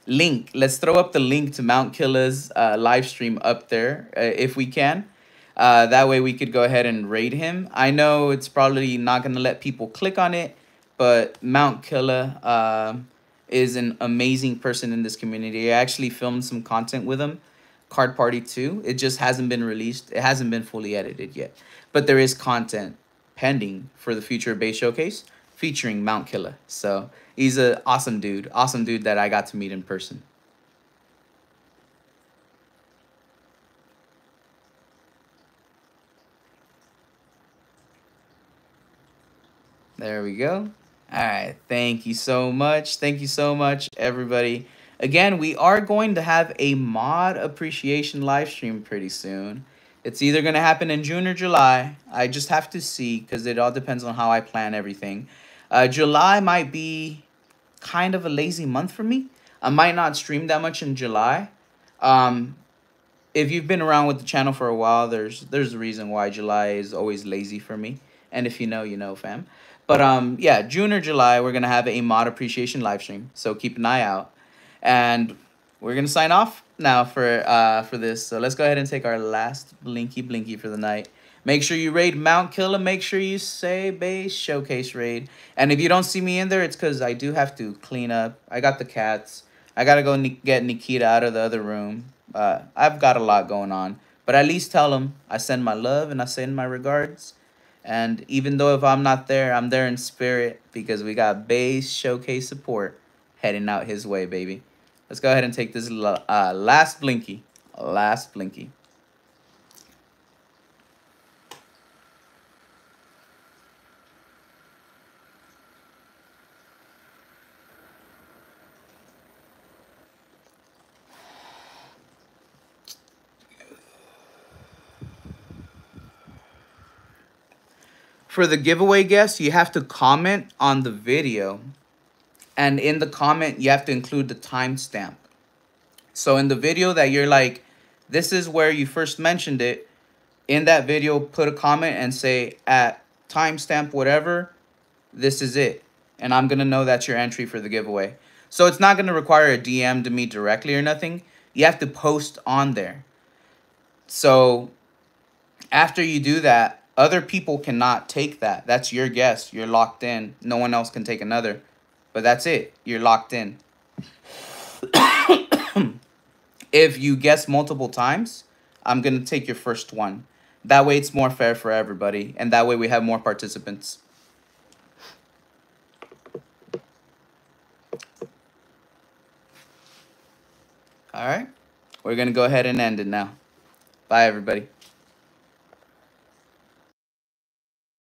link. Let's throw up the link to Mount Killer's live stream up there if we can. That way we could go ahead and raid him. I know it's probably not going to let people click on it, but Mount Killer is an amazing person in this community. I actually filmed some content with him, Card Party 2. It just hasn't been released. It hasn't been fully edited yet. But there is content pending for the Future Base Showcase featuring Mount Killer. So he's an awesome dude. Awesome dude that I got to meet in person. There we go. All right, thank you so much. Thank you so much, everybody. Again, we are going to have a mod appreciation live stream pretty soon. It's either going to happen in June or July. I just have to see because it all depends on how I plan everything. July might be kind of a lazy month for me. I might not stream that much in July. If you've been around with the channel for a while, there's a reason why July is always lazy for me. And if you know, fam. But yeah, June or July, we're going to have a mod appreciation live stream. So keep an eye out. And we're going to sign off now for this. So let's go ahead and take our last blinky for the night. Make sure you raid Mount Killer. Make sure you say base showcase raid. And if you don't see me in there, it's because I do have to clean up. I got the cats. I got to go get Nikita out of the other room. I've got a lot going on. But at least tell them I send my love and I send my regards. And even though if I'm not there, I'm there in spirit because we got base showcase support heading out his way, baby. Let's go ahead and take this last blinky. Last blinky. for the giveaway guest, you have to comment on the video. And in the comment, you have to include the timestamp. So in the video that you're like, this is where you first mentioned it, in that video, put a comment and say, at timestamp whatever, this is it. And I'm going to know that's your entry for the giveaway. So it's not going to require a DM to me directly or nothing. You have to post on there. So after you do that, other people cannot take that. That's your guess. You're locked in. No one else can take another. But that's it. You're locked in. If you guess multiple times, I'm going to take your first one. That way it's more fair for everybody. And that way we have more participants. All right. We're going to go ahead and end it now. Bye, everybody.